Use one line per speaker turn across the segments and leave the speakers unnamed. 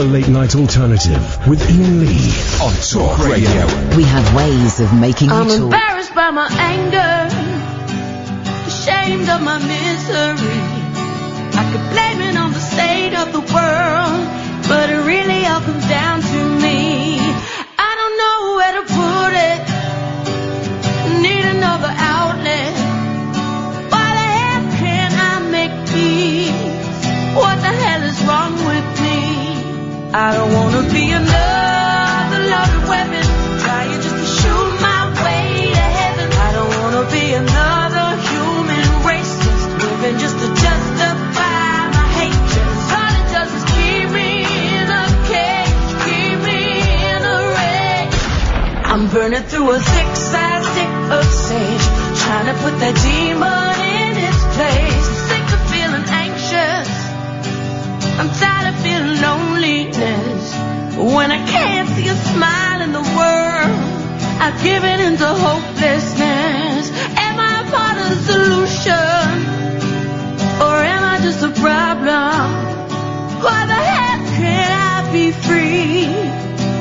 The Late Night Alternative with Iain Lee on Talk Radio.
We have ways of making you talk.
I'm embarrassed by my anger, ashamed of my misery. I could blame it on the state of the world, but it really all comes down to me. I don't know where to put it, need another outlet. Why the hell can't I make peace? What the hell is wrong with me? I don't wanna be another loaded weapon, trying just to shoot my way to heaven. I don't wanna be another human racist, living just to justify my hatred. All it does is keep me in a cage, keep me in a rage. I'm burning through a thick-sized stick of sage, trying to put that demon in its place. I'm sick of feeling anxious, I'm tired of feeling loneliness. When I can't see a smile in the world, I've given into hopelessness. Am I a part of the solution, or am I just a problem? Why the hell can't I be free?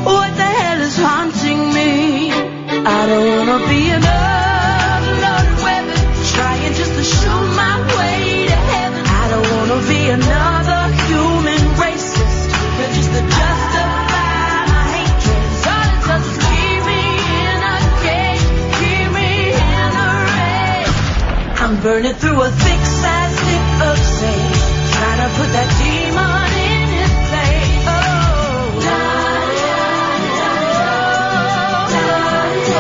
What the hell is haunting me? I don't wanna be another loaded weapon, trying just to shoot my way to heaven. I don't wanna be another human racist, but just to justify my hatred. All it does is keep me in a cage, keep me in a rage. I'm burning through a thick-sized stick of sage, trying to put that demon in his place. Oh, la, la, la, la, la, la.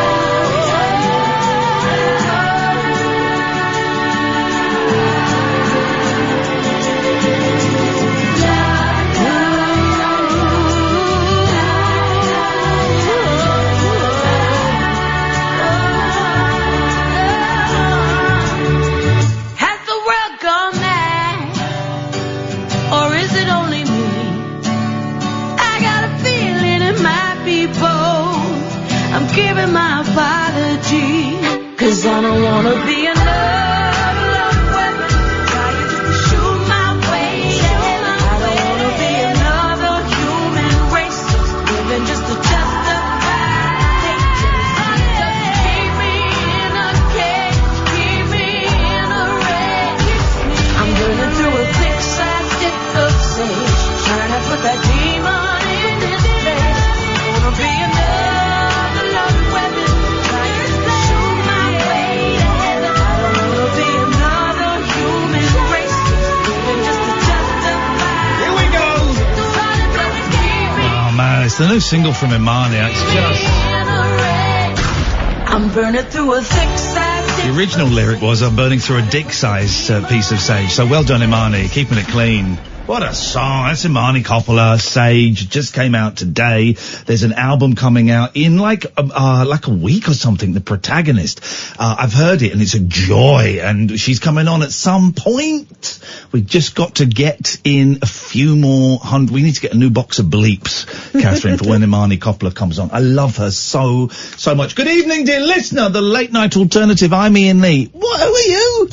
Giving my apology, 'cause I don't wanna be another loaded weapon, trying just to shoot my way to heaven. I don't wanna be another human racist, living just to justify hatred. All it does is keep me in a cage, keep me in a rage. I'm burning through a thick-sized stick of sage, trying to put that demon in his place. I wanna be another
It's the new single from Imani. It's just...
I'm burning through a thick-sized...
The original lyric was, I'm burning through a dick-sized piece of sage. So well done, Imani, keeping it clean. What a song. That's Imani Coppola, Sage, just came out today. There's an album coming out in like a week or something, The Protagonist. I've heard it and it's a joy, and she's coming on at some point. We've just got to get in a few more hundred. We need to get a new box of bleeps, Catherine, for when Imani Coppola comes on. I love her so much. Good evening, dear listener, the Late Night Alternative. I'm Iain Lee. Who are you?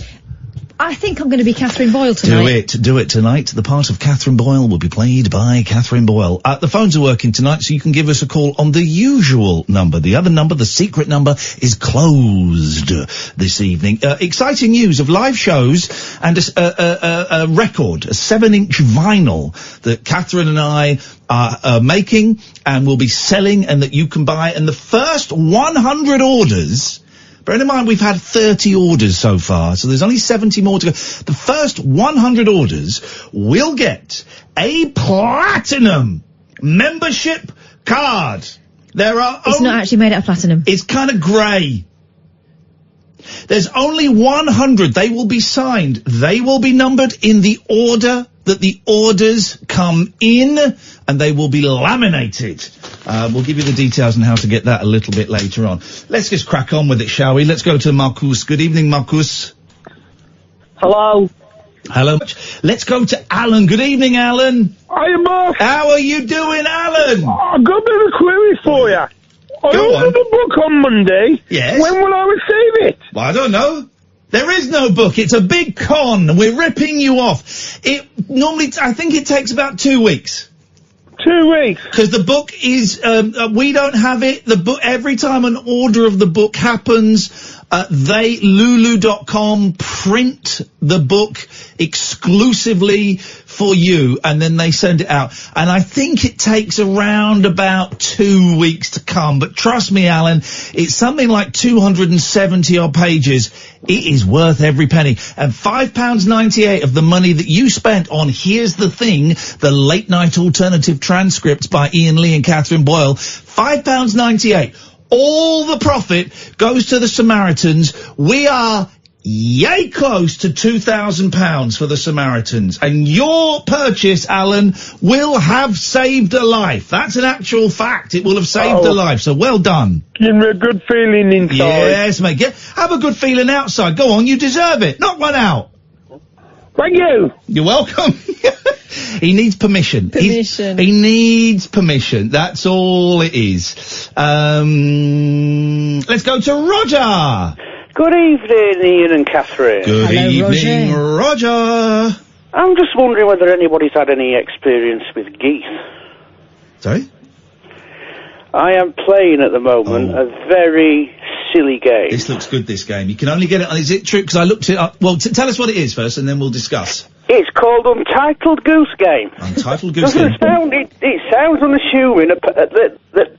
I think I'm going to be Catherine Boyle tonight.
Do it tonight. The part of Catherine Boyle will be played by Catherine Boyle. The phones are working tonight, so you can give us a call on the usual number. The other number, the secret number, is closed this evening. Exciting news of live shows and a record, a 7-inch vinyl that Catherine and I are making and will be selling, and that you can buy. And the first 100 orders... Bear in mind, we've had 30 orders so far, so there's only 70 more to go. The first 100 orders will get a platinum membership card.
It's not actually made out of platinum.
It's kind of grey. There's only 100. They will be signed. They will be numbered in the order that the orders come in, and they will be laminated. We'll give you the details on how to get that a little bit later on. Let's just crack on with it, shall we? Let's go to Marcus. Good evening, Marcus.
Hello.
Hello. Let's go to Alan. Good evening, Alan.
Hiya, Mark.
How are you doing, Alan?
I've got a bit of a query for you. I ordered the book on Monday.
Yes.
When will I receive it?
Well, I don't know. There is no book. It's a big con. We're ripping you off. It normally, I think it takes about 2 weeks.
2 weeks.
Because the book is, we don't have it. The book, every time an order of the book happens, Lulu.com print the book exclusively for you, and then they send it out. And I think it takes around about 2 weeks to come. But trust me, Alan, it's something like 270 odd pages. It is worth every penny. And £5.98 of the money that you spent on Here's the Thing, the late night alternative transcripts by Iain Lee and Catherine Boyle, £5.98. All the profit goes to the Samaritans. We are yay close to £2,000 for the Samaritans. And your purchase, Alan, will have saved a life. That's an actual fact. It will have saved a life. So well done.
Give me a good feeling inside.
Yes, mate. Have a good feeling outside. Go on, you deserve it. Knock one out.
Thank you.
You're welcome. He needs permission. He needs permission. That's all it is. Let's go to Roger.
Good evening, Iain and Catherine.
Good evening, Roger.
I'm just wondering whether anybody's had any experience with geese.
Sorry?
I am playing at the moment a very silly game.
This looks good, this game. You can only get it on... Is it true? Because I looked it up... Well, tell us what it is first, and then we'll discuss.
It's called Untitled Goose Game.
Untitled Goose Game.
It sounds unassuming that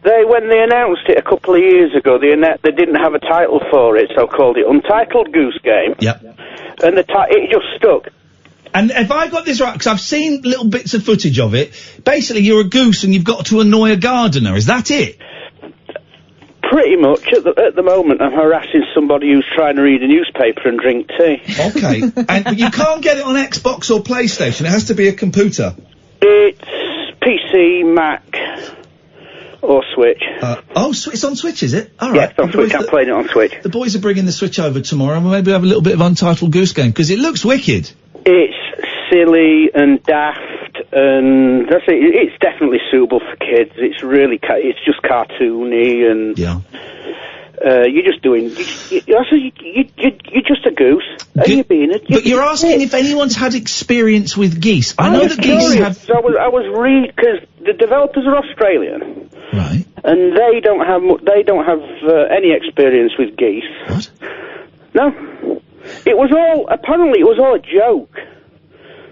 they, when they announced it a couple of years ago, they didn't have a title for it, so called it Untitled Goose Game.
Yep.
And it just stuck.
And if I got this right, because I've seen little bits of footage of it, basically you're a goose and you've got to annoy a gardener. Is that it?
Pretty much. At the moment, I'm harassing somebody who's trying to read a newspaper and drink tea.
Okay. And you can't get it on Xbox or PlayStation. It has to be a computer.
It's PC, Mac, or Switch.
It's on Switch, is it? All right.
Yeah, it's on Switch. I'm playing it on Switch.
The boys are bringing the Switch over tomorrow, and we'll maybe have a little bit of Untitled Goose Game, because it looks wicked.
It's silly and daft, and that's it. It's definitely suitable for kids. It's really, it's just cartoony, and you're just doing. You're just a goose. But
you're asking if anyone's had experience with geese. I know that geese have.
So I was reading because the developers are Australian,
right?
And they don't have any experience with geese.
What?
No. Apparently it was all a joke.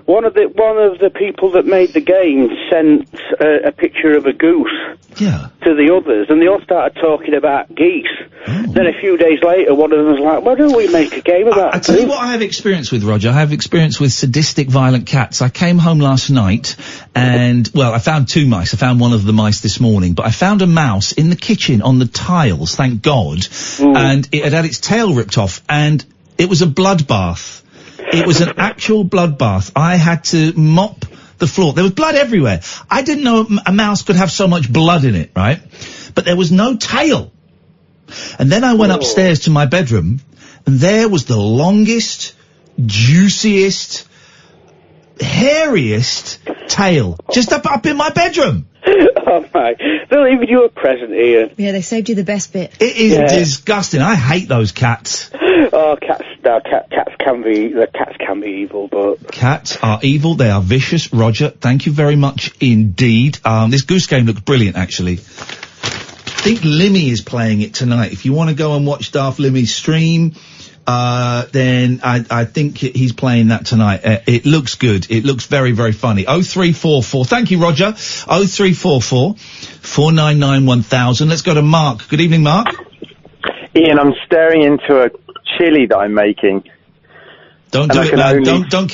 One of the people that made the game sent a picture of a goose to the others, and they all started talking about geese. Then a few days later, one of them was like, why don't we make a game about
I tell you what I have experience with, Roger. I have experience with sadistic, violent cats. I came home last night, and, well, I found two mice. I found one of the mice this morning, but I found a mouse in the kitchen on the tiles, thank God, and it had its tail ripped off, and it was a bloodbath. It was an actual bloodbath. I had to mop the floor. There was blood everywhere. I didn't know a mouse could have so much blood in it, right? But there was no tail. And then I went upstairs to my bedroom, and there was the longest, juiciest, hairiest tail just up in my bedroom.
Oh my! They're leaving you a present, Iain.
Yeah, they saved you the best bit.
It is disgusting. I hate those cats.
Oh, cats can be evil, but
cats are evil. They are vicious. Roger, thank you very much indeed. This Goose Game looks brilliant, actually. I think Limmy is playing it tonight. If you want to go and watch Darth Limmy's stream, then I think he's playing that tonight. It looks good. It looks very, very funny. 0344. Thank you, Roger. 0344 499 1000. Let's go to Mark. Good evening, Mark.
Iain, I'm staring into a chili that I'm making.
Don't do it now. Don't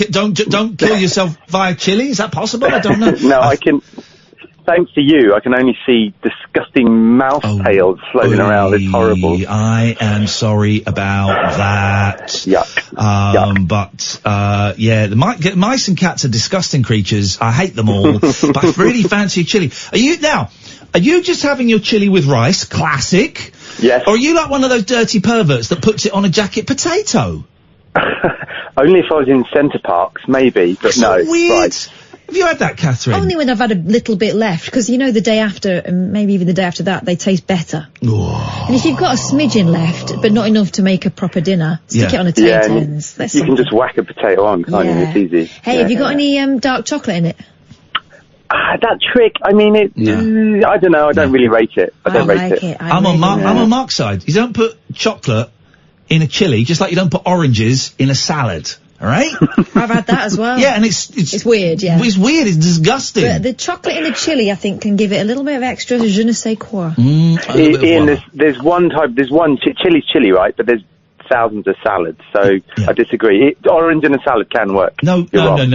kill yourself via chili. Is that possible? I don't know.
No, I can. Thanks to you, I can only see disgusting mouse tails floating around. It's horrible.
I am sorry about that.
Yuck.
But the mice and cats are disgusting creatures. I hate them all. But I really fancy a chili. Are you just having your chili with rice? Classic.
Yes.
Or are you like one of those dirty perverts that puts it on a jacket potato?
Only if I was in Centre Parks, maybe, but no.
Weird.
Right.
Have you had that, Catherine?
Only when I've had a little bit left, because you know the day after, and maybe even the day after that, they taste better.
Oh.
And if you've got a smidgen left, but not enough to make a proper dinner, stick it on a tin tins.
You can just whack a potato on, can't you? It's easy.
Hey, have you got any dark chocolate in it?
that trick, I mean, I don't know, I don't really rate it. I don't rate it.
I'm on Mark's side. You don't put chocolate in a chili, just like you don't put oranges in a salad. All right?
I've had that as well.
Yeah, and it's
weird, yeah.
It's weird, it's disgusting.
But the chocolate in the chili, I think, can give it a little bit of extra je ne sais quoi.
Ian, there's one chili, right? But there's thousands of salads, so I disagree. Orange in a salad can work.
No.
You're wrong.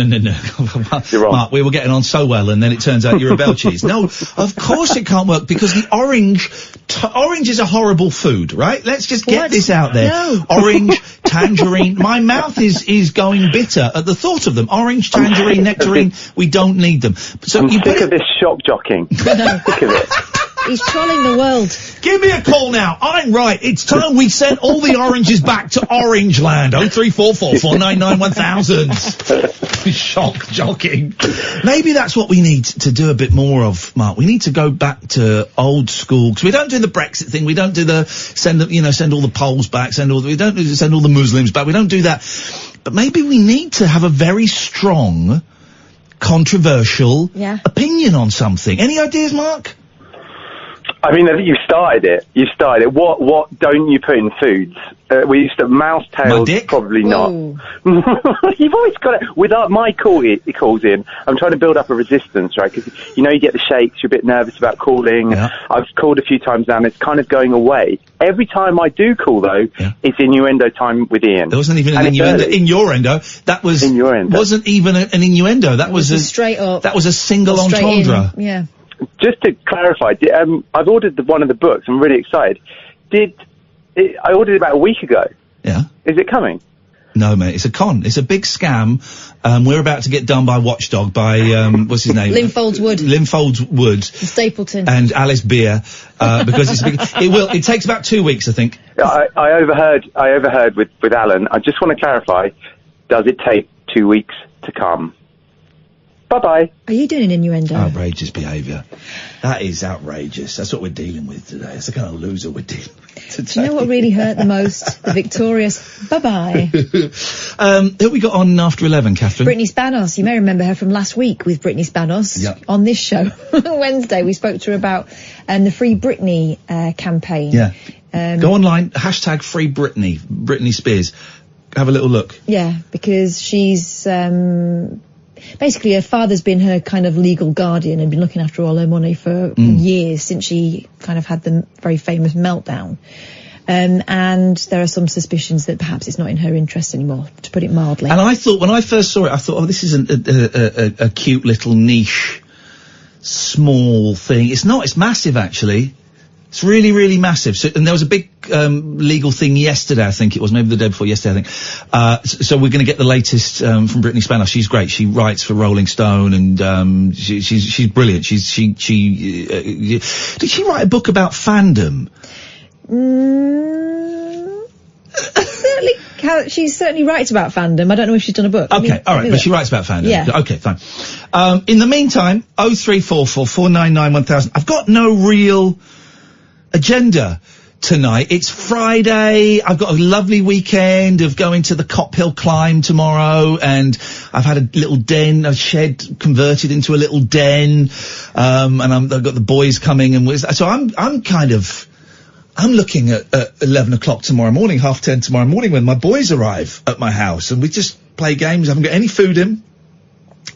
Mark, we were getting on so well, and then it turns out you're a bell cheese. No, of course it can't work, because the orange is a horrible food, right? Let's just get this out there.
No.
Orange, tangerine. My mouth is going bitter at the thought of them. Orange, tangerine, nectarine. We don't need them. So
I'm sick of this shock jocking. Sick of it.
He's trolling the world.
Give me a call now. I'm right. It's time we sent all the oranges back to Orange Land. 0344 499 1000. Shock jocking. Maybe that's what we need to do a bit more of, Mark. We need to go back to old school, because we don't do the Brexit thing. We don't do the send all the Poles back. We don't send all the Muslims back. We don't do that. But maybe we need to have a very strong, controversial opinion on something. Any ideas, Mark?
I mean, I think you've started it. What don't you put in foods? We used to mouse tails. Probably not. You've always got it. Without my call, it calls in. I'm trying to build up a resistance, right? Because you get the shakes. You're a bit nervous about calling. Yeah. I've called a few times now, and it's kind of going away. Every time I do call, though, it's innuendo time with Ian.
There wasn't even an innuendo in your endo. That was innuendo. Wasn't even an innuendo. That was a
straight up.
That was a single entendre.
Yeah.
Just to clarify, I've ordered one of the books. I'm really excited. I ordered it about a week ago.
Yeah.
Is it coming?
No, mate. It's a con. It's a big scam. We're about to get done by Watchdog, by, what's his name?
Linfolds Wood.
Stapleton.
And Alice Beer, because it's a big, it takes about 2 weeks, I think.
I overheard with Alan. I just want to clarify, does it take 2 weeks to come? Bye-bye.
Are you doing an innuendo?
Outrageous behaviour. That is outrageous. That's what we're dealing with today. It's the kind of loser we're dealing with today.
Do you know what really hurt the most? The victorious bye-bye.
Who have we got on after 11, Catherine?
Brittany Spanos. You may remember her from last week with Brittany Spanos on this show. Wednesday, we spoke to her about the Free Britney campaign.
Yeah. Go online, hashtag Free Britney, Britney Spears. Have a little look.
Yeah, because she's... basically, her father's been her kind of legal guardian and been looking after all her money for years, since she kind of had the very famous meltdown. And there are some suspicions that perhaps it's not in her interest anymore, to put it mildly.
And I thought, when I first saw it, I thought, this is a cute little niche, small thing. It's not, it's massive, actually. It's really, really massive. So, and there was a big legal thing yesterday, I think it was, maybe the day before yesterday, I think. So we're going to get the latest from Brittany Spanos. She's great. She writes for Rolling Stone, and she's brilliant. Did she write a book about fandom?
She certainly writes about fandom. I don't know if she's done a book.
Okay, all right, but she writes about fandom.
Yeah.
Okay, fine. In the meantime, 0344 499 1000. I've got no real agenda tonight. It's Friday. I've got a lovely weekend of going to the Cop Hill climb tomorrow, and I've had a little den, a shed converted into a little den, and I've got the boys coming, and so I'm looking at 11 o'clock tomorrow morning, 10:30 tomorrow morning, when my boys arrive at my house, and we just play games. I haven't got any food in.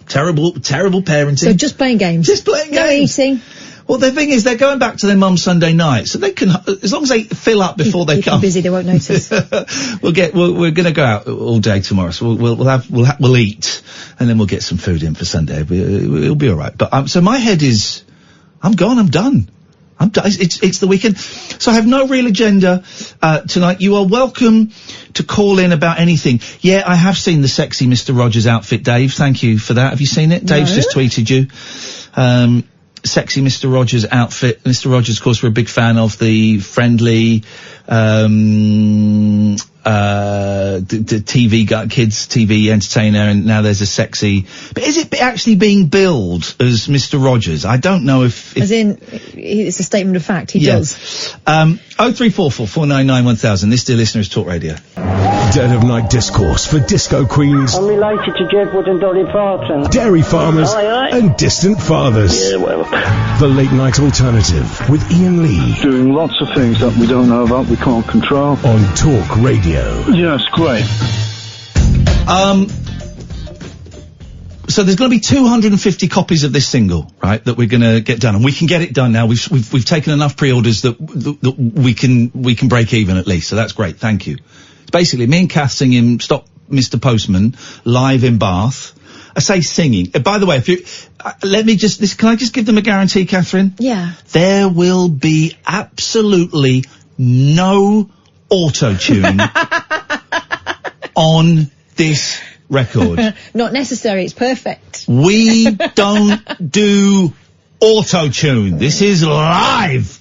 Terrible parenting.
So just playing games.
Just playing games.
No eating.
Well, the thing is, they're going back to their mum's Sunday night, so they can, as long as they fill up before they come.
Busy, they won't notice.
We're going to go out all day tomorrow, so we'll eat, and then we'll get some food in for Sunday. It'll be all right. But so my head is, I'm gone. I'm done. It's the weekend, so I have no real agenda tonight. You are welcome to call in about anything. Yeah, I have seen the sexy Mr. Rogers outfit, Dave. Thank you for that. Have you seen it?
No.
Dave's just tweeted you. Sexy Mr. Rogers outfit. Mr. Rogers, of course, we're a big fan of the friendly, the TV guy, kids TV entertainer, and now there's a sexy. But is it actually being billed as Mr. Rogers? I don't know if
as in, it's a statement of fact. He does.
0344 499 1000. This, dear listener, is Talk Radio.
Dead of Night discourse for disco queens.
I'm related to Jed Wood and Dolly Parton.
Dairy farmers and distant fathers.
Yeah, well.
The Late Night Alternative with Iain Lee.
Doing lots of things that we don't know about, we can't control.
On Talk Radio.
Yes, great.
So there's going to be 250 copies of this single, right, that we're going to get done, and we can get it done now. We've taken enough pre-orders that we can break even at least. So that's great. Thank you. It's basically me and Kath singing "Stop Mr. Postman" live in Bath. I say singing. By the way, if you can I just give them a guarantee, Catherine?
Yeah.
There will be absolutely no auto-tune on this record.
Not necessary, it's perfect.
We don't do auto-tune. This is live.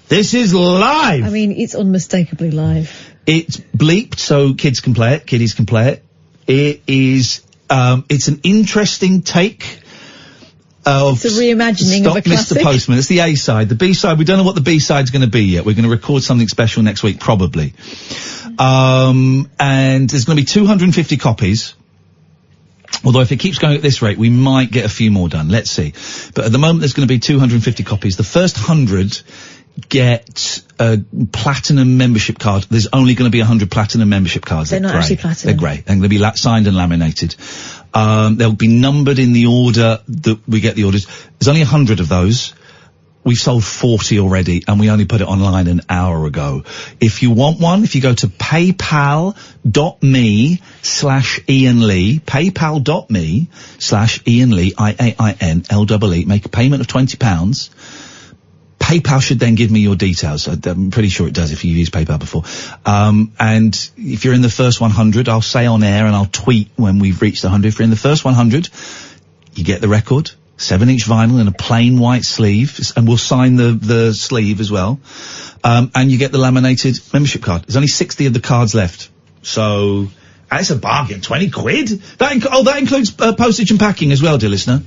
This is live.
I mean, it's unmistakably live.
It's bleeped so kids can play it, kiddies can play it. It is, it's an interesting take of...
It's a reimagining of a classic.
Mr. Postman. It's the A-side. The B-side, we don't know what the B-side's going to be yet. We're going to record something special next week, probably. And there's going to be 250 copies. Although if it keeps going at this rate, we might get a few more done. Let's see. But at the moment, there's going to be 250 copies. The first 100 get a platinum membership card. There's only going to be 100 platinum membership cards.
They're not actually platinum.
They're grey. They're going to be signed and laminated. They'll be numbered in the order that we get the orders. There's only 100 of those. We've sold 40 already, and we only put it online an hour ago. If you want one, if you go to paypal.me/Iain Lee, paypal.me/Iain Lee, IAINLEE, make a payment of £20. PayPal should then give me your details. I'm pretty sure it does if you've used PayPal before. And if you're in the first 100, I'll say on air and I'll tweet when we've reached 100. If you're in the first 100, you get the record. 7-inch vinyl in a plain white sleeve, and we'll sign the sleeve as well. And you get the laminated membership card. There's only 60 of the cards left. So, and it's a bargain, 20 quid? That includes postage and packing as well, dear listener.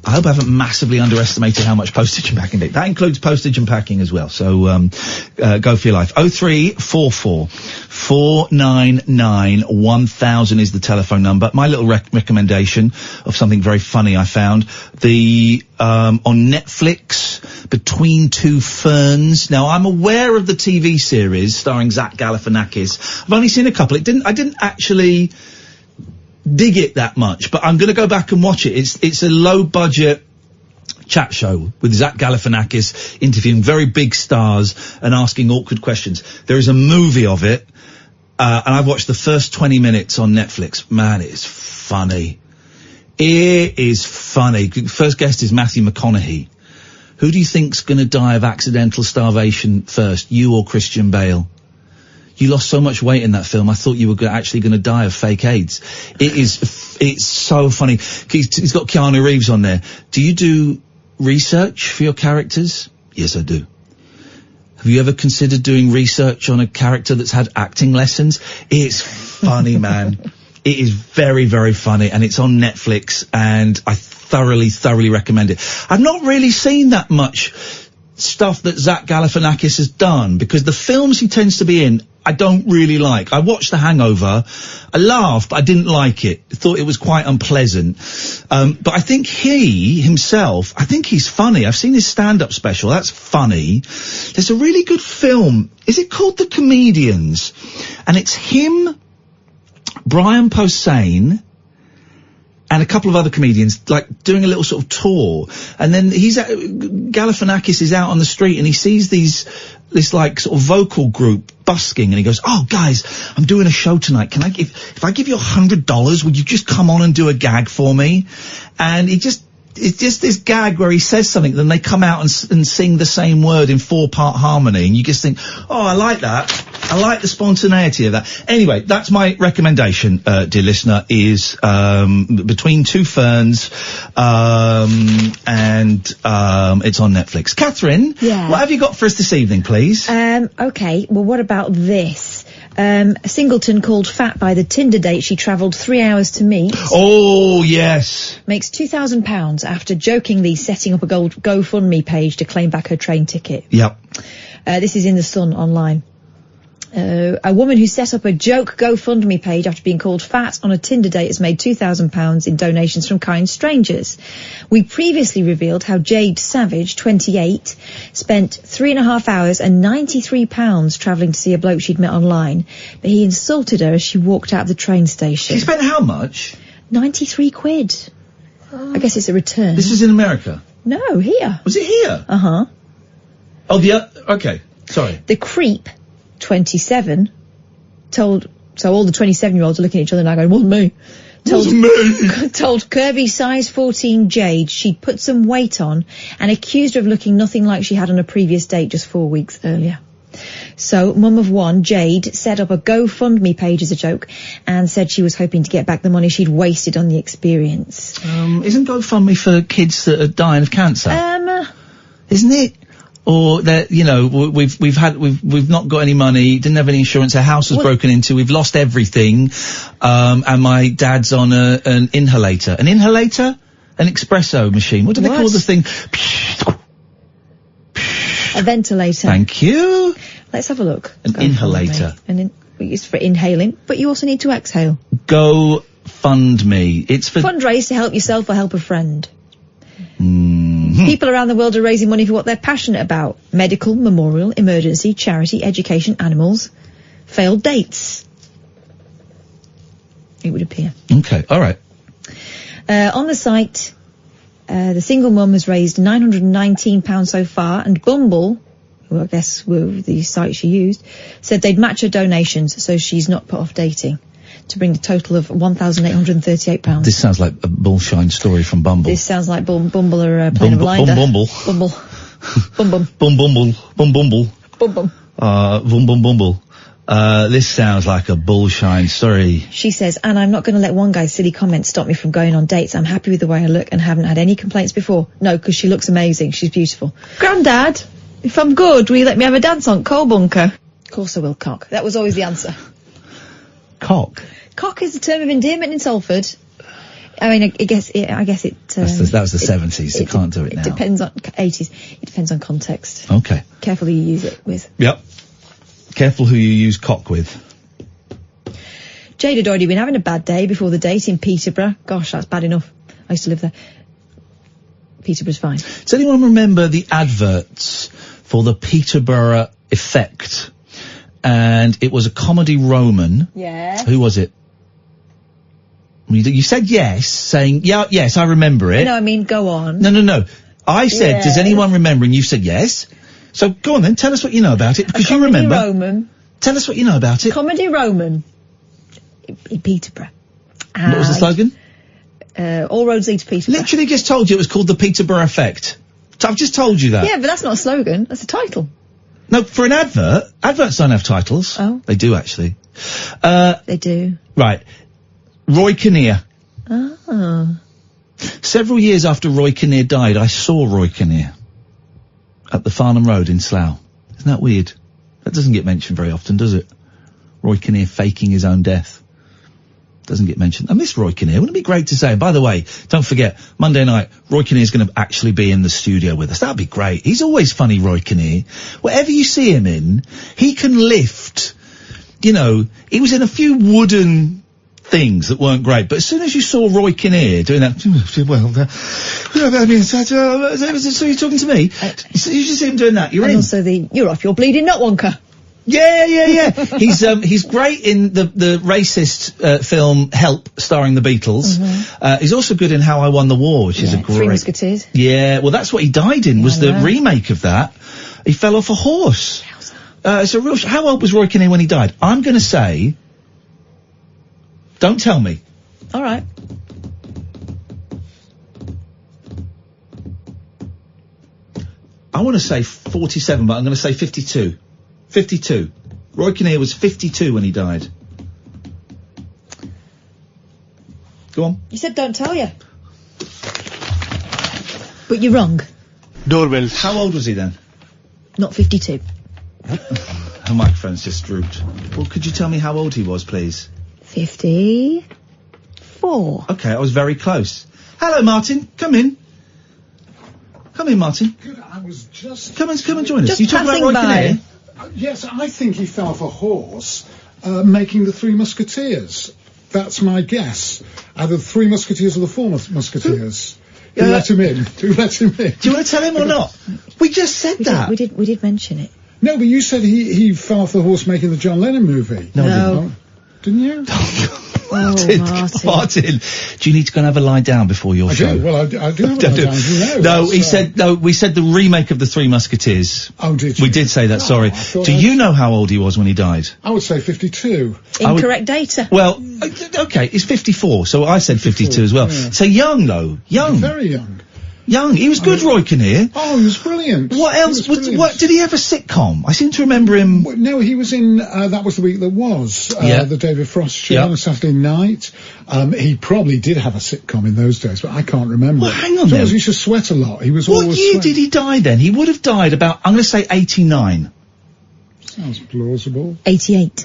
I hope I haven't massively underestimated how much postage and packing. That includes postage and packing as well. So, go for your life. 0344 499 1000 is the telephone number. My little recommendation of something very funny I found. On Netflix, Between Two Ferns. Now, I'm aware of the TV series starring Zach Galifianakis. I've only seen a couple. I didn't actually dig it that much, but I'm going to go back and watch it. It's a low budget chat show with Zach Galifianakis interviewing very big stars and asking awkward questions. There is a movie of it, and I've watched the first 20 minutes on Netflix. Man, it is funny. It is funny. First guest is Matthew McConaughey. Who do you think's going to die of accidental starvation first, you or Christian Bale? You lost so much weight in that film, I thought you were actually going to die of fake AIDS. It's so funny. He's got Keanu Reeves on there. Do you do research for your characters? Yes, I do. Have you ever considered doing research on a character that's had acting lessons? It's funny, man. It is very, very funny, and it's on Netflix, and I thoroughly recommend it. I've not really seen that much stuff that Zach Galifianakis has done, because the films he tends to be in, I don't really like. I watched The Hangover. I laughed, but I didn't like it. I thought it was quite unpleasant. But I think he himself, I think he's funny. I've seen his stand-up special. That's funny. There's a really good film. Is it called The Comedians? And it's him, Brian Posehn, and a couple of other comedians, like, doing a little sort of tour. And then Galifianakis is out on the street and he sees this like sort of vocal group busking, and he goes, "Oh, guys, I'm doing a show tonight. If I give you $100, would you just come on and do a gag for me?" And it's just this gag where he says something, then they come out and sing the same word in 4-part harmony, and you just think, oh, I like that. I like the spontaneity of that. Anyway, that's my recommendation, dear listener, is Between Two Ferns, and it's on Netflix. Catherine, what have you got for us this evening, please?
Okay, well, what about this? A singleton called Fat by the Tinder date she travelled 3 hours to meet.
Oh, yes.
Makes £2,000 after jokingly setting up a GoFundMe page to claim back her train ticket.
Yep.
This is in the Sun online. A woman who set up a joke GoFundMe page after being called fat on a Tinder date has made £2,000 in donations from kind strangers. We previously revealed how Jade Savage, 28, spent 3.5 hours and £93 travelling to see a bloke she'd met online, but he insulted her as she walked out of the train station.
She spent how much?
93 quid. I guess it's a return.
This is in America?
No, here.
Was it here?
Uh-huh.
Oh, okay, sorry.
The creep, 27, so all the 27-year-olds are looking at each other now going, wasn't me. Told curvy size 14 Jade she'd put some weight on and accused her of looking nothing like she had on a previous date just 4 weeks earlier. So, mum of one, Jade, set up a GoFundMe page as a joke and said she was hoping to get back the money she'd wasted on the experience.
Isn't GoFundMe for kids that are dying of cancer? Isn't it? Or that, you know, we've not got any money, didn't have any insurance, our house was broken into, we've lost everything, and my dad's on an inhalator. An inhalator? An espresso machine. What do they call the thing?
A ventilator.
Thank you.
Let's have a look.
An inhalator.
It's for inhaling, but you also need to exhale.
GoFundMe. It's for...
Fundraise to help yourself or help a friend. People around the world are raising money for what they're passionate about. Medical, memorial, emergency, charity, education, animals, failed dates. It would appear.
Okay, all right.
On the site, the single mum has raised £919 so far, and Bumble, who I guess were the site she used, said they'd match her donations, so she's not put off dating, to bring a total of £1,838.
This sounds like a bullshine story from Bumble.
This sounds like Bumble are playing a blinder.
Bumble.
Bumble.
Bum Bumble. Bum Bumble. Bumble. This sounds like a bullshine story.
She says, and I'm not going to let one guy's silly comments stop me from going on dates. I'm happy with the way I look and haven't had any complaints before. No, because she looks amazing. She's beautiful. Grandad, if I'm good, will you let me have a dance on Coal Bunker? Of course I will, cock. That was always the answer.
Cock?
Cock is a term of endearment in Salford. I mean, I guess it... that was
the 70s. You can't do it now.
It depends on... 80s. It depends on context.
Okay.
Careful who you use it with.
Yep. Careful who you use cock with.
Jade had already been having a bad day before the date in Peterborough. Gosh, that's bad enough. I used to live there. Peterborough's fine.
Does anyone remember the adverts for the Peterborough Effect? And it was a comedy Roman.
Yeah.
Who was it? You said yes, saying, yes, I remember it.
No, I mean, go on.
No. I said, does anyone remember? And you said yes. So go on then, tell us what you know about it, because you remember.
Comedy Roman.
Tell us what you know about it.
Comedy Roman. In Peterborough.
And what was the slogan?
All roads lead to Peterborough.
Literally just told you it was called the Peterborough Effect. I've just told you that.
Yeah, but that's not a slogan, that's a title.
No, for an advert, adverts don't have titles.
Oh.
They do, actually.
They do.
Right. Roy Kinnear.
Oh.
Several years after Roy Kinnear died, I saw Roy Kinnear at the Farnham Road in Slough. Isn't that weird? That doesn't get mentioned very often, does it? Roy Kinnear faking his own death. Doesn't get mentioned. I miss Roy Kinnear. Wouldn't it be great to say? By the way, don't forget, Monday night, Roy Kinnear's going to actually be in the studio with us. That'd be great. He's always funny, Roy Kinnear. Whatever you see him in, he can lift. You know, he was in a few wooden things that weren't great, but as soon as you saw Roy Kinnear doing that, so you're talking to me? You just see him doing that. You're
and
in.
Also you're off your bleeding nut wonker.
Yeah. He's great in the racist film Help, starring the Beatles. Mm-hmm. He's also good in How I Won the War, which is a great...
Three Musketeers.
Yeah, well, that's what he died in, was the remake of that. He fell off a horse. It's a real... How old was Roy Kinnear when he died? I'm going to say... Don't tell me.
All right.
I want to say 47, but I'm going to say 52. 52. Roy Kinnear was 52 when he died. Go on.
You said don't tell you. But you're wrong.
Doorbells.
How old was he then?
Not 52.
Her microphone's just drooped. Well, could you tell me how old he was, please?
54.
Okay, I was very close. Hello, Martin. Come in. Come in, Martin.
Good, I was just...
Come and join us.
Just
you talking about Roy Kinnear?
Yes, I think he fell off a horse making the Three Musketeers. That's my guess. Either the Three Musketeers or the Four Musketeers. Do let him in. Do let him in.
Do you want to tell him or not? We just said that.
We did mention it.
No, but you said he fell off the horse making the John Lennon movie.
No, I didn't.
Didn't you?
Martin, do you need to go and have a lie down before your show?
I do. Well, I do have a lie down.
We said the remake of the Three Musketeers.
Oh, did you?
We did say that. Sorry. Do you know how old he was when he died?
I would say 52.
Incorrect data.
Well, okay, it's 54. So I said 52 as well. Yeah. So young though. Young.
Very young.
Young. He was good, Roy Kinnear.
Oh, he was brilliant.
What else? What did he have a sitcom? I seem to remember him.
No, he was in That Was the Week That Was, the David Frost show on a Saturday night. He probably did have a sitcom in those days, but I can't remember.
Well, hang on then.
He used to sweat a lot. He was
What
always
year did he die then? He would have died about, I'm going to say 89.
Sounds plausible.
88.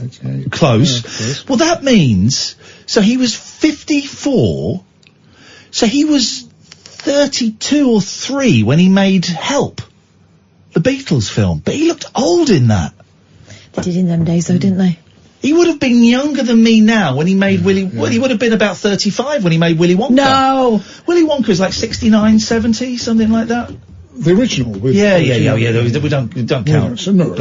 Close. Close. Well, that means, so he was 54, so he was 32 or 3 when he made Help, the Beatles film. But he looked old in that.
They did in them days though, didn't they?
He would have been younger than me now when he made Willy... Well, he would have been about 35 when he made Willy Wonka.
No!
Willy Wonka's like 69, 70, something like that.
The original? With
Yeah. We don't count. No.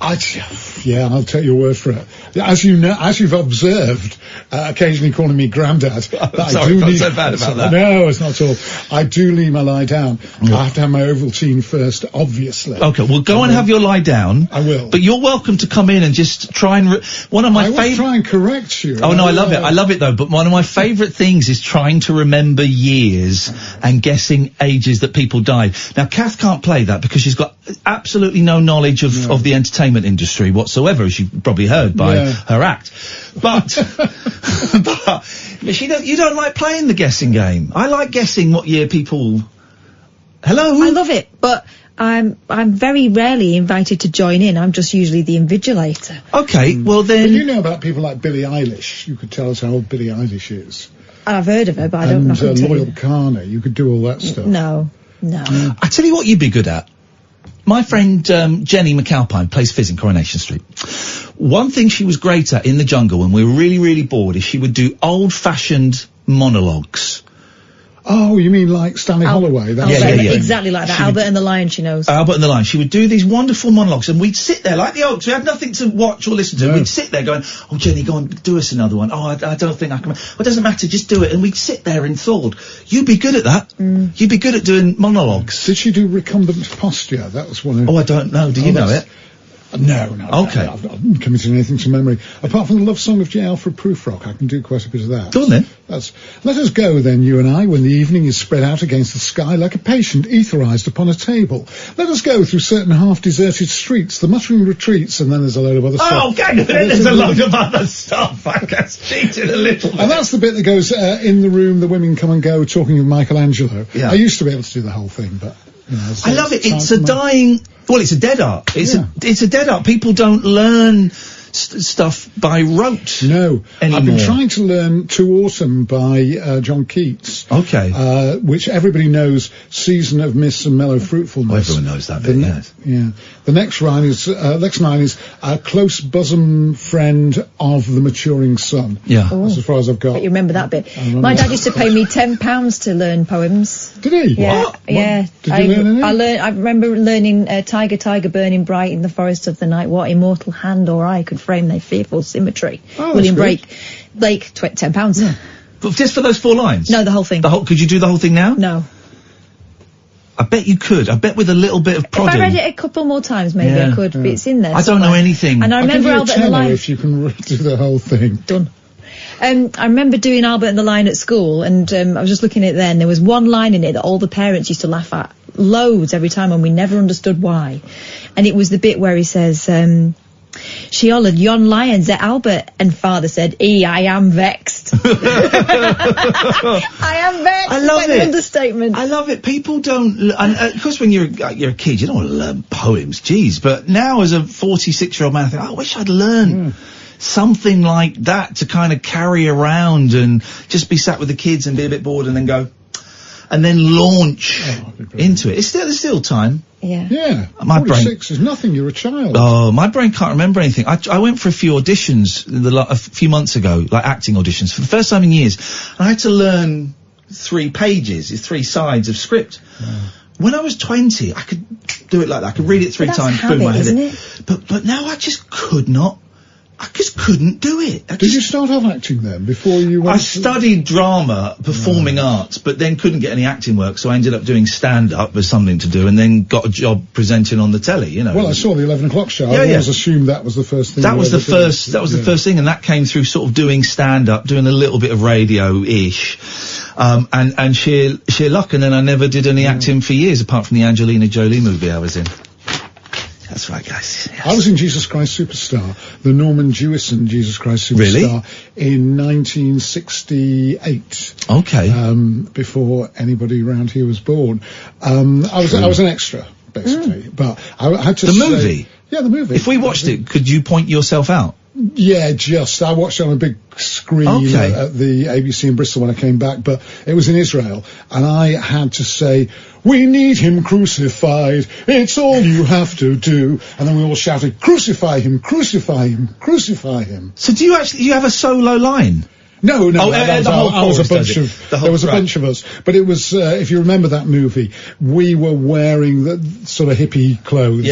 I'll take your word for it. As you know, as you've observed, occasionally calling me Grandad.
Sorry, not so bad about that.
No, it's not at all. I do leave my lie down. I have to have my Ovaltine first, obviously.
Okay, well, go and have your lie down.
I will.
But you're welcome to come in and just try and... One of my
I will try and correct you.
Oh, no, I love it. I love it, though. But one of my favourite things is trying to remember years and guessing ages that people died. Now, Kath can't play that because she's got absolutely no knowledge of the entertainment industry whatsoever, as you've probably heard by her act. But you don't like playing the guessing game. I like guessing what year people... Hello?
I love it, but I'm very rarely invited to join in. I'm just usually the invigilator.
Okay, well then...
But you know about people like Billie Eilish. You could tell us how old Billie Eilish is.
I've heard of her, but I don't know.
And Loyal Carner. You could do all that stuff.
No.
I tell you what you'd be good at. My friend Jenny McAlpine plays Fizz in Coronation Street. One thing she was great at in the jungle when we were really, really bored is she would do old-fashioned monologues.
Oh, you mean like Stanley Holloway?
Yeah. Exactly like that. Albert and the Lion, she knows.
Albert and the Lion. She would do these wonderful monologues, and we'd sit there like the Oaks. We had nothing to watch or listen to. No. We'd sit there going, "Oh, Jenny, go on, do us another one. Oh, I don't think I can." Well, it doesn't matter, just do it. And we'd sit there enthralled. You'd be good at that. You'd be good at doing monologues.
Did she do recumbent posture? That was one of...
Oh, I don't know. Do you know it?
No.
Okay.
I've not committed anything to memory. Apart from the love song of J. Alfred Prufrock, I can do quite a bit of that.
Go on then.
Let us go then, you and I, when the evening is spread out against the sky like a patient etherized upon a table. Let us go through certain half-deserted streets, the muttering retreats, and then there's a load of other stuff.
Oh, okay, there's a load of other stuff. I guess cheated a little bit.
And that's the bit that goes, in the room, the women come and go, talking of Michelangelo. Yeah. I used to be able to do the whole thing, but... You know,
I love it. It's a dying... Well, it's a dead art. It's a dead art. People don't learn stuff by rote.
No.
Anymore.
I've been trying to learn To Autumn by John Keats.
Okay.
Which everybody knows, Season of Mist and Mellow Fruitfulness.
Well, everyone knows that bit, yes.
Yeah. The next line is, a close bosom friend of the maturing sun.
Yeah.
That's as far as I've got.
But you remember that bit. My dad used to pay me £10 to learn poems.
Did he?
Yeah.
What?
Yeah.
Did you learn any?
I remember learning Tiger, Tiger, burning bright in the forest of the night, what immortal hand or eye could frame their fearful symmetry.
Oh,
William Blake, £10.
Yeah. But just for those 4 lines?
No, the whole thing.
Could you do the whole thing now?
No.
I bet you could. I bet with a little bit of prodding.
If I read it a couple more times, maybe I could, but it's in there.
I don't know anything.
And I remember Albert and the Lion.
If you can do the whole thing.
Done. I remember doing Albert and the Lion at school, and I was just looking at it then. There was one line in it that all the parents used to laugh at loads every time, and we never understood why. And it was the bit where he says, she hollered, "Yon lions at Albert," and father said, I am vexed. I am vexed.
I love it.
Understatement.
I love it. People don't, and of course when you're a kid, you don't want to learn poems, geez, but now as a 46-year-old man, I think, I wish I'd learned something like that to kind of carry around and just be sat with the kids and be a bit bored and then go, and then launch into it. It's still time.
Yeah.
Yeah.
My
46 is nothing. You're a child.
Oh, my brain can't remember anything. I went for a few auditions a few months ago, like acting auditions, for the first time in years. And I had to learn 3 pages, 3 sides of script. Yeah. When I was 20, I could do it like that. I could read it 3 times, boom, my head. But now I just could not. I just couldn't do it.
Did you start off acting then, before you went
I studied drama, performing arts, but then couldn't get any acting work, so I ended up doing stand-up as something to do, and then got a job presenting on the telly, you know.
Well, I saw the 11 o'clock show. I always assumed that was the first thing.
That was the first thing, and that came through sort of doing stand-up, doing a little bit of radio-ish, and sheer luck, and then I never did any acting for years, apart from the Angelina Jolie movie I was in. That's right, guys. Yes.
I was in Jesus Christ Superstar, the Norman Jewison Jesus Christ Superstar, in 1968.
Okay.
Before anybody around here was born. I was an extra, basically. But I had to
say... The movie?
Yeah, the movie.
If we watched it, could you point yourself out?
Yeah, I watched it on a big screen at the ABC in Bristol when I came back, but it was in Israel, and I had to say, "We need him crucified, it's all you have to do," and then we all shouted, "Crucify him, crucify him, crucify him."
So do you have a solo line?
No, there was a bunch of us, but it was, if you remember that movie, we were wearing the sort of hippie clothes.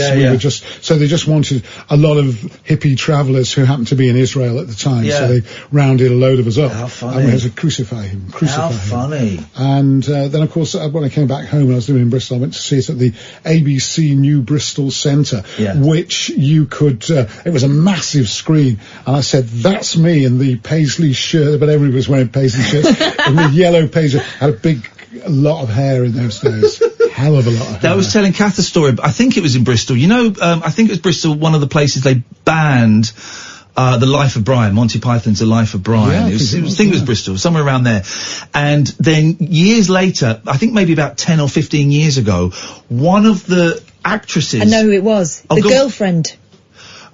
So they just wanted a lot of hippie travellers who happened to be in Israel at the time, so they rounded a load of us up.
How funny.
And we had to crucify him,
How funny.
And then, of course, when I came back home and I was living in Bristol, I went to see it at the ABC New Bristol Centre, which you could, it was a massive screen, and I said, "That's me," in the paisley shirt, but everybody was wearing paisley shirts, and the yellow paisley, had a lot of hair in those days. Hell of a lot of hair.
I was telling Kath a story, I think it was in Bristol. You know, I think it was Bristol, one of the places they banned The Life of Brian, Monty Python's The Life of Brian.
Yeah,
I think it was Bristol, somewhere around there. And then years later, I think maybe about 10 or 15 years ago, one of the actresses...
I know who it was. The girlfriend.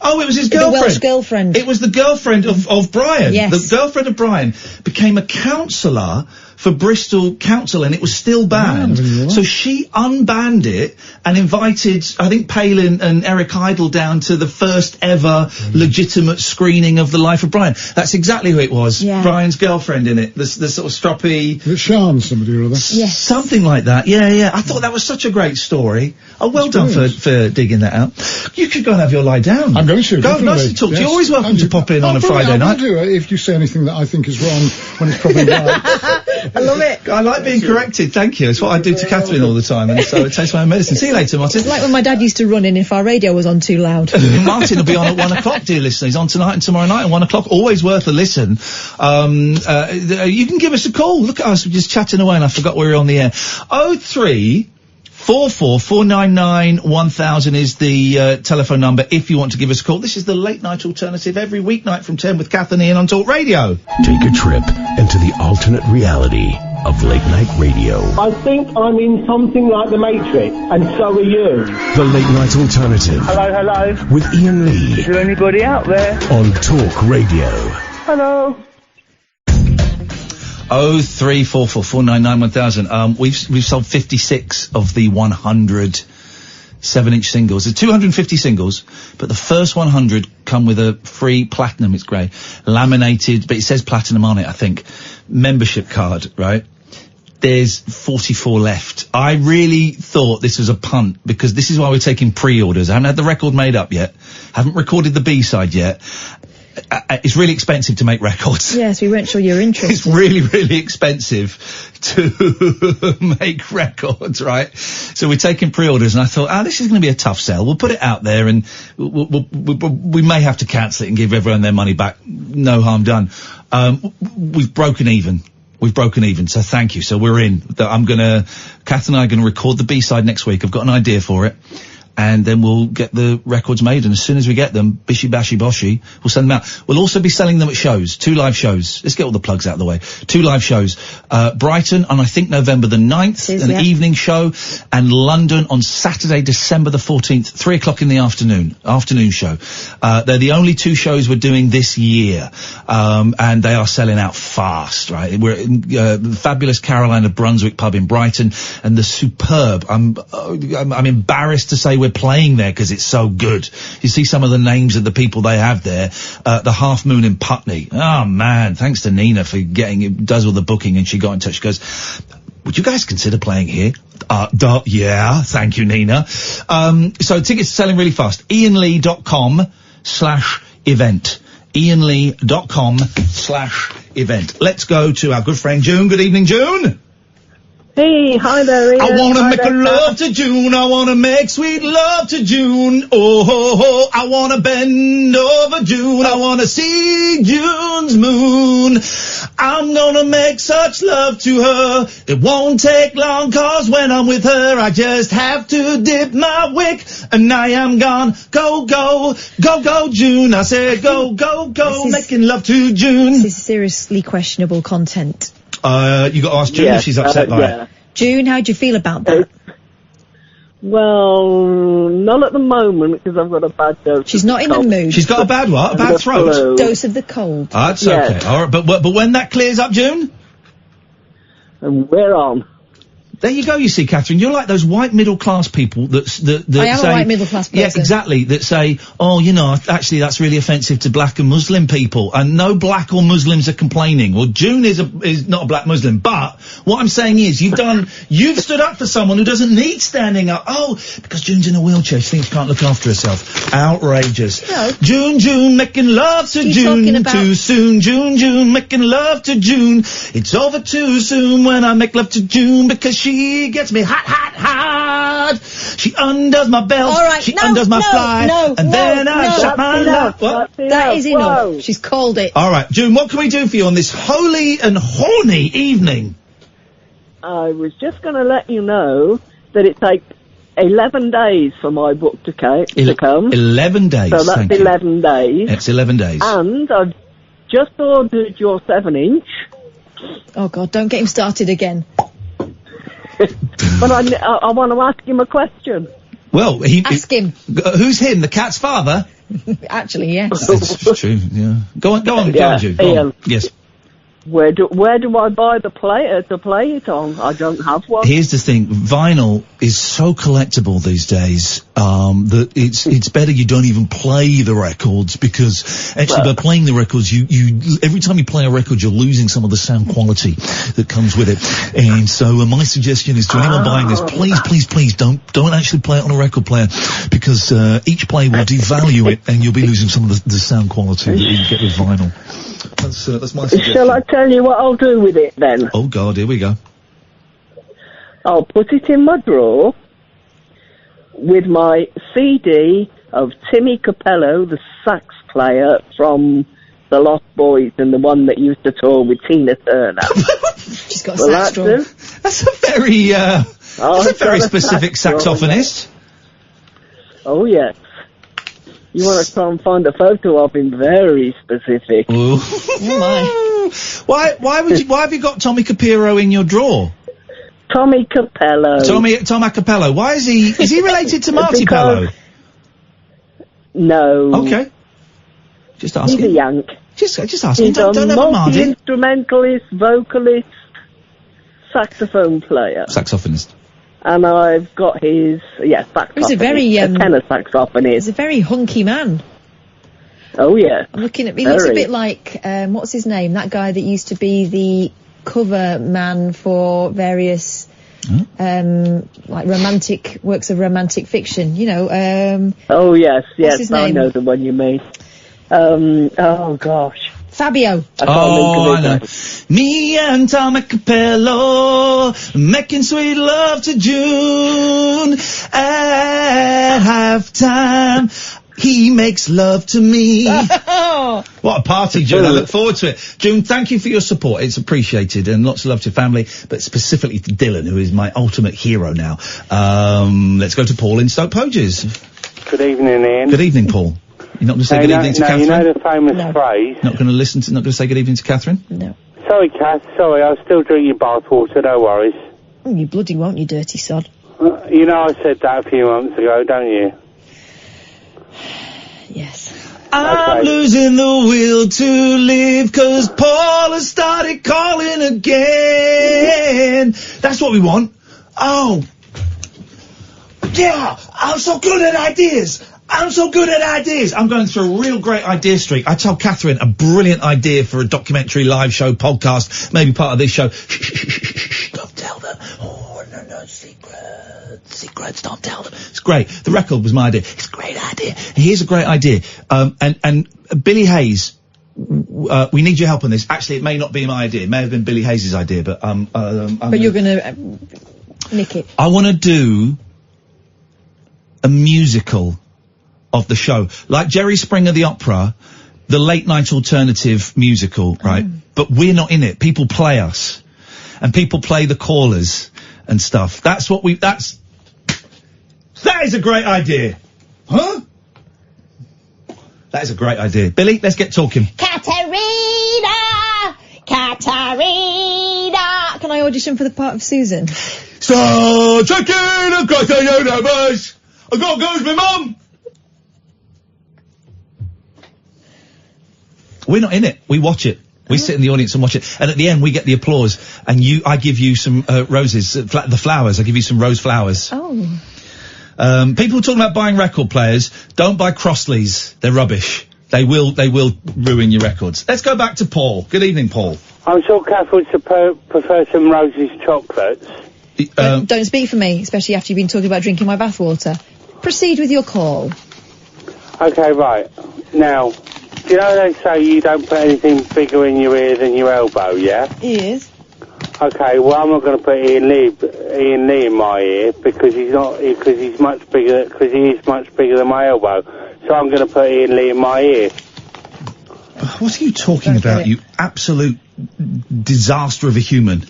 Oh, it was his girlfriend.
The Welsh girlfriend.
It was the girlfriend of Brian.
Yes.
The girlfriend of Brian became a councillor for Bristol Council, and it was still banned. So she unbanned it and invited, I think, Palin and Eric Idle down to the first ever legitimate screening of The Life of Brian. That's exactly who it was.
Yeah.
Brian's girlfriend in it. The sort of stroppy...
Sean, somebody or other.
Yes.
Something like that. Yeah. I thought that was such a great story. Oh, well done for digging that out. You could go and have your lie down.
I'm going to.
Go, nice to talk to you. You're always welcome to pop in on a Friday night.
I'll do it if you say anything that I think is wrong when it's probably right.
I love it.
I like being corrected, thank you. It's what I do to Catherine all the time, and so it takes my own medicine. See you later, Martin.
It's like when my dad used to run in if our radio was on too loud.
Martin will be on at 1 o'clock, dear listeners. He's on tonight and tomorrow night at 1 o'clock. Always worth a listen. You can give us a call. Look at us, we're just chatting away, and I forgot we were on the air. 03444991,000 is the telephone number if you want to give us a call. This is the Late Night Alternative every weeknight from 10 with Kath and Iain on Talk Radio.
Take a trip into the alternate reality of late night radio.
I think I'm in something like the Matrix, and so are you.
The Late Night Alternative.
Hello.
With Iain Lee.
Is there anybody out there?
On Talk Radio.
Hello.
03444991,000. We've sold 56 of the 100 7-inch singles. There's 250 singles, but the first 100 come with a free platinum, it's grey, laminated, but it says platinum on it, I think, membership card, right? There's 44 left. I really thought this was a punt, because this is why we're taking pre-orders. I haven't had the record made up yet, haven't recorded the B-side yet. It's really expensive to make records.
Yes, we weren't sure you were interested.
It's really, really expensive to make records, right? So we're taking pre-orders, and I thought, this is going to be a tough sell. We'll put it out there, and we may have to cancel it and give everyone their money back. No harm done. We've broken even. So thank you. So we're in. Kath and I are going to record the B-side next week. I've got an idea for it. and then we'll get the records made, and as soon as we get them, bishy bashy boshy, we'll send them out. We'll also be selling them at shows, 2 live shows. Let's get all the plugs out of the way. 2 live shows. Brighton on, I think, November the 9th, evening show, and London on Saturday, December the 14th, 3 o'clock in the afternoon show. They're the only 2 shows we're doing this year, and they are selling out fast, right? We're in the fabulous Caroline of Brunswick pub in Brighton, and the superb, I'm embarrassed to say we're playing there because it's so good. You see some of the names of the people they have there, the Half Moon in Putney. Oh man, thanks to Nina for does all the booking, and she got in touch. She goes, would you guys consider playing here? Yeah, thank you, Nina. So tickets are selling really fast. IainLee.com/event. IainLee.com/event. Let's go to our good friend June. Good evening, June.
Hey, hi there, Ian.
I wanna make love to June. I wanna make sweet love to June. Oh, I wanna bend over June. I wanna see June's moon. I'm gonna make such love to her. It won't take long, 'cause when I'm with her, I just have to dip my wick, and I am gone. Go, go, go, go, June. I said go, go, go, making love to June.
This is seriously questionable content.
You got to ask June if she's upset by it.
June, how do you feel about that?
Well, not at the moment, because I've got a bad dose.
She's not in the mood.
She's got a bad what? A bad throat?
Dose of the cold.
That's okay. All right, but when that clears up, June?
And we're on.
There you go, you see, Catherine, you're like those white middle-class people that
I am
say,
a white middle-class person.
Yeah, exactly, that say, oh, you know, actually that's really offensive to black and Muslim people, and no black or Muslims are complaining. Well, June is not a black Muslim, but what I'm saying is, you've stood up for someone who doesn't need standing up. Oh, because June's in a wheelchair, she thinks she can't look after herself. Outrageous.
No.
June, making love to June, too soon. June, making love to June. It's over too soon when I make love to June, because she gets me hot. She undoes my belt.
All right,
she undoes my fly. Then I shut my mouth.
That is enough. She's called it.
All right, June, what can we do for you on this holy and horny evening?
I was just going to let you know that it takes 11 days for my book to come.
11 days.
So that's 11 days.
It's 11 days.
And I've just ordered your 7-inch.
Oh God, don't get him started again.
But I want to ask him a question.
Well,
ask him.
Who's him? The cat's father?
Actually, yes.
That's true. Yeah. Go on, June.
Ian.
Yes.
Where do I buy the player to play it on? I don't have one.
Here's the thing: vinyl is so collectible these days that it's better you don't even play the records, because actually by playing the records, you every time you play a record, you're losing some of the sound quality that comes with it. And so my suggestion is to anyone buying this, please don't actually play it on a record player, because each play will devalue it, and you'll be losing some of the sound quality that you get with vinyl. That's my suggestion.
Shall I tell you what I'll do with it then?
Oh God, here we go.
I'll put it in my drawer with my CD of Timmy Capello, the sax player from the Lost Boys and the one that used to tour with Tina Turner.
She's got a sax drawer.
That's a very specific saxophonist.
Oh yes. You want to try and find a photo of him? Very specific.
Oh my! Why have you got Tommy Capero in your drawer?
Tommy Capello.
Tommy Capello. Why is he related to Marty Pello?
No.
Okay. Just asking.
He's a Yank.
Just asking.
He's
don't
a multi-instrumentalist, vocalist, saxophone player.
Saxophonist.
And I've got his, saxophonist.
He's a very,
tenor saxophonist.
He's a very hunky man.
Oh, yeah.
I'm looking at, he looks a bit like, what's his name? That guy that used to be the cover man for various, like works of romantic fiction, you know,
oh, yes,
I
know the one you mean. Oh, gosh.
Fabio.
I know. Me and Tommy Capello making sweet love to June at halftime. He makes love to me. What a party, June. I look forward to it. June, thank you for your support. It's appreciated, and lots of love to your family, but specifically to Dylan, who is my ultimate hero now. Let's go to Paul in Stoke Poges.
Good evening, Ian.
Good evening, Paul. You're not going to say good evening to Catherine?
You know the famous phrase?
Not going to say good evening to Catherine?
No.
Sorry, Kath. Sorry, I'll still drink your bath water, no worries.
Oh, you bloody won't, you dirty sod.
You know I said that a few months ago, don't you?
Yes.
I'm losing the will to live 'cause Paul has started calling again. That's what we want. Oh. Yeah, I'm so good at ideas. I'm going through a real great idea streak. I told Catherine a brilliant idea for a documentary, live show, podcast, maybe part of this show. Shh, don't tell them. Oh, no, secrets, don't tell them. It's great. The record was my idea. It's a great idea. Here's a great idea. And Billy Hayes, we need your help on this. Actually, it may not be my idea. It may have been Billy Hayes' idea, but
you're gonna nick it.
I want to do a musical of the show, like Jerry Springer the Opera, the late night alternative musical, right? But we're not in it. People play us, and people play the callers and stuff. That is a great idea, huh? That is a great idea, Billy. Let's get talking.
Katerina. Can I audition for the part of Susan?
So checking, I've got to know numbers. I've got to go with my mum. We're not in it. We watch it. We sit in the audience and watch it. And at the end, we get the applause. And I give you some roses, the flowers. I give you some rose flowers.
Oh.
People talking about buying record players. Don't buy Crossleys. They're rubbish. They will ruin your records. Let's go back to Paul. Good evening, Paul.
I'm sure Kath would prefer some Rose's chocolates.
Don't speak for me, especially after you've been talking about drinking my bathwater. Proceed with your call.
Okay, right. Now, do you know they say you don't put anything bigger in your ear than your elbow, yeah?
Ears.
Okay, well, I'm not going to put Iain Lee in my ear because he is much bigger than my elbow. So I'm going to put Iain Lee in my ear.
What are you talking about, you absolute disaster of a human?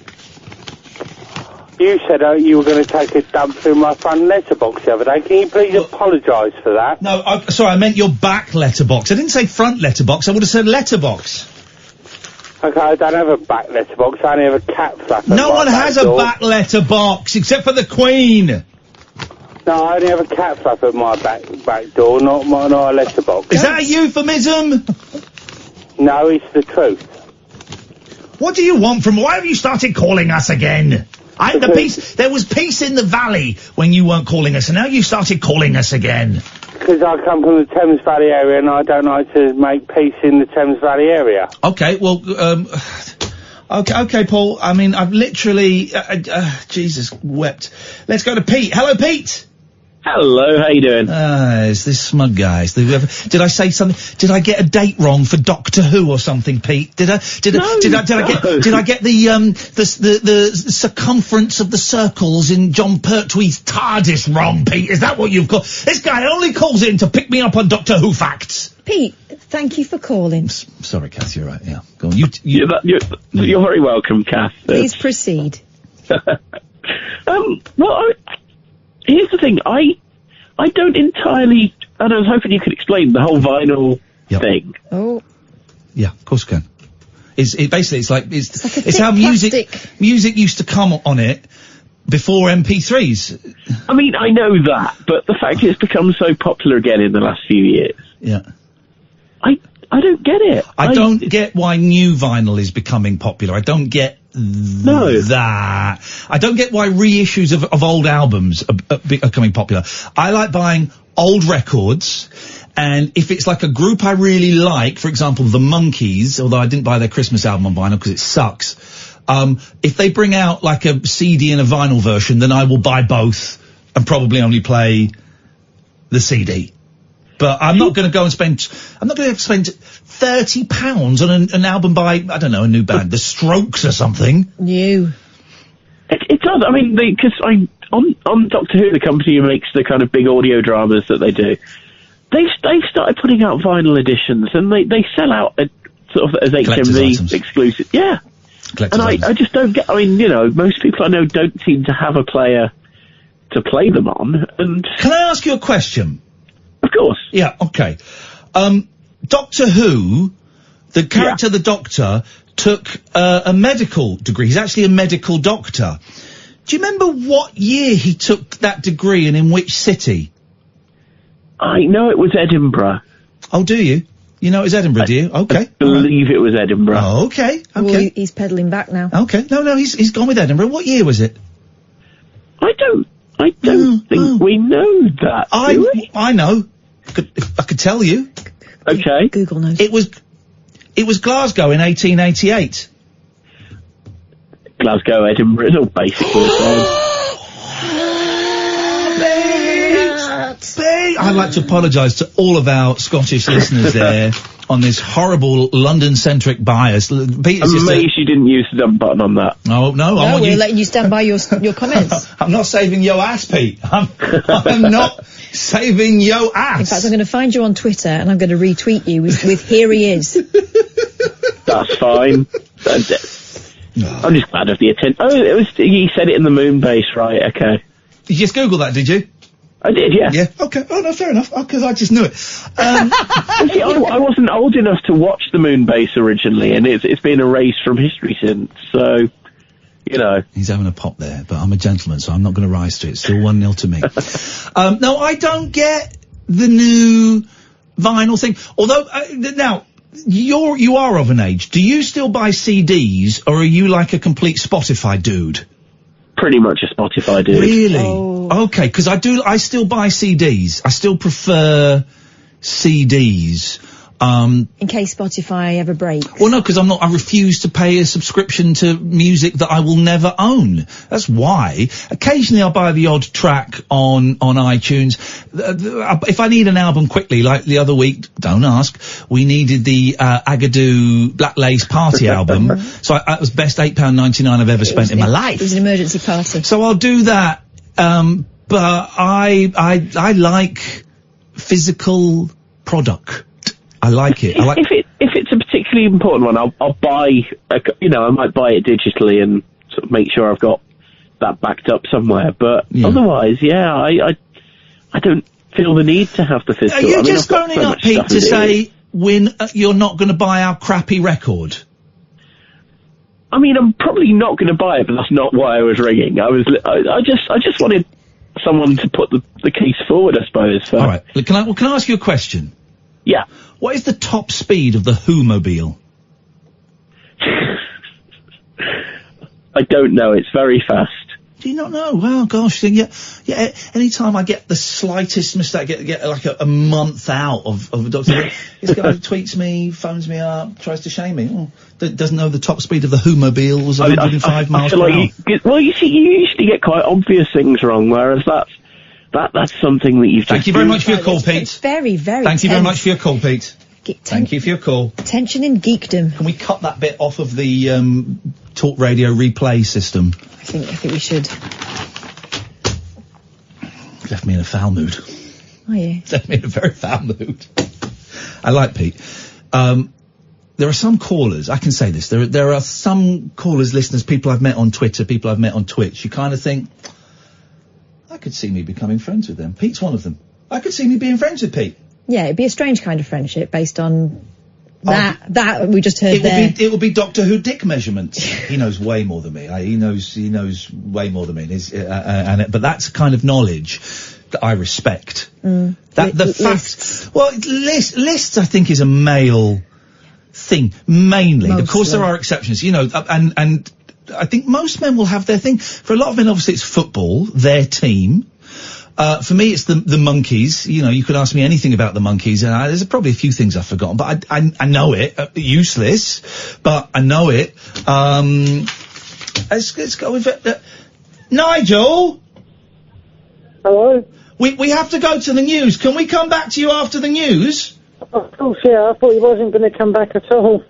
You said you were going to take a dump through my front letterbox the other day. Can you please apologise for that?
No, sorry, I meant your back letterbox. I didn't say front letterbox. I would have said letterbox.
Okay, I don't have a back letterbox. I only have a cat flap.
No one has a back letterbox except for the Queen.
No, I only have a cat flap at my back door, not a letterbox.
Is that a euphemism?
No, it's the truth.
What do you want from? Why have you started calling us again? There was peace in the valley when you weren't calling us, and now you started calling us again.
Because I come from the Thames Valley area, and I don't like to make peace in the Thames Valley area.
Okay, well, okay, Paul. I mean, I've literally, Jesus wept. Let's go to Pete. Hello, Pete.
Hello, how you doing?
It's this smug guy. Did I say something? Did I get a date wrong for Doctor Who or something, Pete? Did I get the circumference of the circles in John Pertwee's TARDIS wrong, Pete? Is that what you've got? This guy only calls in to pick me up on Doctor Who facts.
Pete, thank you for calling.
Sorry, Kath, you're right. Yeah, go on.
You're very welcome, Kath.
Please proceed.
Well, here's the thing, I don't entirely, and I was hoping you could explain the whole vinyl thing.
Oh.
Yeah, of course you can. It's
like
how music used to come on it before MP3s.
I mean, I know that, but the fact it's become so popular again in the last few years.
Yeah.
I don't get it.
I don't get why new vinyl is becoming popular. I don't get that. I don't get why reissues of old albums are becoming popular. I like buying old records, and if it's like a group I really like, for example, the Monkees, although I didn't buy their Christmas album on vinyl because it sucks, if they bring out like a CD and a vinyl version, then I will buy both and probably only play the CD. But I'm not going to go and spend £30 on an album by, I don't know, a new band, The Strokes or something.
New.
It does. I mean, because on Doctor Who, the company who makes the kind of big audio dramas that they do, they've started putting out vinyl editions, and they sell out sort of as HMV exclusive. Yeah. And I just don't get. I mean, most people I know don't seem to have a player to play them on. And
can I ask you a question?
Of course.
Yeah. Okay. Doctor Who, the character, the Doctor, took a medical degree. He's actually a medical doctor. Do you remember what year he took that degree and in which city?
I know it was Edinburgh.
Oh, do you? You know it was Edinburgh, do you? Okay.
I believe it was Edinburgh.
Oh, okay.
Well, he's pedalling back now.
Okay. No, he's gone with Edinburgh. What year was it?
I don't think we know that, do we?
I know. I could tell you.
Okay.
Google knows.
It was Glasgow in 1888.
Glasgow, Edinburgh is all basically the same.
I'd like to apologise to all of our Scottish listeners there on this horrible London-centric bias. Peter's
I'm amazed you didn't use the dump button on that.
No,
we're letting you stand by your comments.
I'm not saving yo ass, Pete. I'm not saving yo ass.
In fact, I'm going to find you on Twitter and I'm going to retweet you with "Here he is."
That's fine. I'm just glad of the attention. Oh, he said it in the moon base, right? Okay.
You just Google that, did you?
I did, yeah.
Yeah, okay. Oh, no, fair enough, because I just knew it.
See, I wasn't old enough to watch the moon base originally, and it's been erased from history since, so,
He's having a pop there, but I'm a gentleman, so I'm not going to rise to it. Still 1-0 to me. No, I don't get the new vinyl thing. Although, now, you are of an age. Do you still buy CDs, or are you like a complete Spotify dude?
Pretty much a Spotify dude.
Really? Oh. Okay, because I still buy CDs. I still prefer CDs.
In case Spotify ever breaks.
Well, no, because I refuse to pay a subscription to music that I will never own. That's why. Occasionally I'll buy the odd track on iTunes. If I need an album quickly, like the other week, don't ask, we needed the Agadoo Black Lace Party album. So that was best £8.99 I've ever spent in my life.
It was an emergency party.
So I'll do that. But I like physical product. I like it.
If it's a particularly important one, I'll buy. I might buy it digitally and sort of make sure I've got that backed up somewhere. But otherwise, I don't feel the need to have the physical.
Are you just phoning up, Pete, to say when you're not going to buy our crappy record?
I mean, I'm probably not going to buy it, but that's not why I was ringing. I just wanted someone to put the case forward, I suppose.
All right. Can I ask you a question?
Yeah.
What is the top speed of the Who-mobile?
I don't know. It's very fast.
Do you not know? Well, gosh, then yeah. Anytime I get the slightest mistake, get like a month out of a doctor, this guy tweets me, phones me up, tries to shame me. Doesn't know the top speed of the Who-mobile was 105 miles per hour.
Well, you see, you usually get quite obvious things wrong, whereas that's something that you've just...
Thank you very much for your call, Pete.
Very, very
Thank you very much for your call, Pete. Thank you for your call.
Tension in geekdom.
Can we cut that bit off of the Talk Radio replay system?
I think we should.
Left me in a foul mood.
Oh, yeah.
Left me in a very foul mood. I like Pete. There are some callers, I can say this, there are some callers, listeners, people I've met on Twitter, people I've met on Twitch, you kind of think, I could see me becoming friends with them. Pete's one of them. I could see me being friends with Pete.
Yeah, it'd be a strange kind of friendship based on that we just heard there.
It would be Doctor Who dick measurements. He knows way more than me. He knows way more than me. But that's kind of knowledge that I respect.
Lists.
Well, lists I think is a male thing, mainly. Mostly. Of course there are exceptions, and I think most men will have their thing. For a lot of men, obviously, it's football, their team. For me, it's the Monkeys. You could ask me anything about the Monkeys, and there's probably a few things I've forgotten, but I know it. Useless, but I know it. Let's go with it. Nigel?
Hello?
We have to go to the news. Can we come back to you after the news?
Of course, yeah. I thought you wasn't going to come back at all.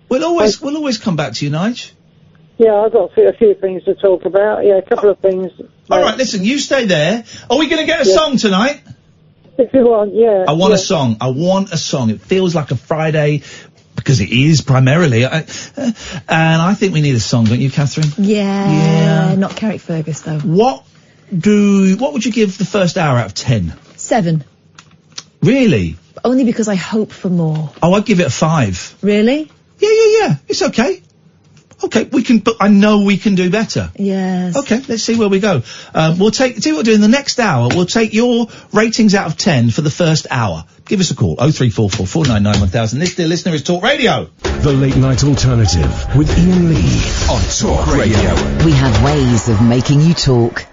We'll always come back to you, Nige.
Yeah, I've got a few things to talk about. Yeah, a couple of things.
All right, listen, you stay there. Are we going to get a song tonight?
If you want, yeah.
I want a song. I want a song. It feels like a Friday, because it is primarily. And I think we need a song, don't you, Catherine?
Yeah. Not Carrickfergus, though.
What would you give the first hour out of 10?
7.
Really?
Only because I hope for more.
Oh, I'd give it a 5.
Really?
Yeah. It's okay. Okay, but I know we can do better.
Yes.
Okay, let's see where we go. We'll see what we'll do in the next hour. We'll take your ratings out of 10 for the first hour. Give us a call, 0344 499 1000. This, dear listener, is Talk Radio.
The Late Night Alternative with Iain Lee on Talk Radio.
We have ways of making you talk.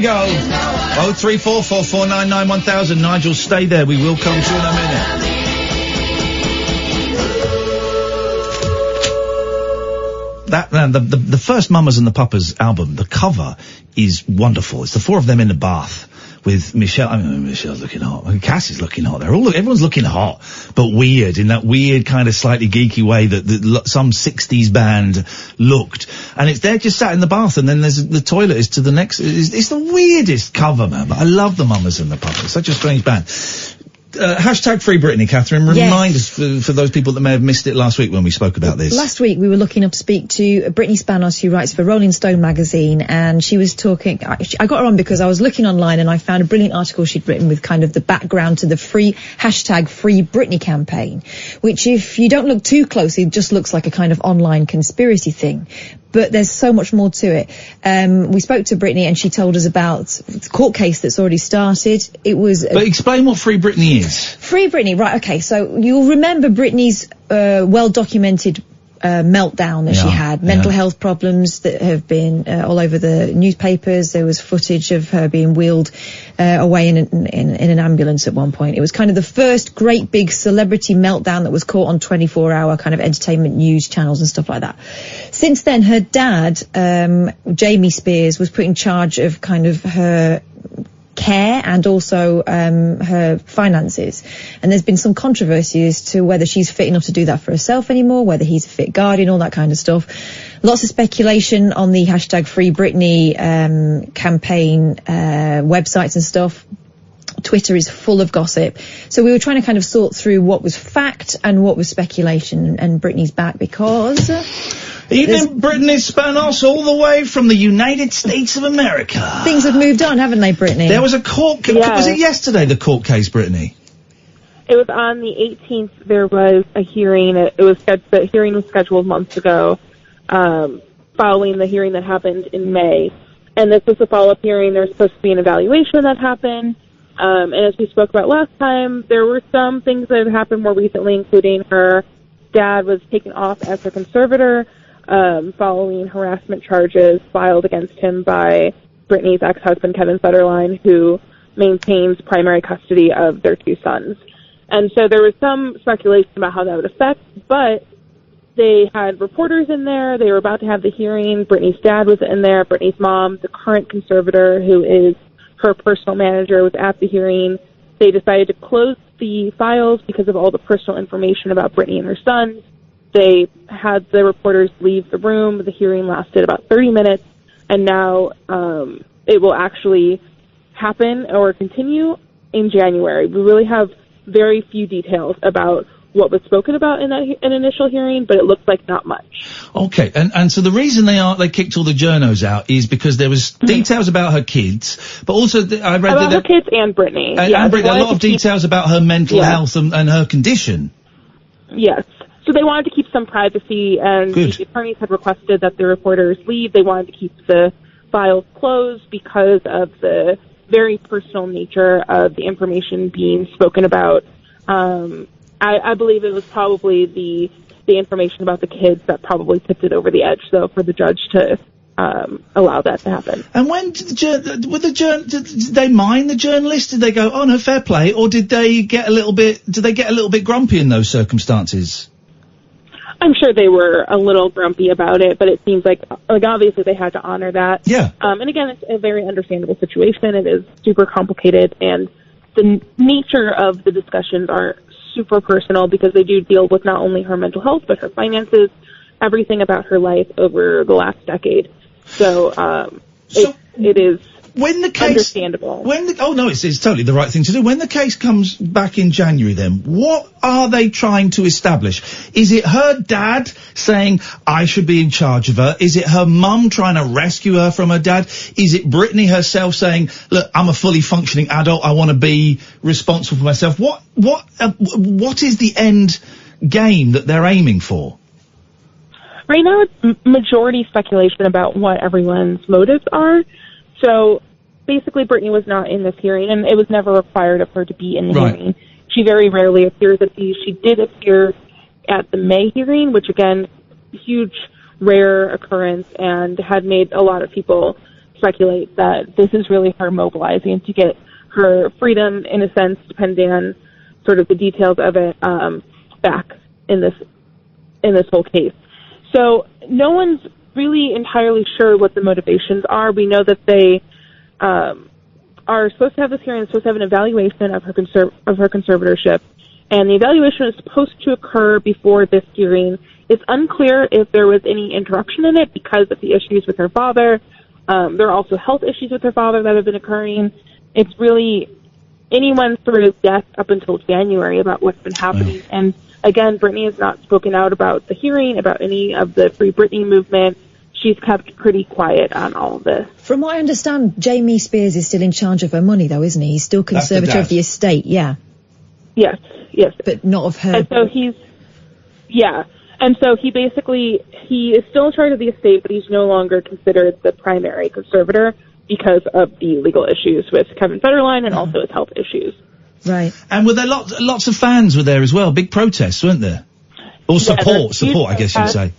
Go. 0344 499 1000. Nigel, stay there. We will come to you in a minute. The first Mamas and the Papas album, the cover is wonderful. It's the 4 of them in the bath with Michelle. I mean, Michelle's looking hot. I mean, Cass is looking hot. Everyone's looking hot, but weird, in that weird kind of slightly geeky way that some 60s band looked. And they're just sat in the bath, and then there's the toilet is to the next. It's the weirdest cover, man. But I love the Mamas and the Papas. Such a strange band. Hashtag Free Britney, Catherine. Remind us for those people that may have missed it last week when we spoke about this.
Last week we were lucky enough to speak to Brittany Spanos, who writes for Rolling Stone magazine, and she was talking. I got her on because I was looking online and I found a brilliant article she'd written with kind of the background to the hashtag Free Britney campaign, which, if you don't look too closely, just looks like a kind of online conspiracy thing. But there's so much more to it. We spoke to Brittany and she told us about the court case that's already started. But explain what Free Britney is. Free Britney, right, okay. So you'll remember Britney's well-documented meltdown that she had. Mental health problems that have been all over the newspapers. There was footage of her being wheeled away in an ambulance at one point. It was kind of the first great big celebrity meltdown that was caught on 24-hour kind of entertainment news channels and stuff like that. Since then, her dad, Jamie Spears, was put in charge of kind of her care and also her finances. And there's been some controversy as to whether she's fit enough to do that for herself anymore, whether he's a fit guardian, all that kind of stuff. Lots of speculation on the hashtag Free Britney campaign websites and stuff. Twitter is full of gossip. So we were trying to kind of sort through what was fact and what was speculation, and Britney's back because...
Evening, Brittany Spanos, all the way from the United States of America.
Things have moved on, haven't they, Brittany?
There was a court case. Was it yesterday, the court case, Brittany?
It was on the 18th. There was a hearing. The hearing was scheduled months ago, following the hearing that happened in May. And this was a follow-up hearing. There was supposed to be an evaluation that happened. And as we spoke about last time, there were some things that had happened more recently, including her dad was taken off as her conservator, following harassment charges filed against him by Britney's ex-husband, Kevin Federline, who maintains primary custody of their two sons. And so there was some speculation about how that would affect, but they had reporters in there. They were about to have the hearing. Britney's dad was in there. Britney's mom, the current conservator, who is her personal manager, was at the hearing. They decided to close the files because of all the personal information about Britney and her sons. They had the reporters leave the room. The hearing lasted about 30 minutes, and now it will actually happen or continue in January. We really have very few details about what was spoken about in an initial hearing, but it looks like not much.
Okay, and so the reason they kicked all the journos out is because there was details about her kids, but also I read
about her kids and Britney.
And Britney, a lot of details about her mental health and her condition.
Yes. So they wanted to keep some privacy, and the attorneys had requested that the reporters leave. They wanted to keep the files closed because of the very personal nature of the information being spoken about. I believe it was probably the information about the kids that probably tipped it over the edge, though, for the judge to allow that to happen.
And when did did they mind the journalists? Did they go, oh no, fair play, or did they get a little bit grumpy in those circumstances?
I'm sure they were a little grumpy about it, but it seems like obviously they had to honor that.
Yeah.
And again, it's a very understandable situation. It is super complicated, and the nature of the discussions are super personal because they do deal with not only her mental health, but her finances, everything about her life over the last decade. So, it is understandable.
It's totally the right thing to do. When the case comes back in January, then what are they trying to establish? Is it her dad saying I should be in charge of her? Is it her mum trying to rescue her from her dad? Is it Britney herself saying, look, I'm a fully functioning adult, I want to be responsible for myself? What is the end game that they're aiming for?
Right now, it's majority speculation about what everyone's motives are. So, basically, Britney was not in this hearing, and it was never required of her to be in the hearing. She very rarely appears at these. She did appear at the May hearing, which, again, huge, rare occurrence, and had made a lot of people speculate that this is really her mobilizing to get her freedom, in a sense, depending on sort of the details of it, back in this whole case. So, no one's really entirely sure what the motivations are. We know that they are supposed to have this hearing, supposed to have an evaluation of her conservatorship, and the evaluation is supposed to occur before this hearing. It's unclear if there was any interruption in it because of the issues with her father. There are also health issues with her father that have been occurring. It's really anyone's sort of guess up until January about what's been happening. And again, Britney has not spoken out about the hearing, about any of the Free Britney movement. She's kept pretty quiet on all of this.
From what I understand, Jamie Spears is still in charge of her money, though, isn't he? He's still conservator of the estate, yeah.
Yes.
But not of her.
And so And so he is still in charge of the estate, but he's no longer considered the primary conservator because of the legal issues with Kevin Federline and also his health issues.
Right.
And were there lots of fans were there as well? Big protests, weren't there? Or support, I guess you'd say.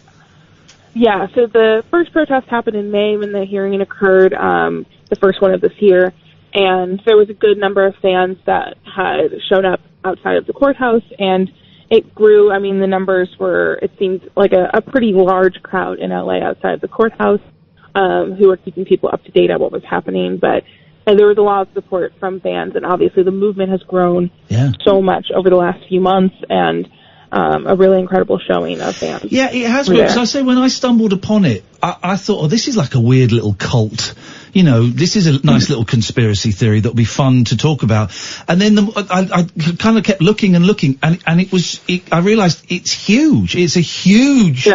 Yeah, so the first protest happened in May when the hearing occurred, the first one of this year, and there was a good number of fans that had shown up outside of the courthouse, and it grew. I mean, the numbers it seemed like a pretty large crowd in LA outside of the courthouse, who were keeping people up to date on what was happening, but And there was a lot of support from fans, and obviously the movement has grown so much over the last few months, and a really incredible showing of fans.
Yeah, it has been. So I say, when I stumbled upon it, I thought, this is like a weird little cult. You know, this is a nice little conspiracy theory that'll be fun to talk about. And then I kind of kept looking and looking, and I realised it's huge. It's a huge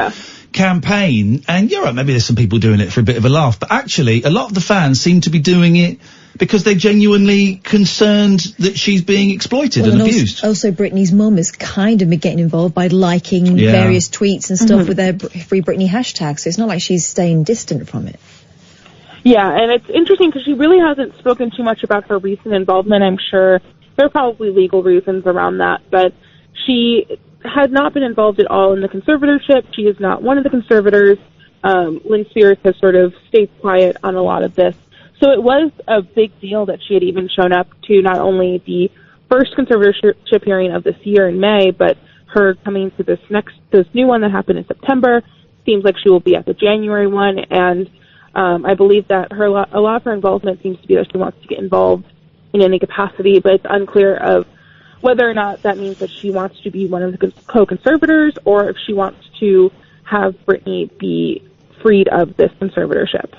campaign, and you're right, maybe there's some people doing it for a bit of a laugh, but actually a lot of the fans seem to be doing it because they're genuinely concerned that she's being exploited and abused.
Also, Britney's mum is kind of getting involved by liking various tweets and stuff with their Free Britney hashtag, so it's not like she's staying distant from it.
Yeah, and it's interesting because she really hasn't spoken too much about her recent involvement. I'm sure there are probably legal reasons around that, but she had not been involved at all in the conservatorship. She is not one of the conservators. Lynn Spears has sort of stayed quiet on a lot of this. So it was a big deal that she had even shown up to not only the first conservatorship hearing of this year in May, but her coming to this new one that happened in September. Seems like she will be at the January one, and I believe that a lot of her involvement seems to be that she wants to get involved in any capacity, but it's unclear of whether or not that means that she wants to be one of the co-conservators, or if she wants to have Britney be freed of this conservatorship.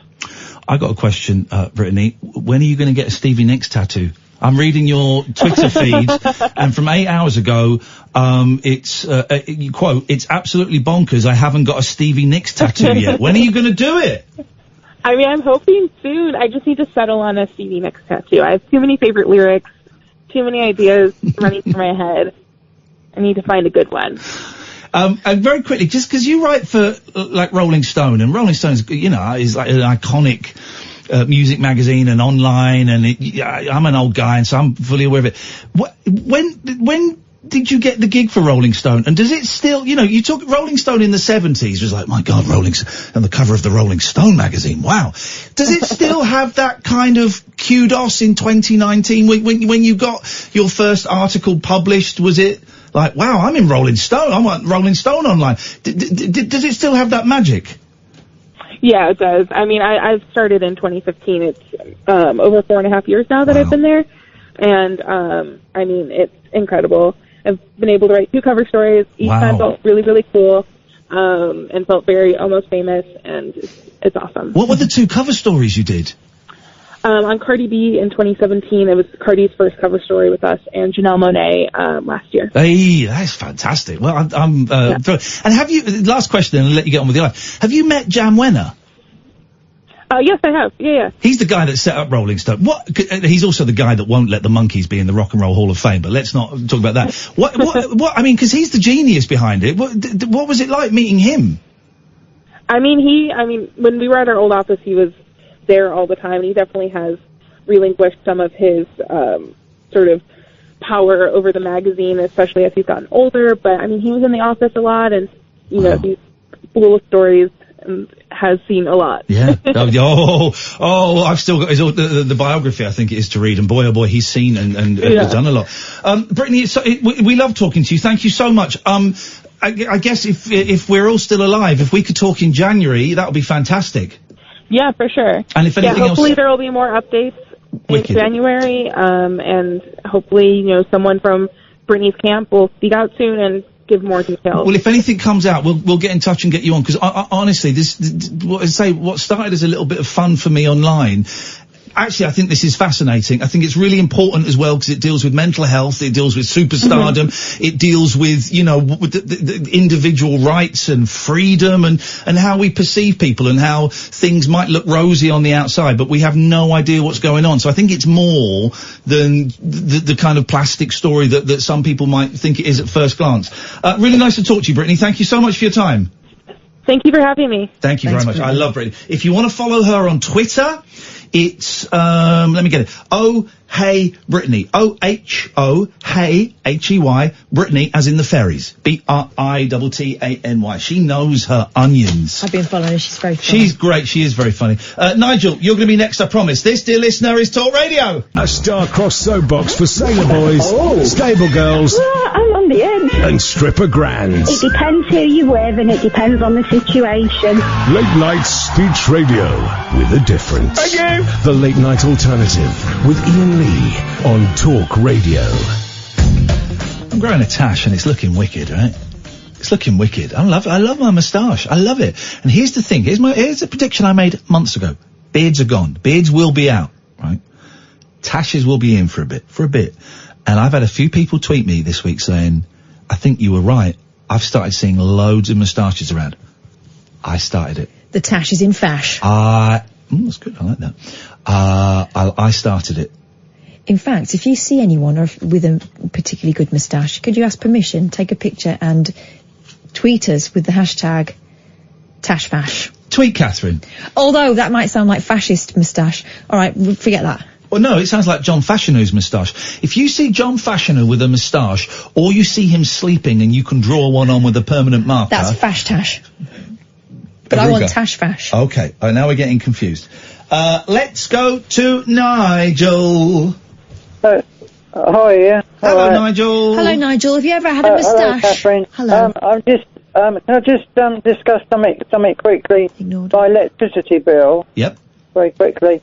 I got a question, Brittany. When are you going to get a Stevie Nicks tattoo? I'm reading your Twitter feed, and from 8 hours ago, you quote, "It's absolutely bonkers. I haven't got a Stevie Nicks tattoo yet." When are you going to do it?
I mean, I'm hoping soon. I just need to settle on a Stevie Nicks tattoo. I have too many favorite lyrics, too many ideas running through my head. I need to find a good one.
And very quickly, just because you write for like Rolling Stone, and Rolling Stone is like an iconic music magazine and online, and I'm an old guy, and so I'm fully aware of it. When did you get the gig for Rolling Stone? And does it still, you took Rolling Stone in the 70s, was like, my God, on the cover of the Rolling Stone magazine, wow. Does it still have that kind of kudos in 2019? When you got your first article published, was it like, wow, I'm in Rolling Stone, I want Rolling Stone online? Does it still have that magic?
Yeah, it does. I mean, I've started in 2015. It's over 4.5 years now that I've been there. And, I mean, it's incredible. I've been able to write 2 cover stories. Each time felt really, really cool, and felt very almost famous, and it's awesome.
What were the 2 cover stories you did?
On Cardi B in 2017, it was Cardi's first cover story with us, and Janelle Monáe last year.
Hey, that's fantastic. Well, I'm thrilled. And have you, last question, and I'll let you get on with your life. Have you met Jan Wenner?
Yes, I have. Yeah.
He's the guy that set up Rolling Stone. He's also the guy that won't let the Monkees be in the Rock and Roll Hall of Fame, but let's not talk about that. What, I mean, because he's the genius behind it. What was it like meeting him?
I mean, when we were at our old office, he was there all the time, and he definitely has relinquished some of his sort of power over the magazine, especially as he's gotten older. But I mean, he was in the office a lot, and he's full of stories and has seen a lot.
Yeah. I've still got the biography, I think it is, to read, and boy, oh boy, he's seen and has done a lot. Brittany, we love talking to you. Thank you so much. I guess if we're all still alive, if we could talk in January, that would be fantastic.
Yeah, for sure.
And if anything
hopefully there will be more updates in January, and hopefully, someone from Britney's camp will speak out soon and give more details.
Well, if anything comes out, we'll get in touch and get you on, because honestly, what started as a little bit of fun for me online, actually, I think this is fascinating. I think it's really important as well, because it deals with mental health, it deals with superstardom, it deals with, with the individual rights and freedom and how we perceive people and how things might look rosy on the outside, but we have no idea what's going on. So I think it's more than the kind of plastic story that some people might think it is at first glance. Really nice to talk to you, Brittany. Thank you so much for your time.
Thank you for having me.
Thank you very much. Brittany. I love Brittany. If you want to follow her on Twitter, it's, let me get it, Hey Brittany. O-H-O, hey, H-E-Y, Brittany, as in the fairies. B-R-I-T-T-A-N-Y. She knows her onions.
I've been following her, she's very funny.
She's great, she is very funny. Nigel, you're going to be next, I promise. This, dear listener, is Talk Radio.
A star-crossed soapbox for sailor boys, stable girls,
I'm on the edge.
and stripper grands.
It depends who you're with and it depends on the situation.
Late night speech radio with a difference.
Thank you.
The Late Night Alternative with Iain Lee on Talk Radio.
I'm growing a tash and it's looking wicked, right? It's looking wicked. I love my moustache. I love it. And here's the thing. Here's a prediction I made months ago. Beards are gone. Beards will be out, right? Tashes will be in for a bit. And I've had a few people tweet me this week saying, I think you were right. I've started seeing loads of moustaches around. I started it.
The tash is in fash.
That's good. I like that. I started it.
In fact, if you see anyone with a particularly good moustache, could you ask permission, take a picture and tweet us with the hashtag #TashFash.
Tweet Catherine.
Although that might sound like fascist moustache. All right, forget that.
Well, no, it sounds like John Fashionew's moustache. If you see John Fashionew with a moustache, or you see him sleeping and you can draw one on with a permanent marker...
That's fash-tash. But I want tash-fash.
Okay, now we're getting confused. Let's go to Nigel.
Hi, yeah.
Hello, Nigel.
Hello, Nigel. Have you ever had a moustache?
Hello, Catherine.
Hello.
Can I just discuss something quickly? My electricity bill.
Yep.
Very quickly.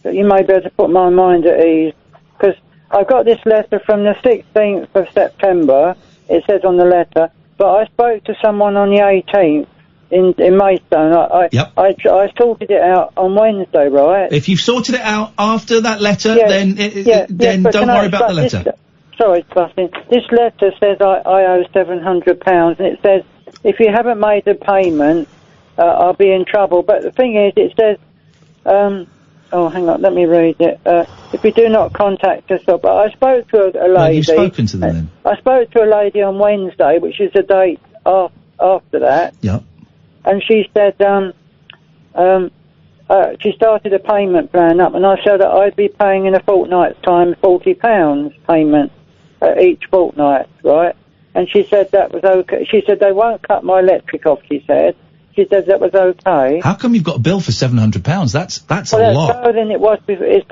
You may be able to put my mind at ease, because I've got this letter from the 16th of September. It says on the letter, but I spoke to someone on the 18th in Maidstone. I sorted it out on Wednesday, right?
If you've sorted it out after that letter, then don't worry about the letter.
Sorry, Justin. This letter says I owe £700, and it says if you haven't made a payment, I'll be in trouble. But the thing is, it says, hang on, let me read it. If you do not contact us, but I spoke to a lady.
Well, you've spoken to them then.
I spoke to a lady on Wednesday, which is the date after that.
Yep.
And she said, she started a payment plan up, and I said that I'd be paying in a fortnight's time £40 payment each fortnight, right? And she said that was okay. She said they won't cut my electric off, she said. She said that was okay.
How come you've got a bill for £700? That's a lot.
It's lower than it was before. It's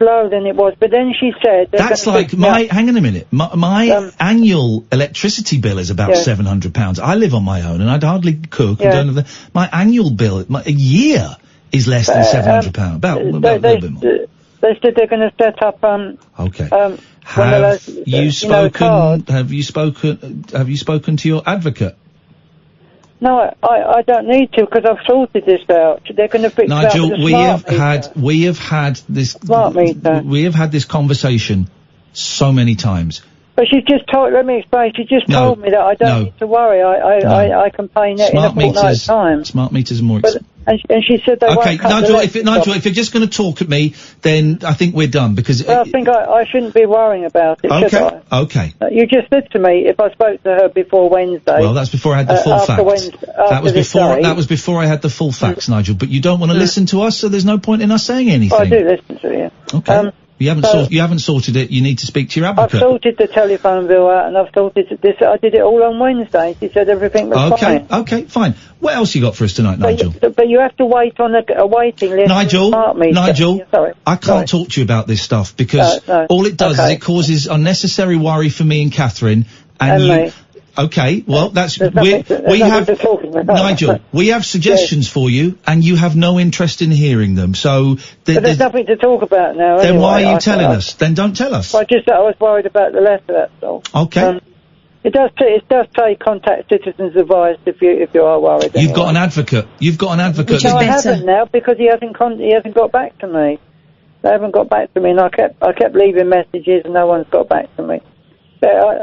lower than it was. But then she said...
That's like hang on a minute. My annual electricity bill is about £700. I live on my own and I'd hardly cook and do anything. My annual bill, a year, is less than £700. About a little bit more.
They said they're going to set up,
okay. Have you spoken to your advocate?
No, I don't need to, because I've sorted this out. They're going to fix
Nigel,
it out with
we have had this
smart meter.
We have had this conversation so many times.
But she just let me explain. She just told me that I don't need to worry. I can pay in a fortnight's time.
Smart meters are more expensive.
And she said they won't cut
Nigel, if you're just going to talk at me, then I think we're done, because...
I think I shouldn't be worrying about it, should I?
Okay.
You just said to me if I spoke to her before Wednesday...
Well, that's before I had the full facts. That was before I had the full facts, Nigel, but you don't want to listen to us, so there's no point in us saying anything.
I do listen to you.
Okay. You haven't sorted it. You need to speak to your advocate.
I've sorted the telephone bill out, and I've sorted this. I did it all on Wednesday. She said everything was fine.
Okay, fine. What else you got for us tonight, Nigel?
But you have to wait on a waiting list.
Nigel, I can't talk to you about this stuff, because all it does is it causes unnecessary worry for me and Catherine, and
me.
Okay, well, Nigel, we have suggestions for you, and you have no interest in hearing them, so...
there's nothing to talk about now.
Then why are you telling us? Then don't tell us.
I was worried about the letter, that's all.
Okay.
It does say contact citizens' advice if you are worried.
You've got an advocate.
Which I haven't now, because he hasn't got back to me. They haven't got back to me, and I kept leaving messages, and no one's got back to me.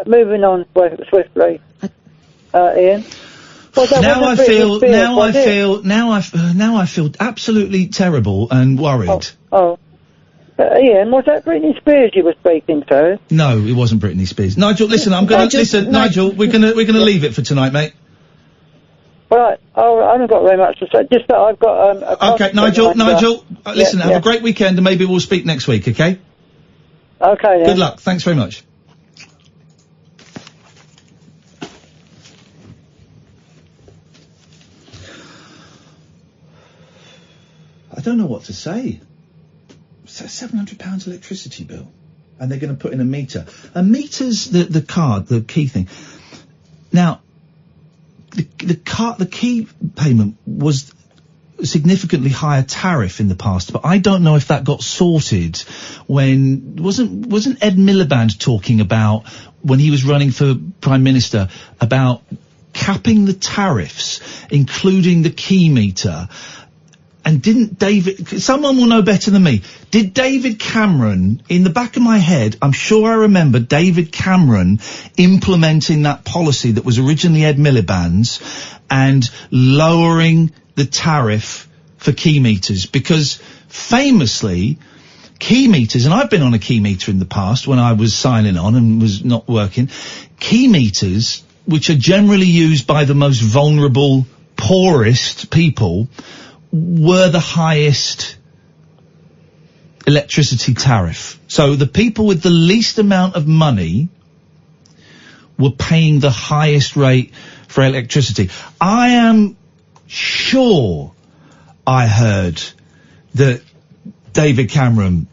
Moving on swiftly, Iain.
Now I feel absolutely terrible and worried.
Iain, was that Britney Spears you were speaking to?
No, it wasn't Britney Spears. Nigel, listen, Nigel, we're gonna leave it for tonight, mate.
Right, I haven't got very much to say. Just that I've got
okay, Nigel, listen, have a great weekend, and maybe we'll speak next week. Okay.
Okay, then.
Good luck. Thanks very much. I don't know what to say. It's a £700 electricity bill. And they're going to put in a meter. A meter's the card, the key thing. Now, the key payment was a significantly higher tariff in the past, but I don't know if that got sorted when wasn't Ed Miliband talking about when he was running for Prime Minister about capping the tariffs, including the key meter. And didn't someone will know better than me, did David Cameron, in the back of my head, I'm sure I remember David Cameron implementing that policy that was originally Ed Miliband's and lowering the tariff for key meters, because famously, key meters, and I've been on a key meter in the past when I was signing on and was not working, key meters, which are generally used by the most vulnerable, poorest people, were the highest electricity tariff. So the people with the least amount of money were paying the highest rate for electricity. I am sure I heard that David Cameron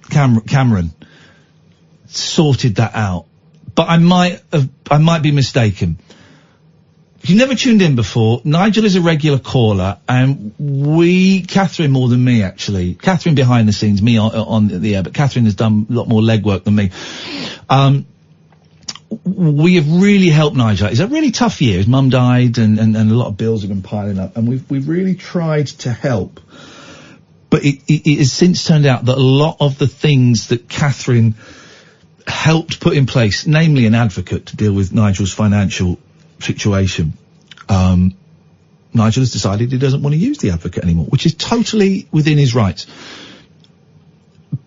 sorted that out, but I might be mistaken. If you've never tuned in before, Nigel is a regular caller, and Catherine more than me actually, Catherine behind the scenes, me on the air, but Catherine has done a lot more legwork than me. We have really helped Nigel. It's a really tough year. His mum died and a lot of bills have been piling up, and we've really tried to help. But it has since turned out that a lot of the things that Catherine helped put in place, namely an advocate to deal with Nigel's financial situation, Nigel has decided he doesn't want to use the advocate anymore, which is totally within his rights.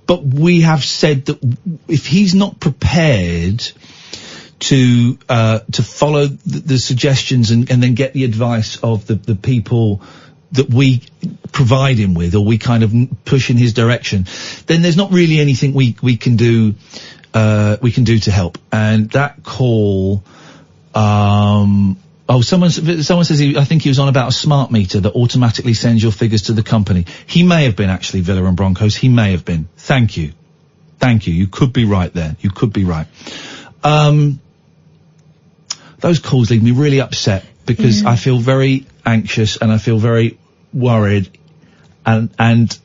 But we have said that if he's not prepared to follow the suggestions and then get the advice of the people that we provide him with, or we kind of push in his direction, then there's not really anything we can do to help. And that call, someone says I think he was on about a smart meter that automatically sends your figures to the company. He may have been actually, Villa and Broncos. He may have been. Thank you. You could be right there. You could be right. Those calls leave me really upset because I feel very anxious and I feel very worried, and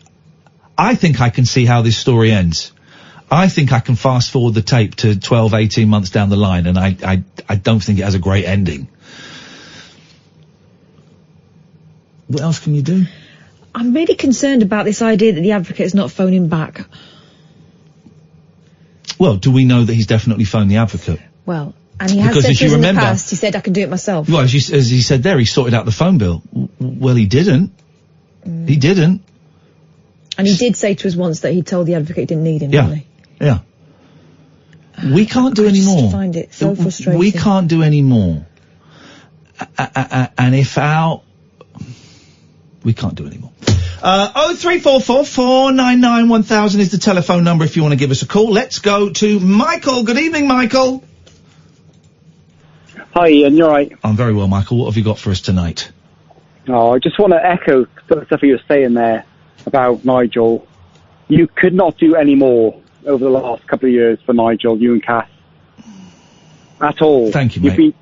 I think I can see how this story ends. I think I can fast forward the tape to 12, 18 months down the line, and I don't think it has a great ending. What else can you do?
I'm really concerned about this idea that the advocate is not phoning back.
Well, do we know that he's definitely phoned the advocate?
Well, and he has said to us in the past, he said I can do it myself.
Well, as he said there, he sorted out the phone bill. Well, he didn't. He didn't.
And he did say to us once that he told the advocate he didn't need him, didn't he?
Yeah. We can't do any more.
I find it so frustrating.
We can't do any more. And we can't do any more. 0344 499 1000 is the telephone number if you want to give us a call. Let's go to Michael. Good evening, Michael.
Hi, Ian. You're right.
I'm very well, Michael. What have you got for us tonight?
Oh, I just want to echo the stuff you were saying there about Nigel. You could not do any more over the last couple of years for Nigel, you and Kath. At all.
Thank you, mate.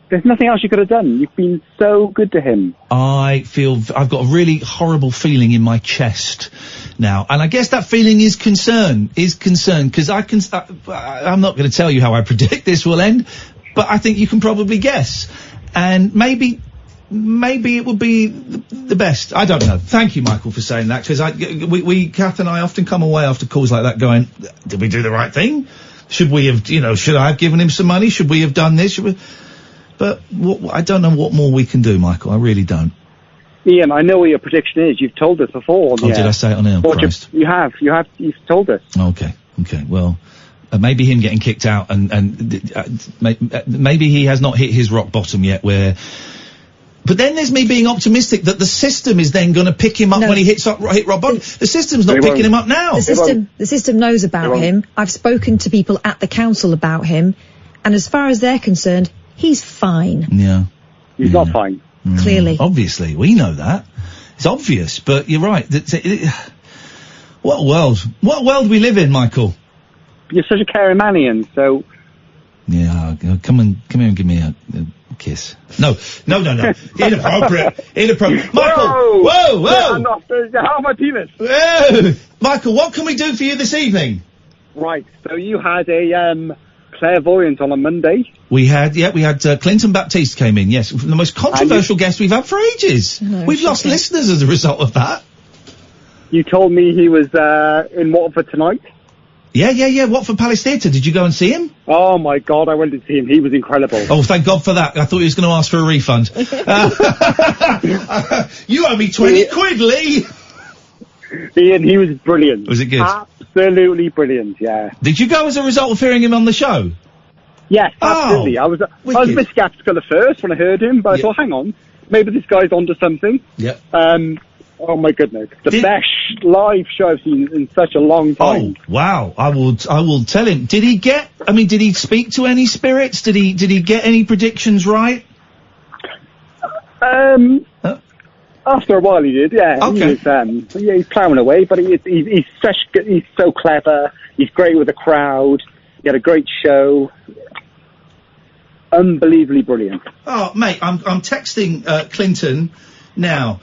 There's nothing else you could have done. You've been so good to him. I've
got a really horrible feeling in my chest now. And I guess that feeling is concern, because I'm not going to tell you how I predict this will end, but I think you can probably guess. And maybe it would be the best. I don't know. Thank you, Michael, for saying that, because Kath and I often come away after calls like that going, did we do the right thing? Should we have, should I have given him some money? Should we have done this? But I don't know what more we can do, Michael. I really don't.
Ian, I know what your prediction is. You've told us before.
Did I say it on air? Christ.
You've told us.
Okay. Well, maybe him getting kicked out and maybe he has not hit his rock bottom yet, where But then there's me being optimistic that the system is then going to pick him up when he hit rock bottom. The system's not picking him up now.
The system knows about him. I've spoken to people at the council about him, and as far as they're concerned, he's fine.
Yeah.
He's not fine.
Clearly.
Obviously, we know that. It's obvious, but you're right. What world we live in, Michael?
You're such a caring man, Ian, so...
Yeah, come here and give me a kiss. No. Inappropriate. Michael! Whoa!
How my penis?
Whoa! Michael, what can we do for you this evening?
Right, so you had a, clairvoyant on a Monday.
We had Clinton Baptiste came in, yes. The most controversial guest we've had for ages. We've lost listeners as a result of that.
You told me he was, in Watford tonight.
Yeah, Watford Palace Theatre. Did you go and see him?
Oh my God, I went to see him. He was incredible.
Oh, thank God for that. I thought he was going to ask for a refund. You owe me 20 quid, Lee!
Ian, he was brilliant.
Was it good?
Absolutely brilliant, yeah.
Did you go as a result of hearing him on the show?
Yes, absolutely. I was a bit sceptical at first when I heard him, but I thought, hang on, maybe this guy's onto something.
Yep.
Oh my goodness, the best live show I've seen in such a long time.
Oh, wow. I will tell him. Did he speak to any spirits? Did he get any predictions right?
After a while he did, yeah.
Okay.
He's ploughing away, but he's so clever. He's great with the crowd. He had a great show. Unbelievably brilliant.
Oh, mate, I'm texting Clinton now,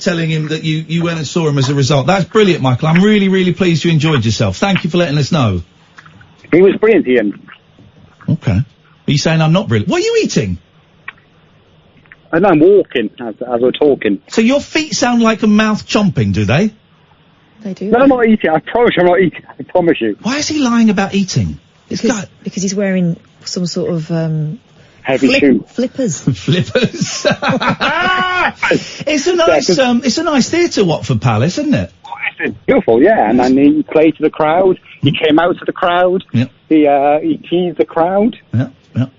telling him that you went and saw him as a result. That's brilliant, Michael. I'm really, really pleased you enjoyed yourself. Thank you for letting us know.
He was brilliant, Ian.
Okay. Are you saying I'm not brilliant? What are you eating?
And I'm walking as we're talking.
So your feet sound like a mouth chomping, do they?
They do.
No, I'm not eating. I promise I'm not eating. I promise you.
Why is he lying about eating?
Because he's wearing some sort of
heavy shoe.
Flippers.
Flippers. It's a nice theatre, Watford Palace, isn't it?
Oh, it's beautiful, yeah. And then he played to the crowd. He came out to the crowd.
Yep.
He teased the crowd.
Yeah.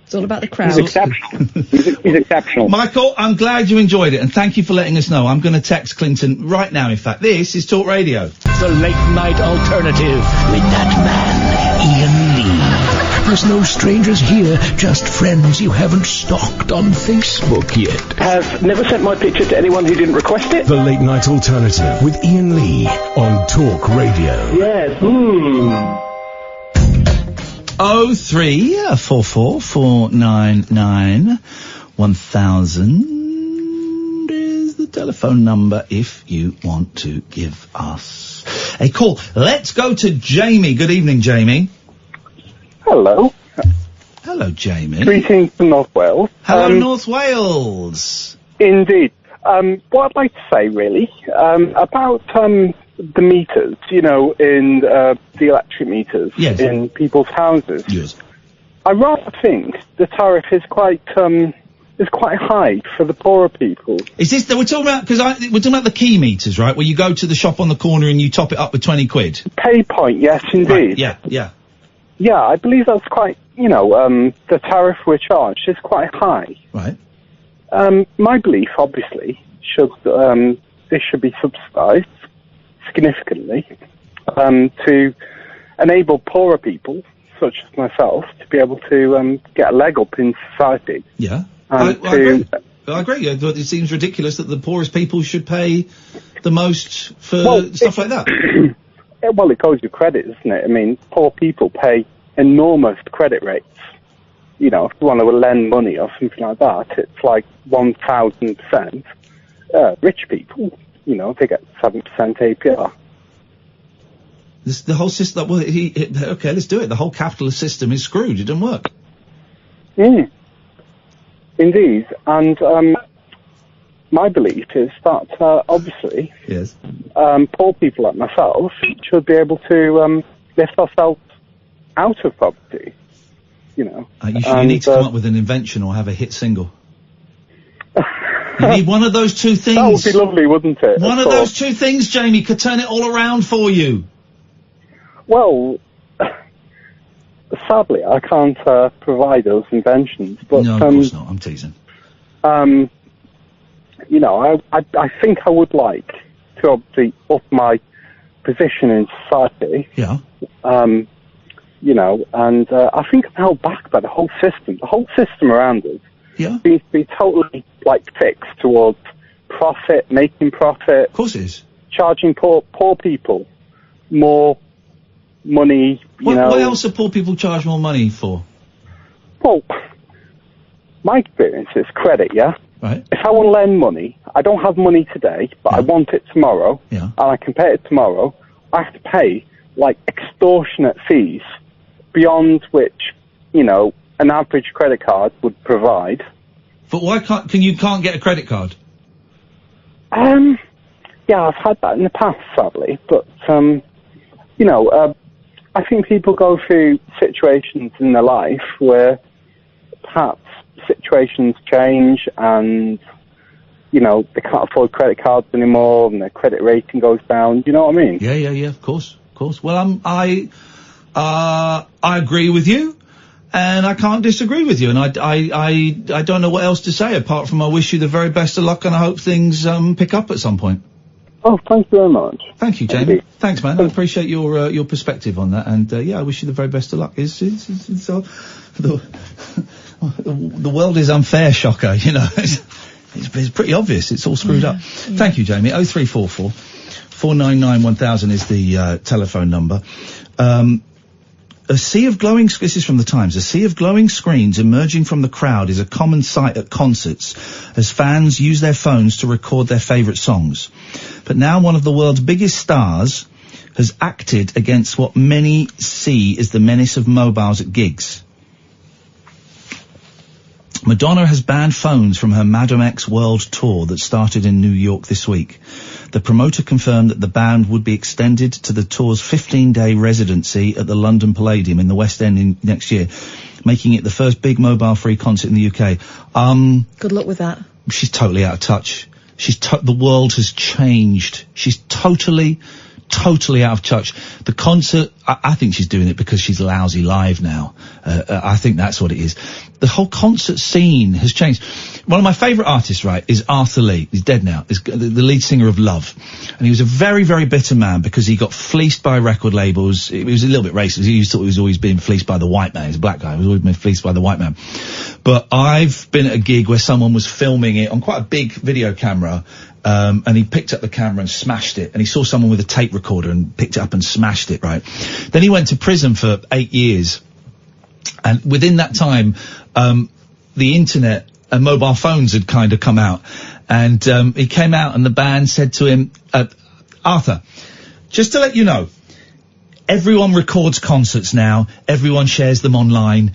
It's all about the crowd.
He's exceptional. he's exceptional.
Michael, I'm glad you enjoyed it, and thank you for letting us know. I'm going to text Clinton right now, in fact. This is Talk Radio.
The late night alternative with that man, Iain Lee. There's no strangers here, just friends you haven't stalked on Facebook yet.
Have never sent my picture to anyone who didn't request it.
The late night alternative with Iain Lee on Talk Radio.
Yes.
0344 499 1000 is the telephone number if you want to give us a call. Let's go to Jamie. Good evening, Jamie.
Hello.
Hello, Jamie.
Greetings from North Wales.
Hello, North Wales.
Indeed. What I'd like to say, really, about the meters, in the electric meters in people's houses.
Yes.
I rather think the tariff is quite high for the poorer people.
Is this we're talking about? Because we're talking about the key meters, right? Where you go to the shop on the corner and you top it up with 20 quid.
Pay point, yes, indeed.
Right. Yeah.
Yeah, I believe that's quite. The tariff we're charged is quite high.
Right.
My belief, obviously, this should be subsidised significantly to enable poorer people, such as myself, to be able to get a leg up in society.
Yeah, I agree. It seems ridiculous that the poorest people should pay the most for stuff like that.
Well, it goes with credit, isn't it? I mean, poor people pay enormous credit rates. If you want to lend money or something like that, it's like 1,000%. Rich people, they get 7% APR.
The whole system. Well, okay, let's do it. The whole capitalist system is screwed. It doesn't work.
Indeed, and my belief is that obviously,
yes,
poor people like myself should be able to lift ourselves out of poverty. You
need to come up with an invention or have a hit single. You need one of those two things.
That would be lovely, wouldn't it?
One of those two things, Jamie, could turn it all around for you.
Well, sadly, I can't provide those inventions. But,
no, of course not. I'm teasing.
I think I would like to obviously up my position in society.
Yeah.
And I think I'm held back by the whole system. The whole system around us seems to be totally, fixed towards profit, making profit.
Of course it is.
Charging poor people more money,
What else are poor people charged more money for?
Well, my experience is credit, yeah?
Right.
If I want to lend money, I don't have money today, but I want it tomorrow, and I can pay it tomorrow, I have to pay, extortionate fees beyond which, an average credit card would provide.
But why can't get a credit card?
Yeah, I've had that in the past, sadly, but, I think people go through situations in their life where perhaps situations change and, they can't afford credit cards anymore and their credit rating goes down. Do you know what I mean?
Yeah, of course. Well, I agree with you, and I can't disagree with you, and I don't know what else to say apart from I wish you the very best of luck, and I hope things pick up at some point.
Oh, thank you very much.
Thank you, Jamie. Thanks, man. I appreciate your perspective on that, and I wish you the very best of luck. The world is unfair, Shocker. It's pretty obvious. It's all screwed up. Thank you, Jamie. 0344 499 1000 is the telephone number. A sea of glowing, this is from the Times, a sea of glowing screens emerging from the crowd is a common sight at concerts as fans use their phones to record their favourite songs. But now one of the world's biggest stars has acted against what many see as the menace of mobiles at gigs. Madonna has banned phones from her Madam X World Tour that started in New York this week. The promoter confirmed that the ban would be extended to the tour's 15-day residency at the London Palladium in the West End next year, making it the first big mobile-free concert in the UK.
Good luck with that.
She's totally out of touch. The world has changed. She's totally out of touch. The concert, I think she's doing it because she's lousy live now. I think that's what it is. The whole concert scene has changed. One of my favourite artists, right, is Arthur Lee. He's dead now. He's the lead singer of Love. And he was a very, very bitter man because he got fleeced by record labels. He was a little bit racist. He thought he was always being fleeced by the white man. He's a black guy. He was always being fleeced by the white man. But I've been at a gig where someone was filming it on quite a big video camera, and he picked up the camera and smashed it, and he saw someone with a tape recorder and picked it up and smashed it, right? Then he went to prison for 8 years, and within that time, the internet and mobile phones had kind of come out, and he came out and the band said to him, Arthur, just to let you know, everyone records concerts now, everyone shares them online,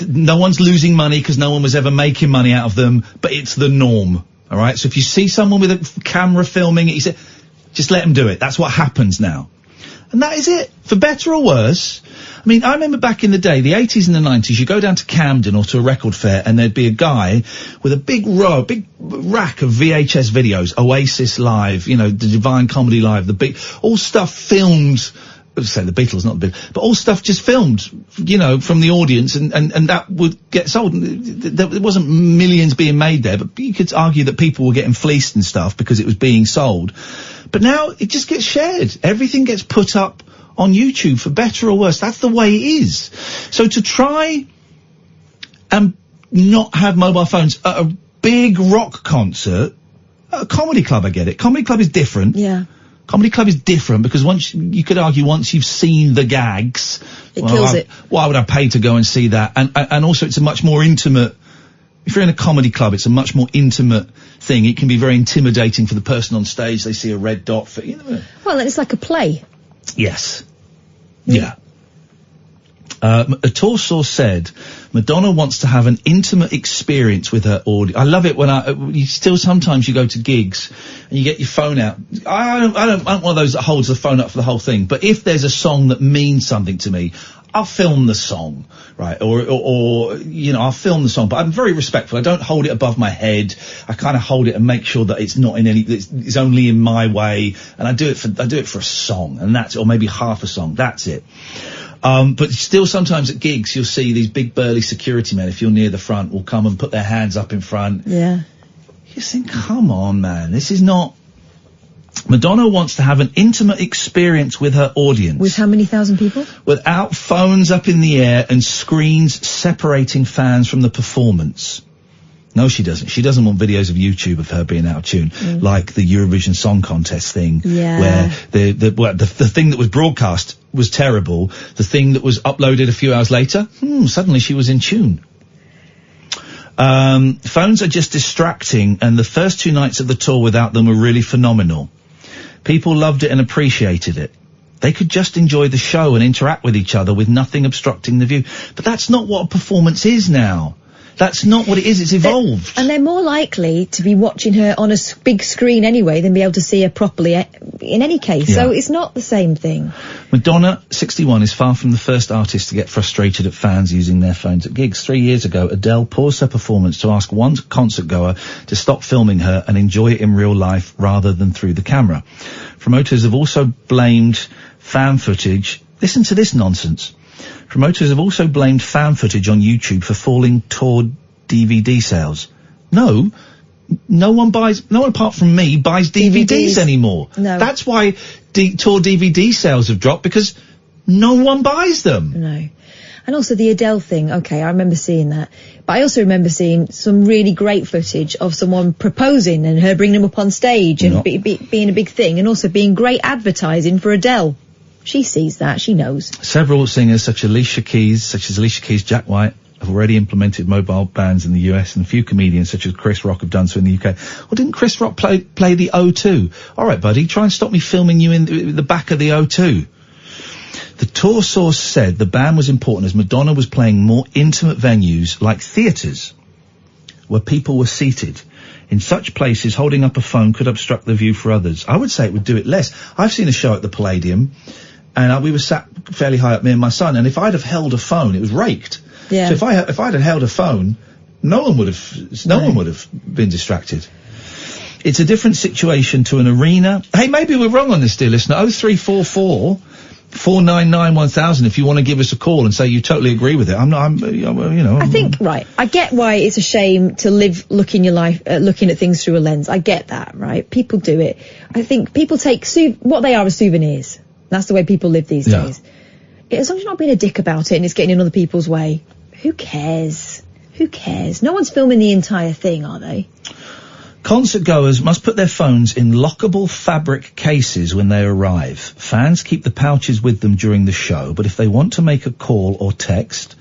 no one's losing money because no one was ever making money out of them, but it's the norm. All right, so if you see someone with a camera filming it, he said, just let them do it. That's what happens now. And that is it. For better or worse. I mean, I remember back in the day, the 80s and the 90s, you go down to Camden or to a record fair and there'd be a guy with a big rack of VHS videos, Oasis Live, the Divine Comedy Live, all stuff filmed. Say the Beatles, not the Beatles, but all stuff just filmed, from the audience, and that would get sold. There wasn't millions being made there, but you could argue that people were getting fleeced and stuff because it was being sold. But now it just gets shared. Everything gets put up on YouTube, for better or worse. That's the way it is. So to try and not have mobile phones at a big rock concert, at a comedy club, I get it. Comedy club is different.
Yeah.
Comedy club is different because once you've seen the gags,
it kills it.
Why would I pay to go and see that? And also it's a much more intimate, if you're in a comedy club, it's a much more intimate thing. It can be very intimidating for the person on stage. They see a red dot for,
Well, it's like a play.
Yes. Yeah. A tour source said Madonna wants to have an intimate experience with her audience. I love it when sometimes you go to gigs and you get your phone out. I don't want one of those that holds the phone up for the whole thing. But if there's a song that means something to me, I'll film the song, right? Or I'll film the song, but I'm very respectful. I don't hold it above my head. I kind of hold it and make sure that it's not it's only in my way. And I do it for a song, and or maybe half a song. That's it. But still sometimes at gigs you'll see these big burly security men, if you're near the front, will come and put their hands up in front.
Yeah.
You just think, come on, man, this is not... Madonna wants to have an intimate experience with her audience.
With how many thousand people?
Without phones up in the air and screens separating fans from the performance. No, she doesn't. She doesn't want videos of YouTube of her being out of tune, like the Eurovision Song Contest thing, where the thing that was broadcast was terrible. The thing that was uploaded a few hours later, suddenly she was in tune. Phones are just distracting, and the first 2 nights of the tour without them were really phenomenal. People loved it and appreciated it. They could just enjoy the show and interact with each other with nothing obstructing the view. But that's not what a performance is now. That's not what it is. It's evolved.
And they're more likely to be watching her on a big screen anyway than be able to see her properly in any case. So it's not the same thing.
Madonna, 61, is far from the first artist to get frustrated at fans using their phones at gigs. 3 years ago, Adele paused her performance to ask one concert goer to stop filming her and enjoy it in real life rather than through the camera. Promoters have also blamed fan footage. Listen to this nonsense. Promoters have also blamed fan footage on YouTube for falling tour DVD sales. No one apart from me buys DVDs anymore.
No.
That's why tour DVD sales have dropped, because no one buys them.
No. And also the Adele thing, okay, I remember seeing that. But I also remember seeing some really great footage of someone proposing and her bringing them up on stage and being a big thing, and also being great advertising for Adele. She sees that. She knows. Several
singers, such as Alicia Keys, Jack White, have already implemented mobile bans in the US, and a few comedians, such as Chris Rock, have done so in the UK. Well, didn't Chris Rock play the O2? All right, buddy, try and stop me filming you in the back of the O2. The tour source said the ban was important as Madonna was playing more intimate venues like theatres, where people were seated. In such places, holding up a phone could obstruct the view for others. I would say it would do it less. I've seen a show at the Palladium, and we were sat fairly high up, me and my son, and if I'd have held a phone, it was raked.
Yeah.
So if I'd have held a phone, no one would have been distracted. It's a different situation to an arena. Hey, maybe we're wrong on this, dear listener. 0344 499 1000 if you want to give us a call and say you totally agree with it. I think,
right, I get why it's a shame to live looking at things through a lens. I get that, right? People do it. I think people take what they are as souvenirs. That's the way people live these days. As long as you're not being a dick about it and it's getting in other people's way, who cares? Who cares? No one's filming the entire thing, are they?
Concert goers must put their phones in lockable fabric cases when they arrive. Fans keep the pouches with them during the show, but if they want to make a call or text,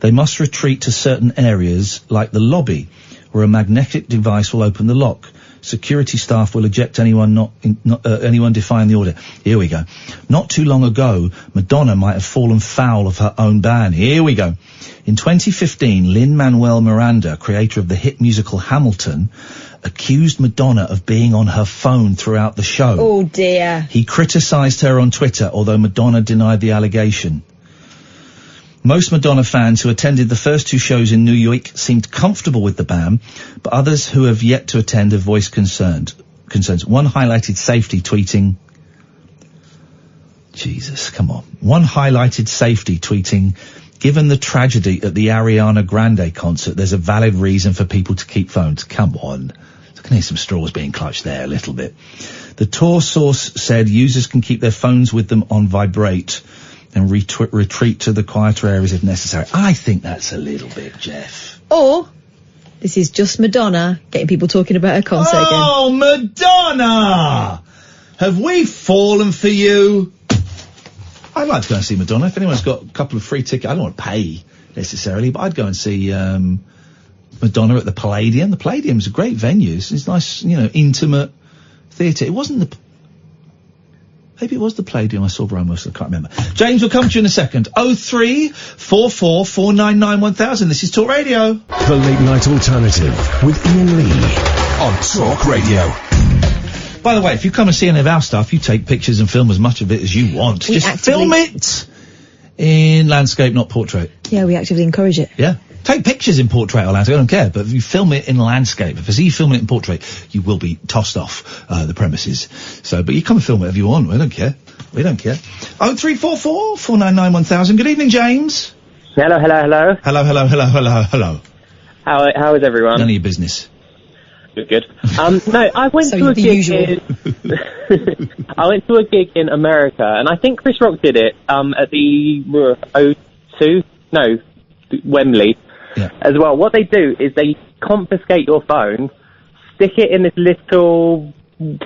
they must retreat to certain areas like the lobby, where a magnetic device will open the lock. Security staff will eject anyone anyone defying the order. Here we go. Not too long ago, Madonna might have fallen foul of her own ban. Here we go. In 2015, Lin-Manuel Miranda, creator of the hit musical Hamilton, accused Madonna of being on her phone throughout the show.
Oh dear.
He criticised her on Twitter, although Madonna denied the allegation. Most Madonna fans who attended the first 2 shows in New York seemed comfortable with the ban, but others who have yet to attend have voiced concerns. One highlighted safety, tweeting, Jesus, come on. One highlighted safety, tweeting, given the tragedy at the Ariana Grande concert, there's a valid reason for people to keep phones. Come on. I can hear some straws being clutched there a little bit. The tour source said users can keep their phones with them on vibrate and retreat to the quieter areas if necessary. I think that's a little bit, Jeff.
Or, this is just Madonna getting people talking about her concert again.
Oh, Madonna! Have we fallen for you? I'd like to go and see Madonna. If anyone's got a couple of free tickets, I don't want to pay necessarily, but I'd go and see Madonna at the Palladium. The Palladium's a great venue. It's nice, intimate theatre. It wasn't maybe it was the Palladium I saw Brian Wilson, I can't remember. James, will come to you in a second. 0344 499 1000. This is Talk Radio.
The Late Night Alternative with Iain Lee on Talk Radio.
By the way, if you come and see any of our stuff, you take pictures and film as much of it as you want. Just film it in landscape, not portrait.
Yeah, we actively encourage it.
Yeah. Take pictures in portrait or landscape, I don't care, but if you film it in landscape, if I see you filming it in portrait, you will be tossed off the premises. So, but you come and film whatever you want, we don't care. We don't care. 0344 499 1000. Good evening, James.
Hello.
Hello.
How is everyone?
None of your business.
Good. No, I went to a gig I went to a gig in America, and I think Chris Rock did it at the Wembley as well. What they do is they confiscate your phone, stick it in this little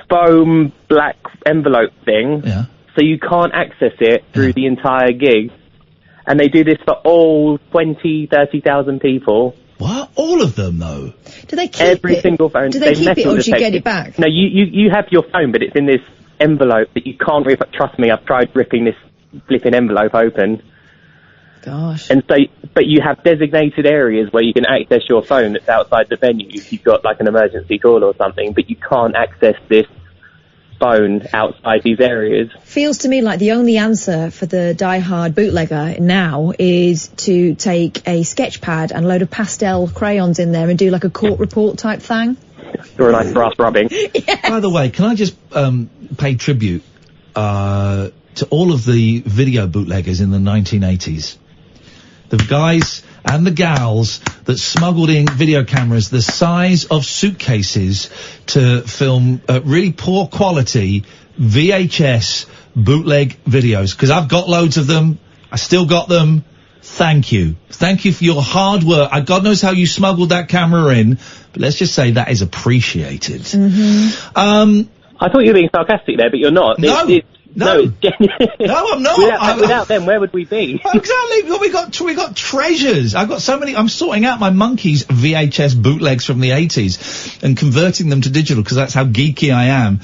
foam black envelope thing, so you can't access it through the entire gig. And they do this for all 30,000 people.
What? All of them, though?
Do they keep
Every single phone.
Do they keep it, or do you get it back?
No, you have your phone, but it's in this envelope that you can't rip. Trust me, I've tried ripping this flipping envelope open.
Gosh.
And so, but you have designated areas where you can access your phone that's outside the venue if you've got like an emergency call or something, but you can't access this phone outside these areas.
Feels to me like the only answer for the die-hard bootlegger now is to take a sketch pad and a load of pastel crayons in there and do like a court report type thing.
Or a nice brass rubbing.
By the way, can I just pay tribute to all of the video bootleggers in the 1980s? The guys and the gals that smuggled in video cameras the size of suitcases to film really poor quality VHS bootleg videos. Because I've got loads of them. I still got them. Thank you. Thank you for your hard work. God knows how you smuggled that camera in, but let's just say that is appreciated.
Mm-hmm.
I thought you were being sarcastic there, but you're not.
No,
it's genuine.
No, I'm not.
Without them, where would we be?
Exactly. We got treasures. I've got so many. I'm sorting out my Monkeys VHS bootlegs from the 80s and converting them to digital because that's how geeky I am.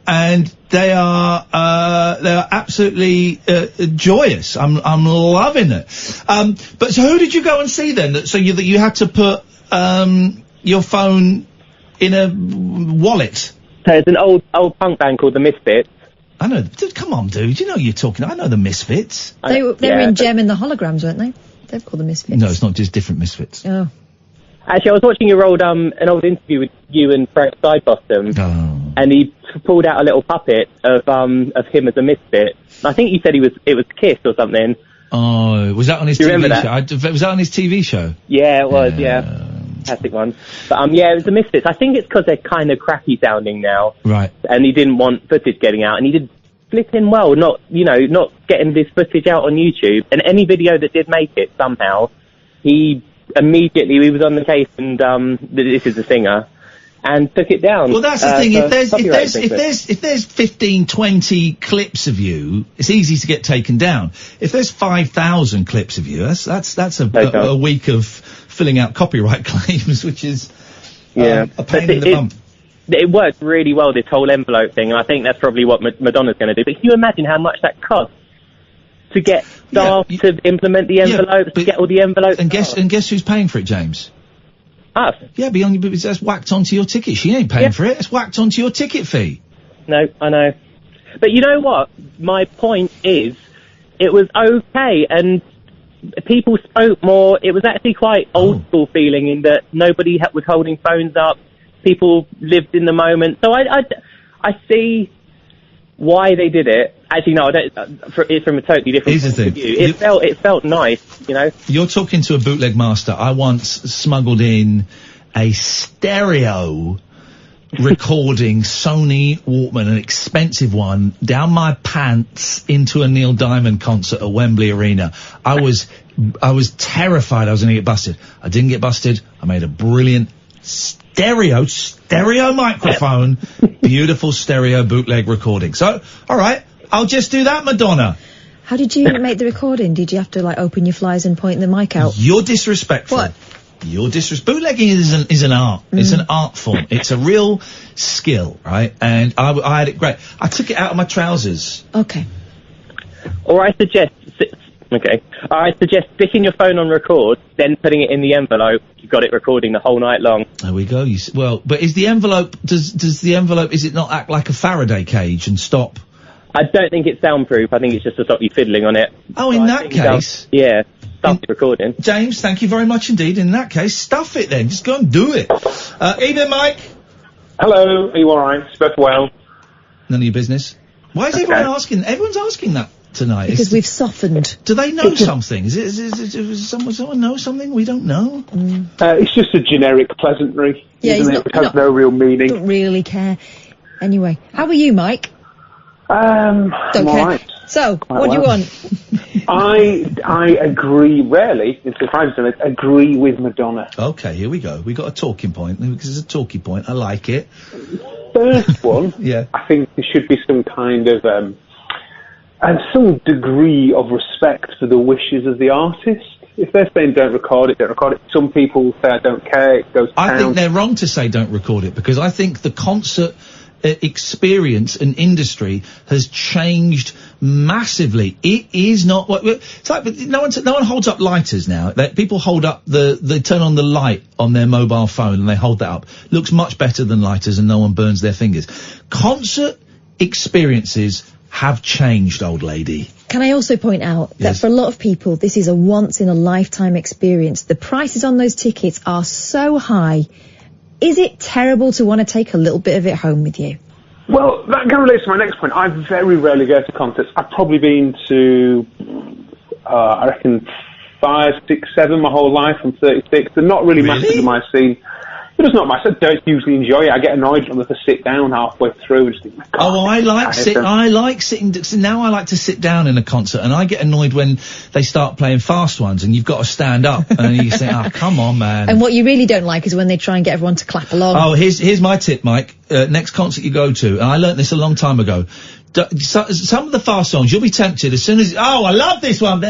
And they are absolutely joyous. I'm loving it. But so who did you go and see then? So you had to put your phone in a wallet.
So it's an old punk band called the Misfits.
I know. Come on, dude. You know you're talking. I know the Misfits.
They were in Gem in the Holograms, weren't they? They're called the Misfits.
No, it's not just different Misfits.
Oh.
Actually, I was watching an old interview with you and Frank Sidebottom, and he pulled out a little puppet of him as a misfit. I think he said it was Kiss or something.
Oh, was that on his TV show? Was that on his TV show?
Yeah, it was. Yeah. Fantastic one. But it was the Misfits. I think it's because they're kind of crappy sounding now.
Right.
And he didn't want footage getting out, and he did flipping well, not getting this footage out on YouTube. And any video that did make it somehow, he was on the case, and this is the singer, and took it down.
Well, that's the thing. If there's 15, 20 clips of you, it's easy to get taken down. If there's 5,000 clips of you, that's a week of filling out copyright claims, which is a pain in the bum.
It worked really well, this whole envelope thing, and I think that's probably what Madonna's going to do. But can you imagine how much that costs to get staff to implement the envelopes, to get all the envelopes?
And guess who's paying for it, James?
Us.
Yeah, but that's whacked onto your ticket. She ain't paying for it. It's whacked onto your ticket fee.
No, I know. But you know what? My point is, it was okay, and people spoke more. It was actually quite old school feeling in that nobody was holding phones up. People lived in the moment. So I see why they did it. Actually, no, I don't. It's from a totally different point of view. It felt nice, you know.
You're talking to a bootleg master. I once smuggled in a stereo recording Sony Walkman, an expensive one, down my pants into a Neil Diamond concert at Wembley Arena. I was terrified I was going to get busted. I didn't get busted. I made a brilliant stereo microphone, beautiful stereo bootleg recording. So, all right, I'll just do that, Madonna.
How did you make the recording? Did you have to open your flies and point the mic out?
You're disrespectful.
What?
You're disrespectful. Bootlegging is an art. It's an art form. It's a real skill, right? And I had it great. I took it out of my trousers.
Okay.
Or I suggest sticking your phone on record, then putting it in the envelope. You've got it recording the whole night long.
There we go. But is the envelope, does the envelope, is it not act like a Faraday cage and stop?
I don't think it's soundproof. I think it's just to stop you fiddling on it.
Oh, in that case?
Yeah. Stuff the recording.
James, thank you very much indeed. In that case, stuff it then. Just go and do it. Evening, Mike.
Hello. Are you alright? Spoke well.
None of your business. Why is everyone asking? Everyone's asking that. tonight?
Because we've softened.
Do they know something? Is someone know something we don't know?
It's just a generic pleasantry, isn't it? Which has no real meaning.
Don't really care. Anyway, how are you, Mike?
Don't
care.
Right.
So, what do you want?
I agree, rarely, it's surprising, I agree with Madonna.
Okay, here we go. We got a talking point. This is a talking point. I like it.
First one,
yeah.
I think there should be some kind of, and some degree of respect for the wishes of the artist. If they're saying don't record it, don't record it. Some people say I don't care, it goes
I think they're wrong to say don't record it, because I think the concert experience and industry has changed massively. It is not what it's like. No one holds up lighters now. People hold up they turn on the light on their mobile phone and they hold that up. Looks much better than lighters, and no one burns their fingers. Concert experiences have changed, old lady.
Can I also point out that for a lot of people, this is a once-in-a-lifetime experience. The prices on those tickets are so high. Is it terrible to want to take a little bit of it home with you?
Well, that kind of relates to my next point. I very rarely go to concerts. I've probably been to, I reckon, 5, 6, 7 my whole life. I'm 36. They're not really massive in my scene. It is not my. I don't usually enjoy it. I get annoyed when I have to sit down halfway through and just think,
I like sitting. Now I like to sit down in a concert, and I get annoyed when they start playing fast ones and you've got to stand up and you think, oh, come on, man.
And what you really don't like is when they try and get everyone to clap along.
Oh, here's my tip, Mike. Next concert you go to, and I learnt this a long time ago. Some of the fast songs, you'll be tempted as soon as, I love this one.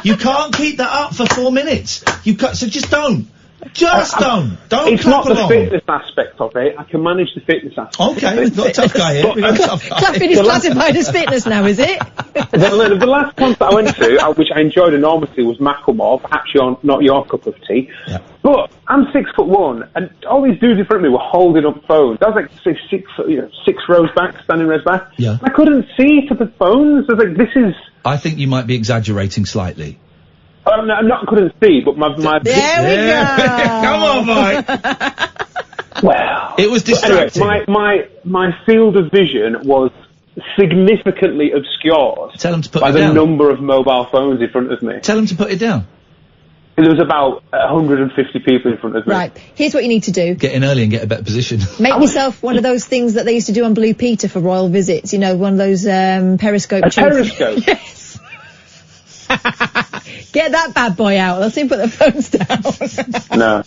You can't keep that up for 4 minutes. So just don't. Don't.
It's not the fitness aspect of it. I can manage the fitness aspect.
Okay, we've got a tough guy here.
Clapping is classified as fitness now, is it?
The last concert I went to, which I enjoyed enormously, was Macklemore. Actually, not your cup of tea.
Yeah.
But I'm 6'1", and all these dudes in front of me were holding up phones. I was like, say, 6 rows back, standing rows back.
Yeah.
I couldn't see to the phones. I was like, this is.
I think you might be exaggerating slightly.
No, I'm not couldn't see, but my
there we go.
Come on, Mike.
Well,
it was distracting.
Anyway, my field of vision was significantly obscured.
Tell them to put
by
it
the
down.
number of mobile phones in front of me.
Tell them to put it down.
There was about 150 people in front of me.
Right. Here's what you need to do.
Get in early and get a better position.
Make yourself one of those things that they used to do on Blue Peter for royal visits. You know, one of those periscope.
A periscope.
Yes. Get that bad boy out. Let's see, put the phones down.
No.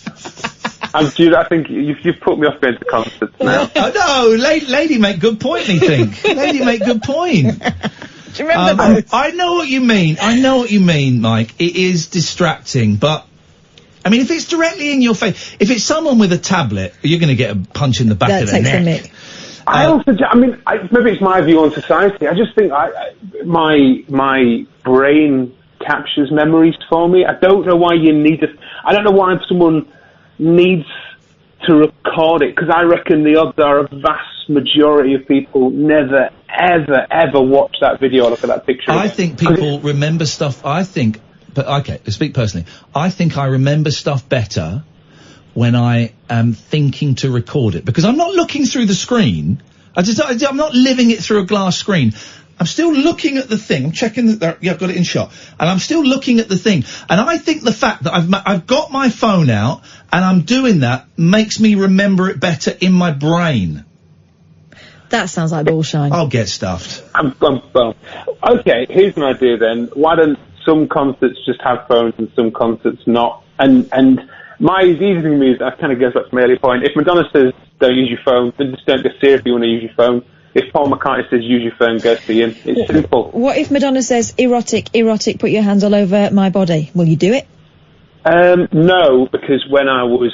I think you've put me off going to concerts now.
No, lady make good point, me think. Lady make good point.
Do you remember those?
I know what you mean, Mike. It is distracting, but I mean, if it's directly in your face, if it's someone with a tablet, you're going to get a punch in the back of the neck.
Maybe it's my view on society. I just think my brain captures memories for me. I don't know why I don't know why someone needs to record it, because I reckon the odds are a vast majority of people never, ever, ever watch that video or look at that picture.
I think people remember stuff. But okay, to speak personally, I think I remember stuff better when I am thinking to record it, because I'm not looking through the screen. I'm not living it through a glass screen. I'm still looking at the thing. I'm checking that. Yeah, I've got it in shot, and I'm still looking at the thing. And I think the fact that I've got my phone out and I'm doing that makes me remember it better in my brain.
That sounds like bullshine.
I'll get stuffed.
Well, okay, here's an idea then. Why don't some concerts just have phones and some concerts not? And my easy thing is, that kind of goes back to my earlier point. If Madonna says don't use your phone, then just don't get serious if you want to use your phone. If Paul McCartney says use your phone, go to Iain. It's simple.
What if Madonna says erotic, put your hands all over my body? Will you do it?
No, because when I was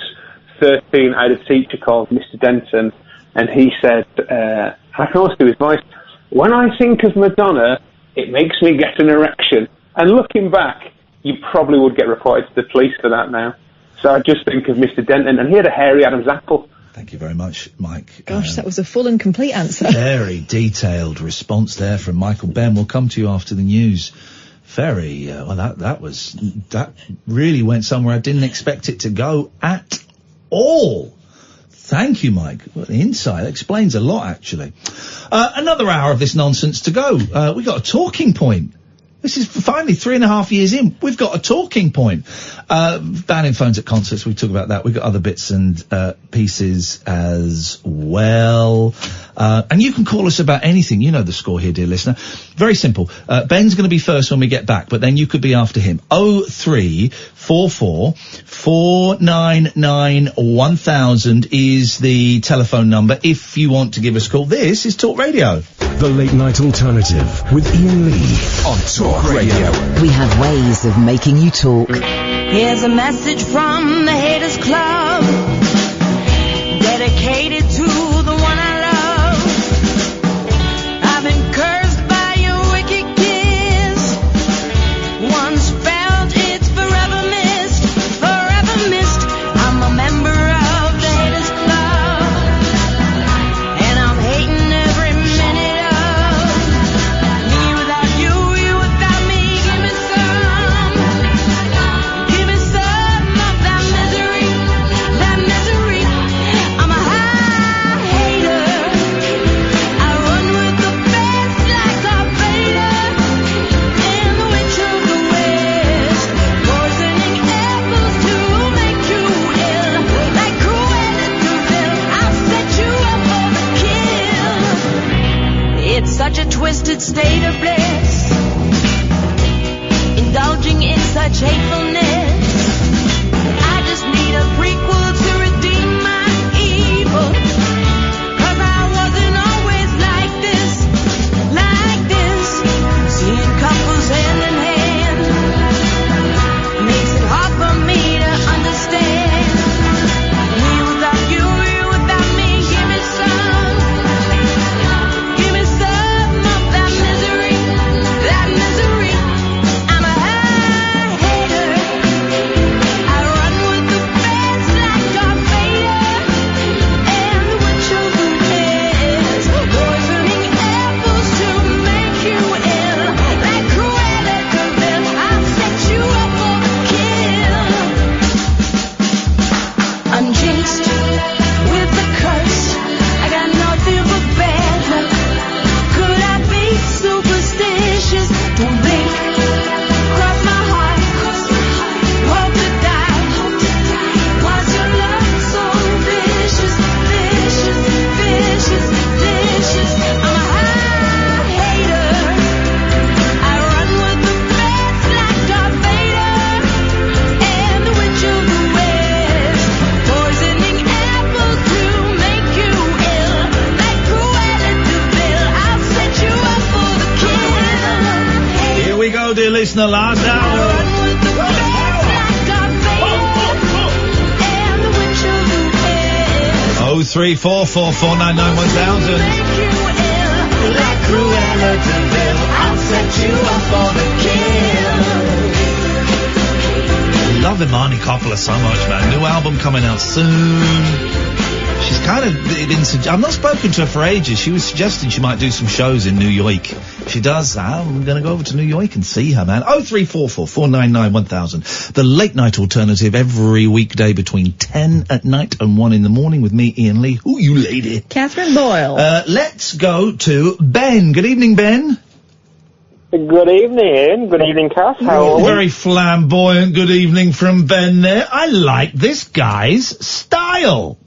13, I had a teacher called Mr. Denton, and he said, I can also do his voice, when I think of Madonna, it makes me get an erection. And looking back, you probably would get reported to the police for that now. So I just think of Mr. Denton, and he had a hairy Adam's apple.
Thank you very much, Mike.
Gosh, that was a full and complete answer.
Very detailed response there from Michael Ben. We'll come to you after the news. Very, that really went somewhere I didn't expect it to go at all. Thank you, Mike. Well, the insight explains a lot, actually. Another hour of this nonsense to go. We got a talking point. This is finally 3.5 years in. We've got a talking point. Banning phones at concerts. We talk about that. We've got other bits and pieces as well. And you can call us about anything. You know the score here, dear listener. Very simple. Ben's going to be first when we get back, but then you could be after him. 0344 499 1000 is the telephone number if you want to give us a call. This is Talk Radio.
The Late Night Alternative with Iain Lee on Talk Radio.
We have ways of making you talk.
Here's a message from the Haters Club, dedicated to the one I love. I've been cursed by your wicked kiss. Once felt it's forever missed, forever missed. I'm a member of the Haters Club, and I'm hating every minute of me without you, you without me. Give me some of that misery, that misery. I'm a high hater. I run with the best like Darth Vader and the witch of the west, poisoning apples to make you ill, like Cruella de Vil. I'll set you up for the kill. It's such a twisted state of bliss, indulging in such hatefulness. I just need a prequel to redeem my evil, 'cause I wasn't always like this, like this. Seeing couples hand in hand makes it hard for me to understand. Me without you, you without me. Give me some of that misery, that misery. I'm a high hater. I run with the best like Darth Vader and the witch of the west, poisoning apples to make you ill, like Cruella de Vil. I'll set you up for the kill. Unjinxed with the curse, I got nothing but bad luck. Could I be superstitious? Don't blink, cross my heart, hope to die. Why's your love so vicious, vicious, vicious, vicious? I'm a high hater. I run with the best like Darth Vader and the witch of the west, poisoning apples to make you ill, like Cruella de Vil. I'll set you up for the kill.
Here we go, dear listener, last hour.
Run with the best like Darth Vader and the witch of the west.
0344 499 1000.
Make you ill, like Cruella de Vil. I'll set you up for the kill.
Love Imani Coppola so much, man. New album coming out soon. She's kind of been. I've not spoken to her for ages. She was suggesting she might do some shows in New York. If she does, I'm going to go over to New York and see her, man. 0344 499 1000. The Late Night Alternative every weekday between 10 at night and 1 in the morning with me, Iain Lee. Who you lady?
Catherine Boyle.
Let's go to Ben. Good evening, Ben.
Good evening. Good evening, Cass. How are we?
Very flamboyant good evening from Ben there. I like this guy's style.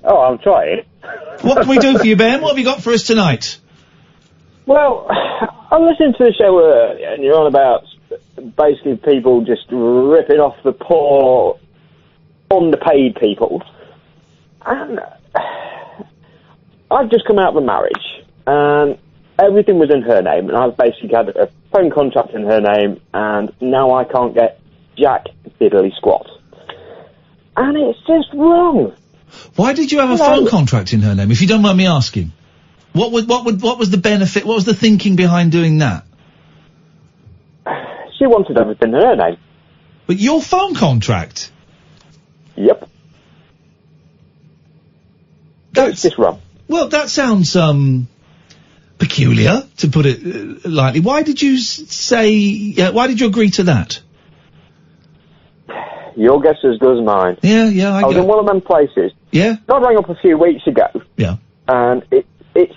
Oh, I'll try it.
What can we do for you, Ben? What have you got for us tonight?
Well, I listened to the show earlier, and you're on about basically people just ripping off the poor, underpaid people. And I've just come out of a marriage, and everything was in her name, and I've basically had a phone contract in her name, and now I can't get jack diddly squat. And it's just wrong.
Why did you have a phone contract in her name, if you don't mind me asking? What was the benefit, what was the thinking behind doing that?
She wanted everything in her name.
But your phone contract?
Yep. That's just wrong.
Well, that sounds, peculiar, to put it lightly. Why did you why did you agree to that?
Your guess is as good as mine.
Yeah,
I was in one of them places.
Yeah?
I rang up a few weeks ago.
Yeah.
And it's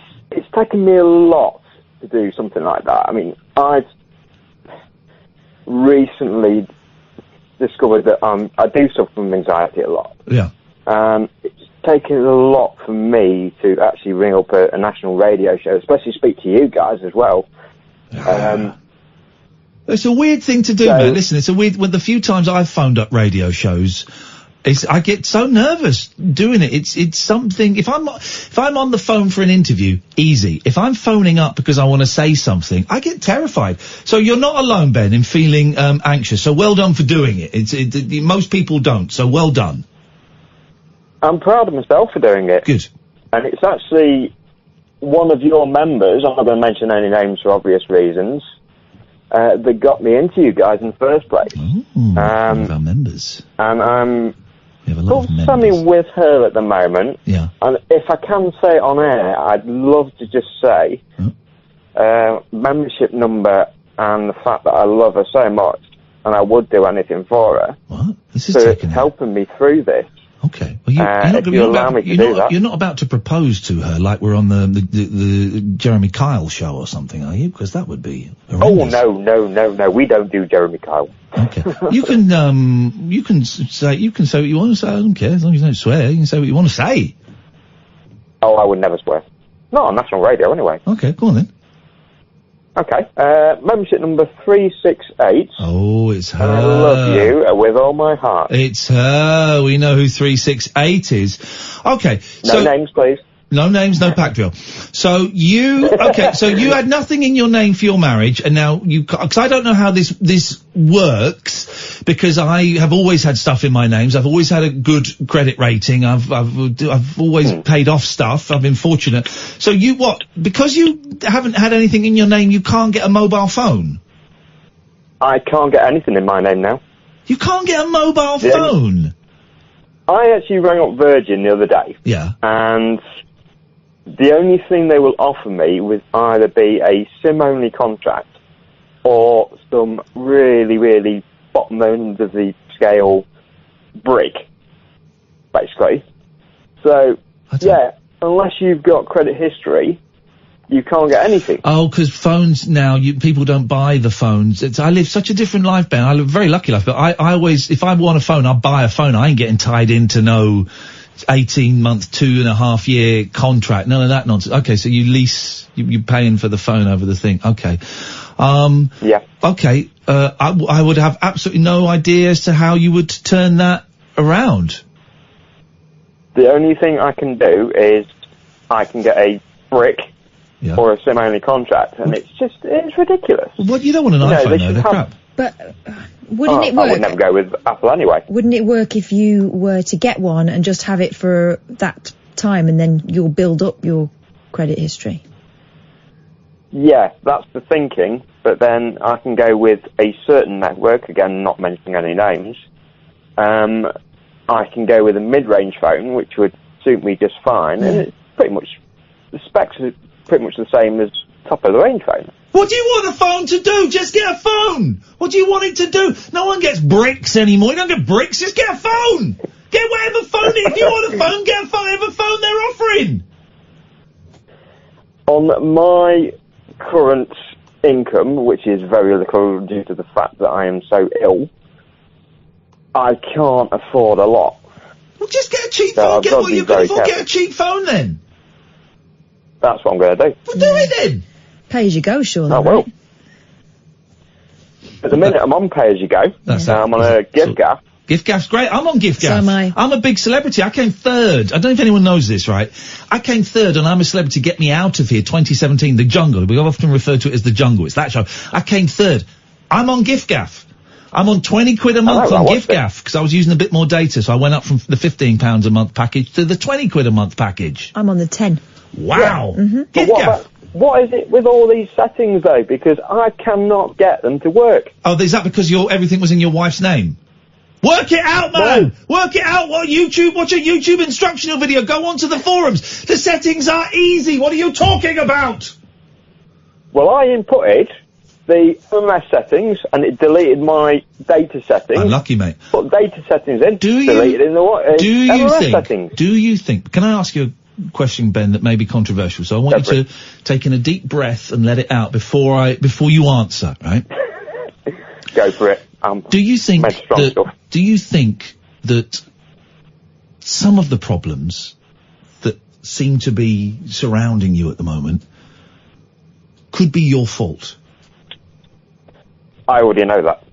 taken me a lot to do something like that. I mean, I've recently discovered that I do suffer from anxiety a lot.
Yeah.
It's taken a lot for me to actually ring up a national radio show, especially speak to you guys as well.
It's a weird thing to do, man. Listen, it's a weird. When the few times I've phoned up radio shows, I get so nervous doing it. It's something. If I'm on the phone for an interview, easy. If I'm phoning up because I want to say something, I get terrified. So you're not alone, Ben, in feeling anxious. So well done for doing it. Most people don't. So well done.
I'm proud of myself for doing it.
Good.
And it's actually one of your members. I'm not going to mention any names for obvious reasons. That got me into you guys in the first place.
One of our members.
And I'm
members.
with her at the moment.
Yeah.
And if I can say it on air, I'd love to just say membership number and the fact that I love her so much and I would do anything for her.
What? This is
for helping me through this.
Okay. Well, you're not about to propose to her like we're on the Jeremy Kyle show or something, are you? Because that would be horrendous.
Oh, no. We don't do Jeremy Kyle.
Okay. You can say what you want to say. I don't care, as long as you don't swear. You can say what you want to say.
Oh, I would never swear. Not on national radio, anyway.
Okay, go on then.
Okay. Membership number 368.
Oh, it's her.
And I love you with all my heart.
It's her. We know who 368 is. Okay.
No names, please.
No names, no Packville. So you had nothing in your name for your marriage, and now because I don't know how this works, because I have always had stuff in my names. I've always had a good credit rating. I've always paid off stuff. I've been fortunate. So because you haven't had anything in your name, you can't get a mobile phone?
I can't get anything in my name now.
You can't get a mobile phone?
I actually rang up Virgin the other day.
Yeah.
And the only thing they will offer me would either be a SIM-only contract or some really, really bottom end of the scale brick, basically. So, unless you've got credit history, you can't get anything.
Oh, because phones now, people don't buy the phones. I live such a different life, Ben. I live a very lucky life, but I always, if I want a phone, I'll buy a phone. I ain't getting tied into no 18-month, 2.5 year contract. None of that nonsense. Okay, so you lease, you're paying for the phone over the thing. Okay.
Yeah.
Okay, I would have absolutely no idea as to how you would turn that around.
The only thing I can do is I can get a brick or a SIM-only contract, and it's ridiculous.
What, you don't want an iPhone though, they're crap.
But wouldn't it work?
I would never go with Apple anyway.
Wouldn't it work if you were to get one and just have it for that time, and then you'll build up your credit history?
Yeah, that's the thinking, but then I can go with a certain network, again, not mentioning any names. I can go with a mid-range phone, which would suit me just fine, and it's pretty much, the specs are pretty much the same as top-of-the-range phone.
What do you want a phone to do? Just get a phone! What do you want it to do? No one gets bricks anymore. You don't get bricks, just get a phone! Get whatever phone, if you want a phone, get whatever phone they're offering!
On my current income, which is very little due to the fact that I am so ill, I can't afford a lot.
Well, just get a cheap phone. Get what you can afford. Get a cheap phone then.
That's what I'm going to do.
Well, do it then.
Pay as you go, surely.
I will. At the minute, I'm on pay as you go. I'm on a gift gaff.
Gift gaff's great. I'm on gift gaff.
So am I.
I'm a big celebrity. I came third. I don't know if anyone knows this, right? I came third on I'm a Celebrity, Get Me Out of Here 2017, The Jungle. We often refer to it as The Jungle. It's that show. I came third. I'm on gift gaff. I'm on 20 quid a month on gift gaff because I was using a bit more data, so I went up from the £15 a month package to the 20 quid a month package.
I'm on the 10.
Wow.
Yeah.
Mm-hmm.
Gift gaff. What is it with all these settings though? Because I cannot get them to work.
Oh, is that because everything was in your wife's name? Work it out, man! No. Work it out! Watch a YouTube instructional video, go onto the forums. The settings are easy, what are you talking about?
Well, I inputted the MMS settings, and it deleted my data settings.
Unlucky, mate.
Put data settings in. Deleted in the MMS settings.
Do you think? Can I ask you a question, Ben, that may be controversial? So I want you to take in a deep breath and let it out before you answer. Right?
Go for it.
Do you think that some of the problems that seem to be surrounding you at the moment could be your fault?
I already know that.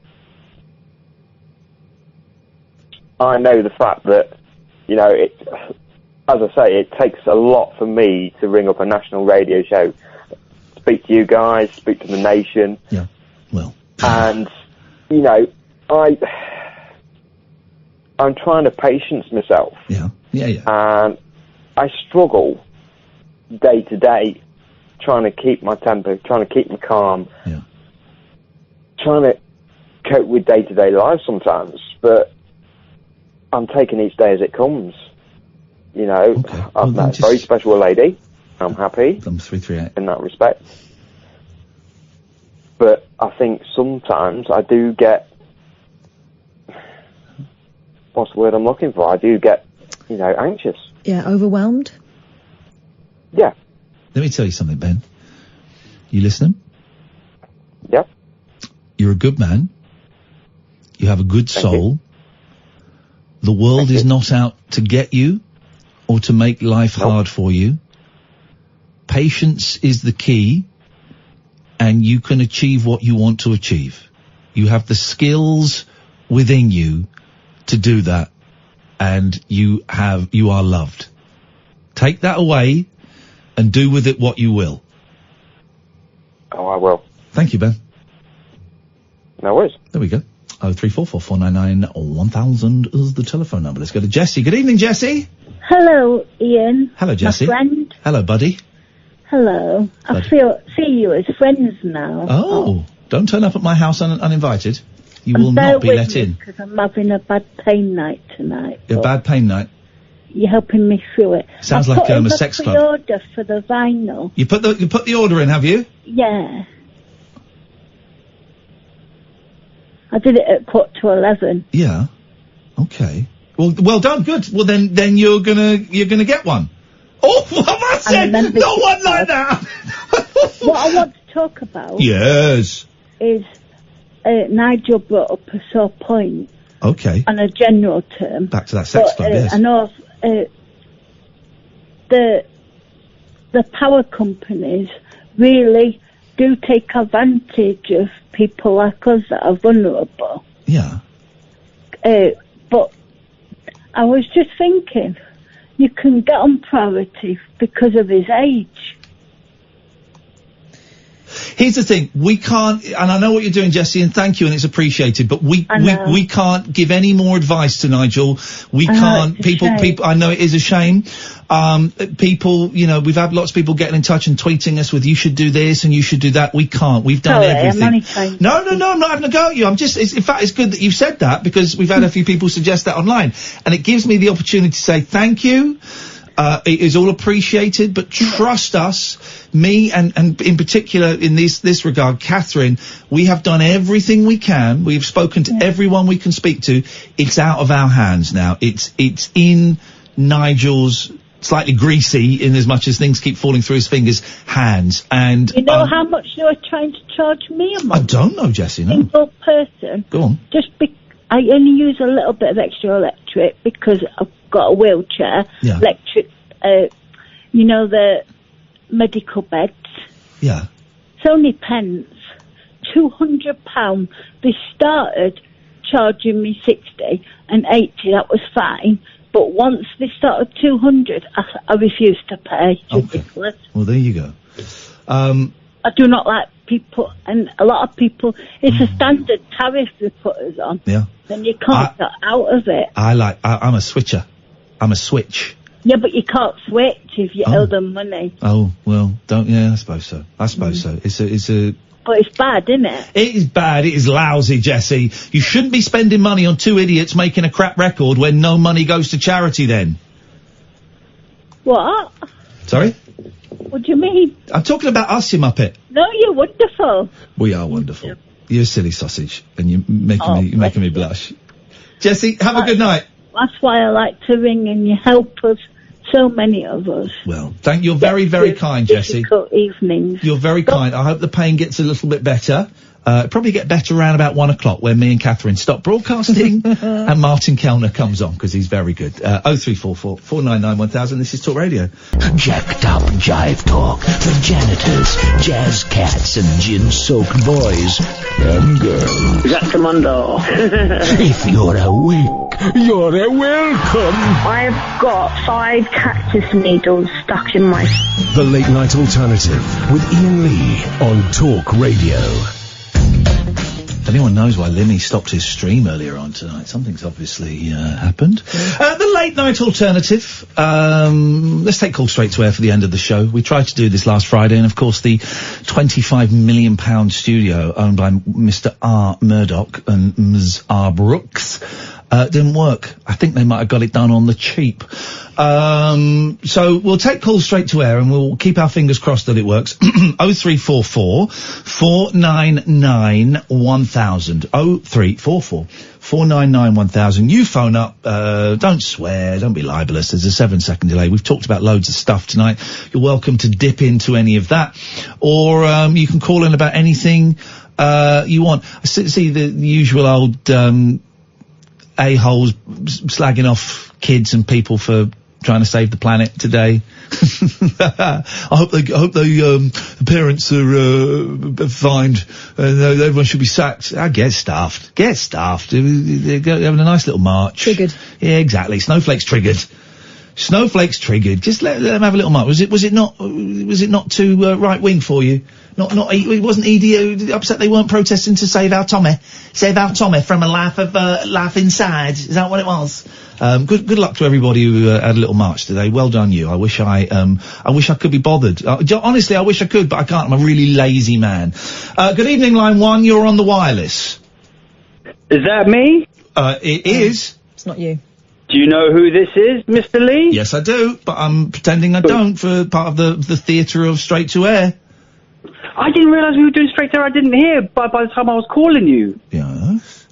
I know the fact that, you know, as I say, it takes a lot for me to ring up a national radio show, speak to you guys, speak to the nation.
Yeah, well.
And, you know, I'm trying to patience myself.
Yeah.
And I struggle day to day trying to keep my temper, trying to keep me calm.
Yeah.
Trying to cope with day-to-day life sometimes, but I'm taking each day as it comes. You know, I've met a very special lady. I'm happy.
338.
In that respect. But I think sometimes I do get, what's the word I'm looking for? I do get, you know, anxious.
Yeah, overwhelmed?
Yeah.
Let me tell you something, Ben. You listening?
Yep.
You're a good man. You have a good soul. The world is not out to get you or to make life hard for you. Patience is the key, and you can achieve what you want to achieve. You have the skills within you to do that, and you are loved. Take that away and do with it what you will.
Oh, I will.
Thank you, Ben.
No worries.
There we go. 03444991000 is the telephone number. Let's go to Jessie. Good evening, Jessie.
Hello, Ian.
Hello, Jessie.
My friend.
Hello, buddy.
Hello.
Buddy.
I see you as friends now.
Oh, don't turn up at my house uninvited. You will not be let in.
Because I'm having a bad pain night tonight.
A bad pain night?
You're helping me through it.
Sounds like a sex club.
I put in the order for the vinyl.
You put the order in, have you?
Yeah. I did it at 11:15.
Yeah. Okay. Well done. Good. Well, then you're gonna get one. Oh, what have I said? No one like that.
What I want to talk about.
Yes.
Is Nigel brought up a sore point.
Okay.
On a general term.
Back to that sex club. Yes.
I know the power companies really do take advantage of people like us that are vulnerable.
Yeah.
But I was just thinking, you can get on priority because of his age.
Here's the thing, we can't, and I know what you're doing, Jessie, and thank you, and it's appreciated, but we can't give any more advice to Nigel. We can't, people, I know it is a shame. People, you know, we've had lots of people getting in touch and tweeting us with, you should do this and you should do that. We can't. We've done everything. No, I'm not having a go at you. in fact, it's good that you've said that, because we've had a few people suggest that online, and it gives me the opportunity to say thank you. It is all appreciated, but trust us, me and in particular in this regard, Catherine, we have done everything we can. We've spoken to everyone we can speak to. It's out of our hands now. It's in Nigel's slightly greasy, in as much as things keep falling through his fingers, hands. And
you know how much you are trying to charge me a month?
I don't know, Jessie. No.
Single person.
Go on.
I only use a little bit of extra electric because I've got a wheelchair.
Yeah.
Electric, you know, the medical beds.
Yeah.
It's only pence. £200. They started charging me 60 and 80. That was fine. But once they started 200, I refused to pay. It's ridiculous.
Well, there you go.
I do not like people, and a lot of people, it's a standard tariff they put us on.
Yeah.
Then you can't get out of it.
I'm a switcher. I'm a switch.
Yeah, but you can't switch if you owe them money.
Oh, well, I suppose so. It's a...
But it's bad, isn't it?
It is bad. It is lousy, Jessie. You shouldn't be spending money on two idiots making a crap record when no money goes to charity then.
What?
Sorry?
What do you mean?
I'm talking about us, you muppet.
No, you're wonderful.
We are wonderful. You're a silly sausage, and you're making me blush. Jessie, have a good night.
That's why I like to ring, and you help us, so many of us.
Well, you're very, very kind, Jessie.
Difficult evenings.
You're very kind. I hope the pain gets a little bit better. Probably get better around about 1 o'clock when me and Catherine stop broadcasting and Martin Kelner comes on because he's very good. 0344 499 1000. This is Talk Radio.
Jacked up jive talk for janitors, jazz cats, and gin-soaked boys and girls.
Jackamundo.
If you're awake, you're welcome.
I've got 5 cactus needles stuck in my...
The Late Night Alternative with Iain Lee on Talk Radio.
If anyone knows why Limmy stopped his stream earlier on tonight, something's obviously happened. The Late Night Alternative. Let's take calls straight to air for the end of the show. We tried to do this last Friday, and of course the £25 million studio owned by Mr. R. Murdoch and Ms. R. Brooks didn't work. I think they might have got it done on the cheap. So we'll take calls straight to air and we'll keep our fingers crossed that it works. 0344 499 1000. 0344 499 1000. You phone up, don't swear, don't be libelous. There's a 7-second delay. We've talked about loads of stuff tonight. You're welcome to dip into any of that. Or, you can call in about anything, you want. I see the usual old, a-holes slagging off kids and people for trying to save the planet today. I hope the parents are fined. Everyone should be sacked. Get stuffed. They're having a nice little march.
Triggered.
Yeah, exactly. Snowflakes triggered. Just let them have a little march. Was it not too right wing for you? It wasn't ED upset they weren't protesting to save our Tommy from a life of life inside. Is that what it was? Good luck to everybody who had a little march today. Well done, you. I wish I could be bothered. Honestly, I wish I could, but I can't. I'm a really lazy man. Good evening, line 1. You're on the wireless.
Is that me?
It is.
It's not you.
Do you know who this is, Mr. Lee?
Yes, I do, but I'm pretending I don't for part of the theatre of straight to air.
I didn't realise we were doing straight there. I didn't hear by the time I was calling you.
Yes.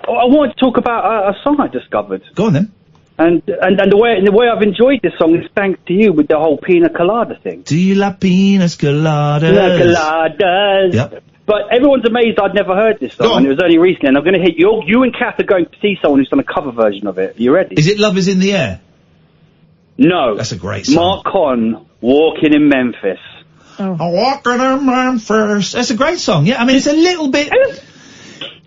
Oh, I wanted to talk about a song I discovered.
Go on then.
And the way I've enjoyed this song is thanks to you with the whole pina colada thing.
Do you like pinas coladas?
Pina coladas.
Yep.
But everyone's amazed I'd never heard this song, and it was only recently. And I'm going to hit you. You and Kath are going to see someone who's done a cover version of it. Are you ready?
Is it Love Is in the Air?
No.
That's a great song.
Mark Conn, Walking in Memphis.
Oh.
Walking in Memphis. That's a great song. Yeah, I mean it's a little bit.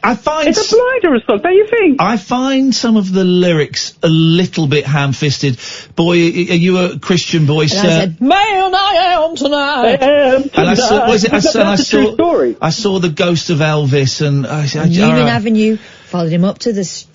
It's a blinder song, don't you think?
I find some of the lyrics a little bit ham-fisted. Boy, are you a Christian boy, sir?
I said, man, I am tonight.
And I saw,
story.
I saw the ghost of Elvis, and
Union Avenue, followed him up to the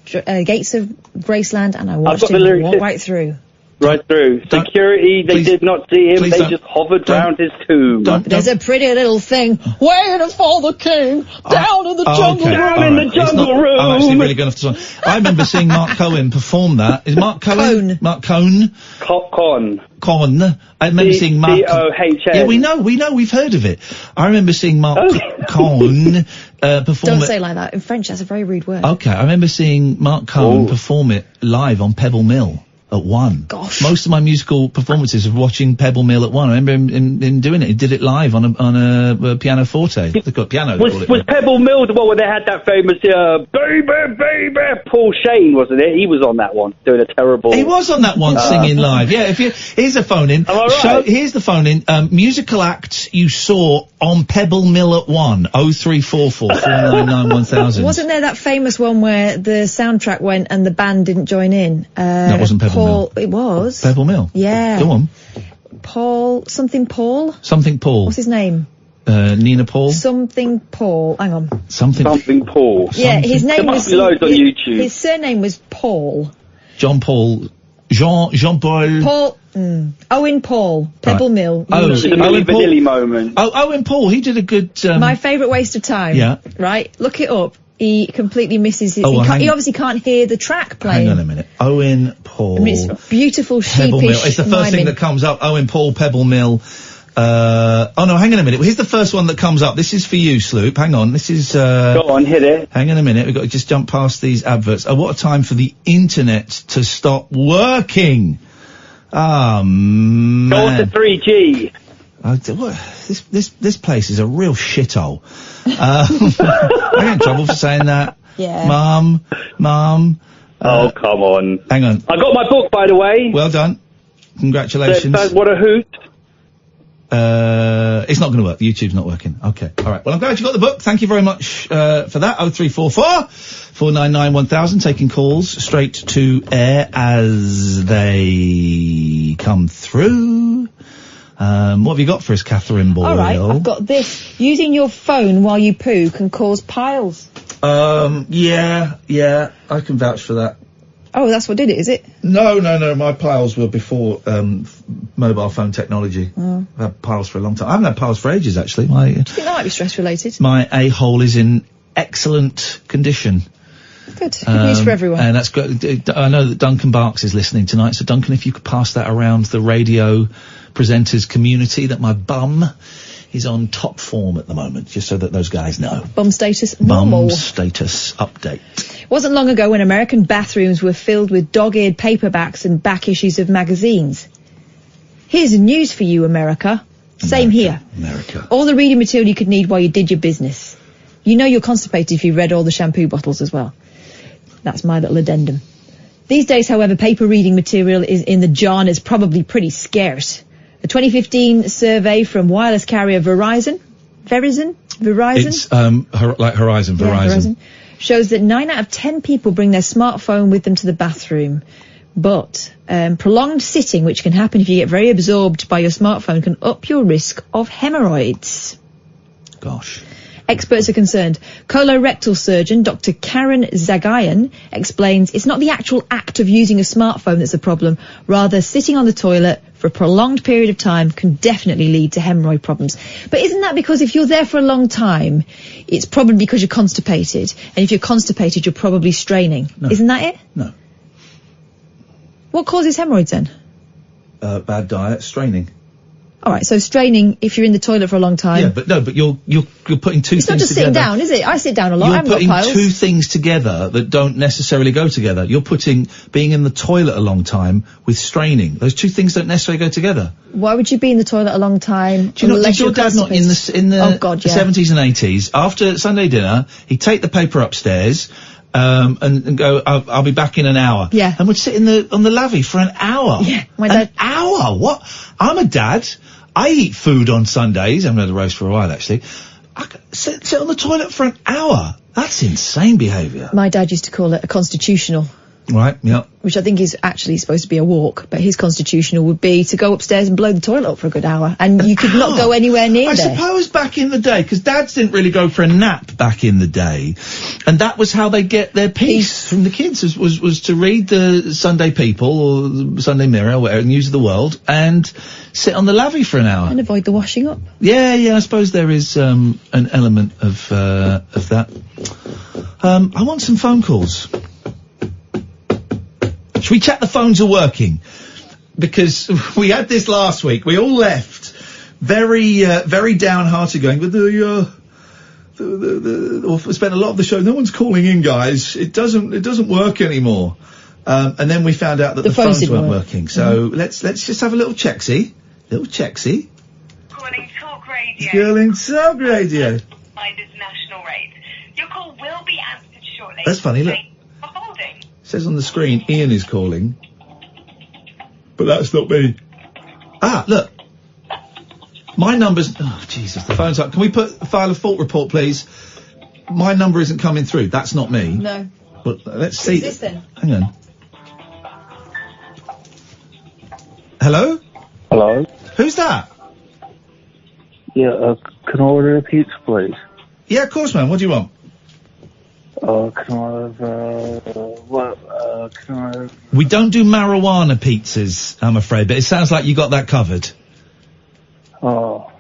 gates of Graceland, and I watched him walk right through.
Right through. Security, they did not see him, they just hovered round his tomb.
There's a pretty little thing waiting for the king down in the jungle room.
Down in the jungle room.
I'm actually really going off the song. I remember seeing Mark Cohen perform that. Is Mark Cohen? Mark Cohen? Con. I remember seeing Mark...
C-O-H-N.
Yeah, we know, we've heard of it. I remember seeing Mark Cohen perform
Don't say like that. In French, that's a very rude word.
Okay, I remember seeing Mark Cohen perform it live on Pebble Mill. At 1.
Gosh.
Most of my musical performances of watching Pebble Mill at 1. I remember him doing it. He did it live on a piano forte. They call it piano.
Was Pebble Mill the one where they had that famous baby Paul Shane, wasn't it? He was on that one doing a terrible.
He was on that one singing live. Yeah. Here's the phone in.
Right?
Here's the phone in. Musical acts you saw on Pebble Mill at 1. 0344 499 1000.
Wasn't there that famous one where the soundtrack went and the band didn't join in?
That wasn't Pebble Mill.
It was.
Pebble Mill?
Yeah.
Go on.
Paul.
Something Paul?
What's his name?
Nina Paul?
Something Paul. Hang on.
Something Paul.
Yeah, his name was...
There must be loads on YouTube.
His surname was Paul.
Jean-Paul.
Paul... Owen Paul. Pebble Mill.
It's a Milli Vanilli moment.
Owen Paul, he did a good...
My favourite waste of time.
Yeah.
Right? Look it up. he completely misses it. He obviously can't hear the track playing.
Hang on a minute. Owen Paul.
I mean, it's beautiful
Pebble Mill.
sheepish
It's the first thing that comes up. Owen Paul, Pebble Mill. Oh no, hang on a minute. Well, here's the first one that comes up. This is for you, Sloop. Hang on. This is,
Go on, hit it.
Hang on a minute. We've got to just jump past these adverts. Oh, what a time for the internet to stop working. Ah, man.
Go on to 3G.
This place is a real shithole. I get in trouble for saying that.
Yeah.
Mum.
Oh, come on.
Hang on.
I got my book, by the way.
Well done. Congratulations.
What a hoot.
It's not going to work. YouTube's not working. Okay. All right. Well, I'm glad you got the book. Thank you very much for that. 0344 499 1000. Taking calls straight to air as they come through. What have you got for us, Catherine Boyle?
All right, I've got this. Using your phone while you poo can cause piles.
Yeah, I can vouch for that.
Oh, that's what did it, is it?
No, my piles were before, mobile phone technology. I've had piles for a long time. I haven't had piles for ages, actually.
Do you think that might be stress related?
My a-hole is in excellent condition.
Good news for everyone.
And that's good. I know that Duncan Barks is listening tonight, so Duncan, if you could pass that around the radio presenters community, that my bum is on top form at the moment, just so that those guys know.
Bum status normal.
Bum status update.
It wasn't long ago when American bathrooms were filled with dog-eared paperbacks and back issues of magazines. Here's the news for you, America. Same here.
America.
All the reading material you could need while you did your business. You know you're constipated if you read all the shampoo bottles as well. That's my little addendum. These days, however, paper reading material is in the jar and is probably pretty scarce. A 2015 survey from wireless carrier Verizon?
It's, like Horizon, Verizon.
Shows that 9 out of 10 people bring their smartphone with them to the bathroom. But prolonged sitting, which can happen if you get very absorbed by your smartphone, can up your risk of hemorrhoids.
Gosh.
Experts are concerned. Colorectal surgeon Dr. Karen Zagayan explains it's not the actual act of using a smartphone that's a problem. Rather, sitting on the toilet for a prolonged period of time can definitely lead to hemorrhoid problems. But isn't that because if you're there for a long time, it's probably because you're constipated? And if you're constipated, you're probably straining.
No.
Isn't that it?
No.
What causes hemorrhoids then?
Bad diet, straining.
All right, so straining if you're in the toilet for a long time.
Yeah, but you're putting two things together.
It's not just sitting down, is it? I sit down a lot. I haven't got
You're
piles.
putting two things together that don't necessarily go together. You're putting being in the toilet a long time with straining. Those two things don't necessarily go together.
Why would you be in the toilet a long time?
Do you know, did your dad not in the 70s and 80s, after Sunday dinner, he'd take the paper upstairs, and go, I'll be back in an hour.
Yeah.
And would sit on the lavvy for an hour.
Yeah, my
dad. An hour? What? I'm a dad. I eat food on Sundays. I haven't had a roast for a while, actually. I could sit on the toilet for an hour. That's insane behaviour.
My dad used to call it a constitutional.
Right, yeah.
Which I think is actually supposed to be a walk, but his constitutional would be to go upstairs and blow the toilet up for a good hour, and you could not go anywhere near there.
I suppose back in the day, because dads didn't really go for a nap back in the day, and that was how they get their peace from the kids, was to read the Sunday People or the Sunday Mirror or whatever, News of the World, and sit on the lavvy for an hour.
And avoid the washing up.
Yeah, I suppose there is an element of that. I want some phone calls. Should we check the phones are working? Because we had this last week. We all left very downhearted, going, but or spent a lot of the show. No one's calling in, guys. It doesn't work anymore. And then we found out that the phones weren't working. So let's just have a little checksy.
Calling Talk Radio.
Calling Talk Radio.
Minus national rate. Your call will be answered shortly.
That's funny. Look. Says on the screen, Iain is calling. But that's not me. Ah, look. My number's... Oh, Jesus, the phone's up. Can we file a fault report, please? My number isn't coming through. That's not me.
No.
But let's see.
Who's this then?
Hang on. Hello?
Hello?
Who's that?
Yeah, can I order a pizza, please?
Yeah, of course, man. What do you want?
Can I have, can I have...
We don't do marijuana pizzas, I'm afraid, but it sounds like you got that covered.
Oh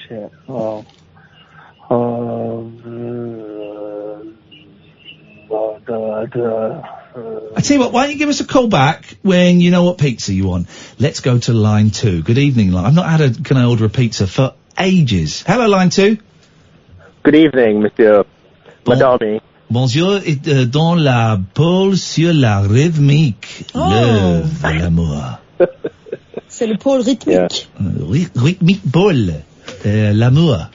shit.
I tell you what, why don't you give us a call back when you know what pizza you want? Let's go to line 2. Good evening, line. I've not had a can I order a pizza for ages. Hello, line 2.
Good evening, monsieur. Madame.
Bonjour, dans la pôle sur la rythmique.
Oh.
L'amour.
C'est le pôle rythmique.
Rythmique pôle. L'amour.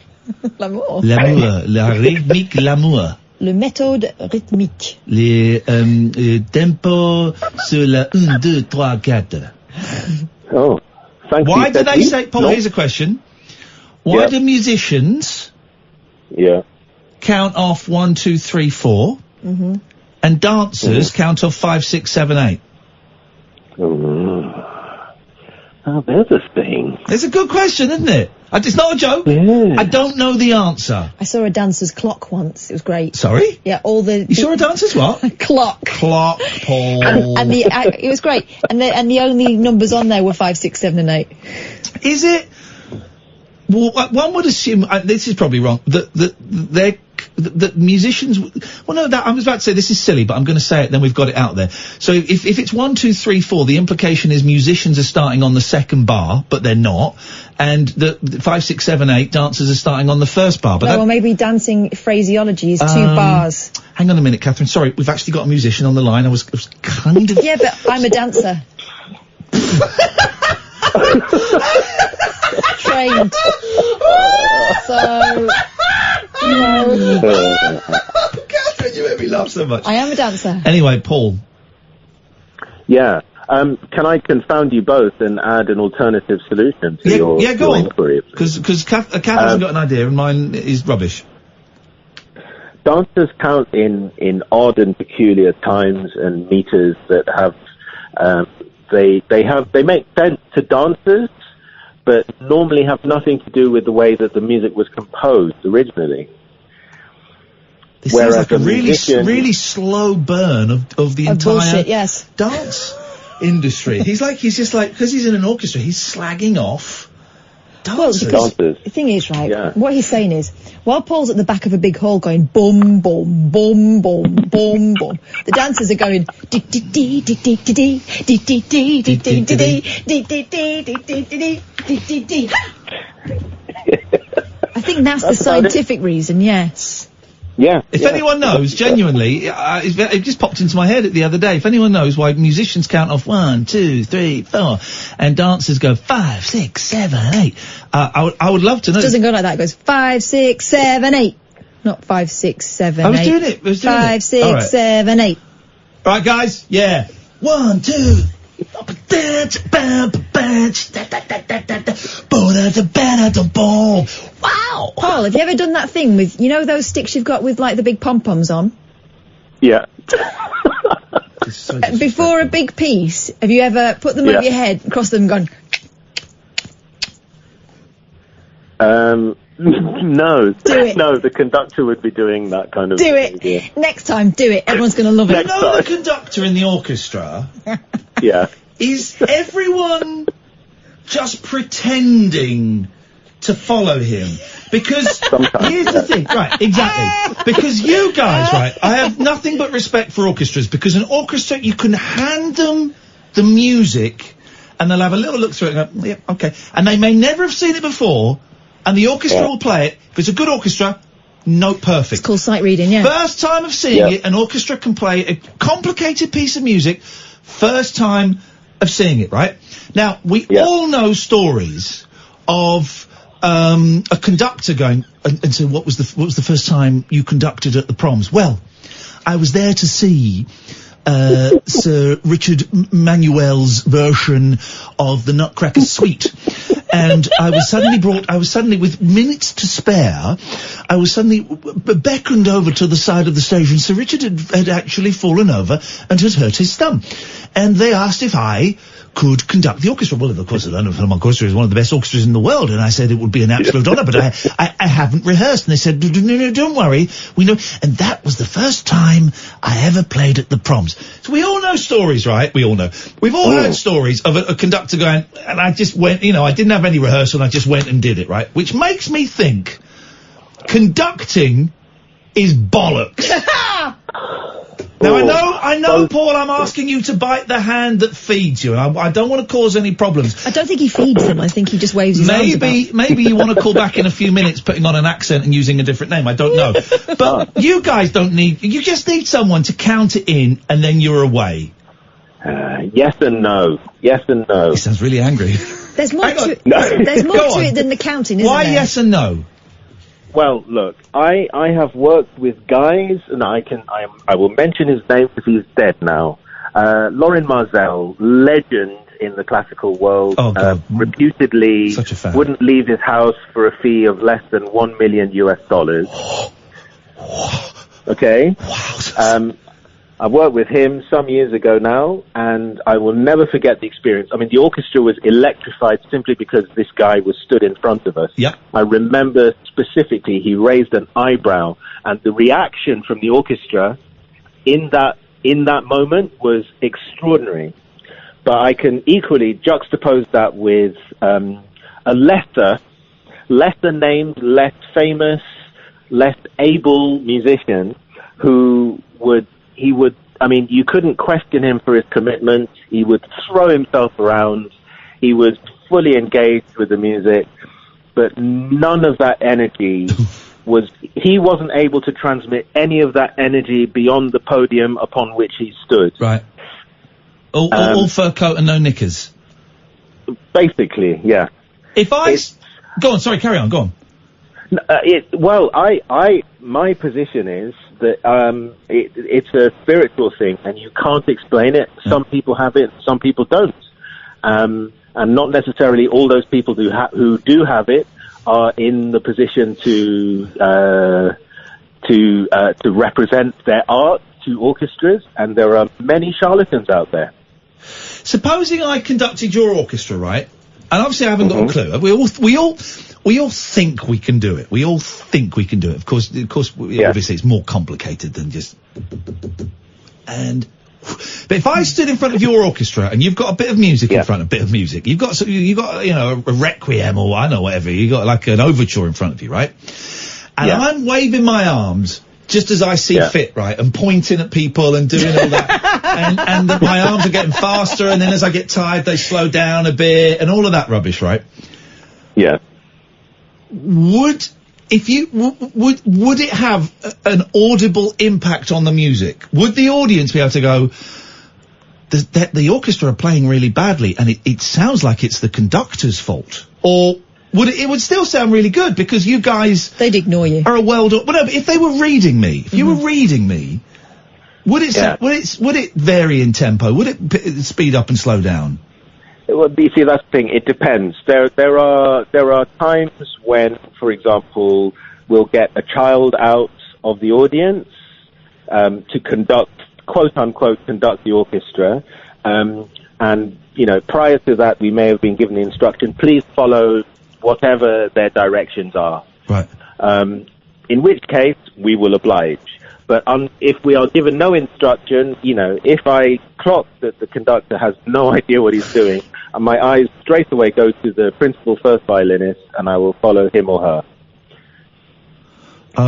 L'amour.
L'amour. La rythmique, l'amour.
Le méthode rythmique.
Les tempos sur la 1, 2, 3, 4.
Oh, thank you.
Why do they say... Paul,
No.
here's a question. Why do musicians count off 1, 2, 3, 4,
Mm-hmm.
and dancers count off 5, 6, 7, 8?
Oh, there's a thing.
It's a good question, isn't it? It's not a joke.
Yeah.
I don't know the answer.
I saw a dancer's clock once. It was great.
Sorry?
Yeah, all the...
You saw a dancer's what?
Clock.
Clock, Paul.
And it was great. And the only numbers on there were 5, 6, 7 and 8.
Is it? Well, one would assume, this is probably wrong, that musicians, well no, I was about to say this is silly, but I'm going to say it, then we've got it out there. So if it's 1, 2, 3, 4, the implication is musicians are starting on the second bar, but they're not, and the 5, 6, 7, 8 dancers are starting on the first bar. But
No, well, maybe dancing phraseology is 2 bars.
Hang on a minute, Catherine, sorry, we've actually got a musician on the line, I was kind of...
Yeah, but I'm a dancer. Trained. So,
Catherine, you made me laugh so much.
I am a dancer.
Anyway, Paul.
Yeah. Can I confound you both and add an alternative solution to your
go on.
inquiry?
Because Catherine's got an idea and mine is rubbish.
Dancers count in odd and peculiar times and meters that have they make sense to dancers, but normally have nothing to do with the way that the music was composed originally.
This sounds like a really slow burn of the entire
bullshit, yes.
dance industry. He's just like, because he's in an orchestra, he's slagging off dancers.
Well, the thing is, right, what he's saying is, while Paul's at the back of a big hall going boom, boom, boom, boom, boom, boom, the dancers are going dee dee dee dee dee dee dee dee dee dee dee dee dee dee dee dee dee dee. I think that's the scientific reason, yes.
Yeah.
If anyone knows, genuinely, it just popped into my head the other day. If anyone knows why musicians count off 1, 2, 3, 4, and dancers go 5, 6, 7, 8, I would love to know.
It doesn't go like that. It goes 5, 6, 7, 8. Not 5, 6, 7, 8.
I was doing it.
5, 6, 7, 8.
Right, guys. Yeah. 1, 2. Wow!
Paul, have you ever done that thing with, you know those sticks you've got with, like, the big pom-poms on?
Yeah.
Before a big piece, have you ever put them over your head, across them and gone...
No.
Do it.
No, the conductor would be doing that kind of
Do
thing.
it.
Yeah.
Next time, do it. Everyone's going to love it.
You know the conductor in the orchestra?
Yeah.
Is everyone just pretending to follow him? Because here's the thing, right, exactly. Because you guys, right, I have nothing but respect for orchestras, because an orchestra, you can hand them the music and they'll have a little look through it and go, yeah, okay. And they may never have seen it before, and the orchestra will play it. If it's a good orchestra, note perfect.
It's called sight reading, yeah.
First time of seeing it, an orchestra can play a complicated piece of music, first time of seeing it, right? Now, we all know stories of a conductor going and so what was the first time you conducted at the proms? Well, I was there to see Sir Richard Manuel's version of the Nutcracker Suite. And I was suddenly with minutes to spare, I was suddenly beckoned over to the side of the stage, and Sir Richard had actually fallen over and had hurt his thumb. And they asked if I could conduct the orchestra. Well, of course, the London Philharmonic Orchestra is one of the best orchestras in the world, and I said it would be an absolute honour, but I haven't rehearsed. And they said, no, don't worry, we know. And that was the first time I ever played at the proms. So we all know stories, right? We all know. We've all heard stories of a conductor going, and I just went, I didn't have any rehearsal, and I just went and did it, right? Which makes me think conducting is bollocks. Now, I know, Paul, I'm asking you to bite the hand that feeds you, and I don't want to cause any problems.
I don't think he feeds them. I think he just waves his arms about.
Maybe you want to call back in a few minutes, putting on an accent and using a different name. I don't know. But you guys don't need... You just need someone to count it in, and then you're away.
Yes and no. Yes and no.
He sounds really angry.
There's more to it. There's more to it than the counting, isn't
Why
there?
yes and no?
Well, look, I have worked with guys, and I will mention his name because he's dead now. Lauren Marzell, legend in the classical world, reputedly
Such a fan.
wouldn't leave his house for a fee of less than $1 million. Okay? Wow. I worked with him some years ago now, and I will never forget the experience. I mean, the orchestra was electrified simply because this guy was stood in front of us.
Yep.
I remember specifically he raised an eyebrow, and the reaction from the orchestra in that moment was extraordinary. But I can equally juxtapose that with a lesser named, less famous, less able musician who would, I mean, you couldn't question him for his commitment. He would throw himself around. He was fully engaged with the music, but none of that energy he wasn't able to transmit any of that energy beyond the podium upon which he stood.
Right. All fur coat and no knickers.
Basically, yeah.
Go on, sorry, carry on, go on.
My position is that it's a spiritual thing, and you can't explain it. Some people have it, some people don't, and not necessarily all those people who do have it are in the position to represent their art to orchestras, and there are many charlatans out there.
Supposing I conducted your orchestra, right? And obviously I haven't got a clue. We all think we can do it. We all think we can do it. Of course, obviously it's more complicated than just... But if I stood in front of your orchestra and you've got a bit of music in front, you've got a requiem or I don't know, whatever. You've got like an overture in front of you, right? And I'm waving my arms just as I see fit, right? And pointing at people and doing all that. and my arms are getting faster, and then as I get tired, they slow down a bit and all of that rubbish, right?
Yeah.
Would it have an audible impact on the music? Would the audience be able to go, the orchestra are playing really badly and it sounds like it's the conductor's fault? Or it would still sound really good because you guys...
They'd ignore you.
...are well done. Well, no, but if they were reading me, if you were reading me, would it vary in tempo? Would it speed up and slow down?
Well, you see, that's the thing. It depends. There are times when, for example, we'll get a child out of the audience to conduct, quote unquote, conduct the orchestra, and prior to that, we may have been given the instruction, please follow whatever their directions are.
Right.
In which case, we will oblige. But if we are given no instruction, if I clock that the conductor has no idea what he's doing, and my eyes straight away go to the principal first violinist, and I will follow him or her.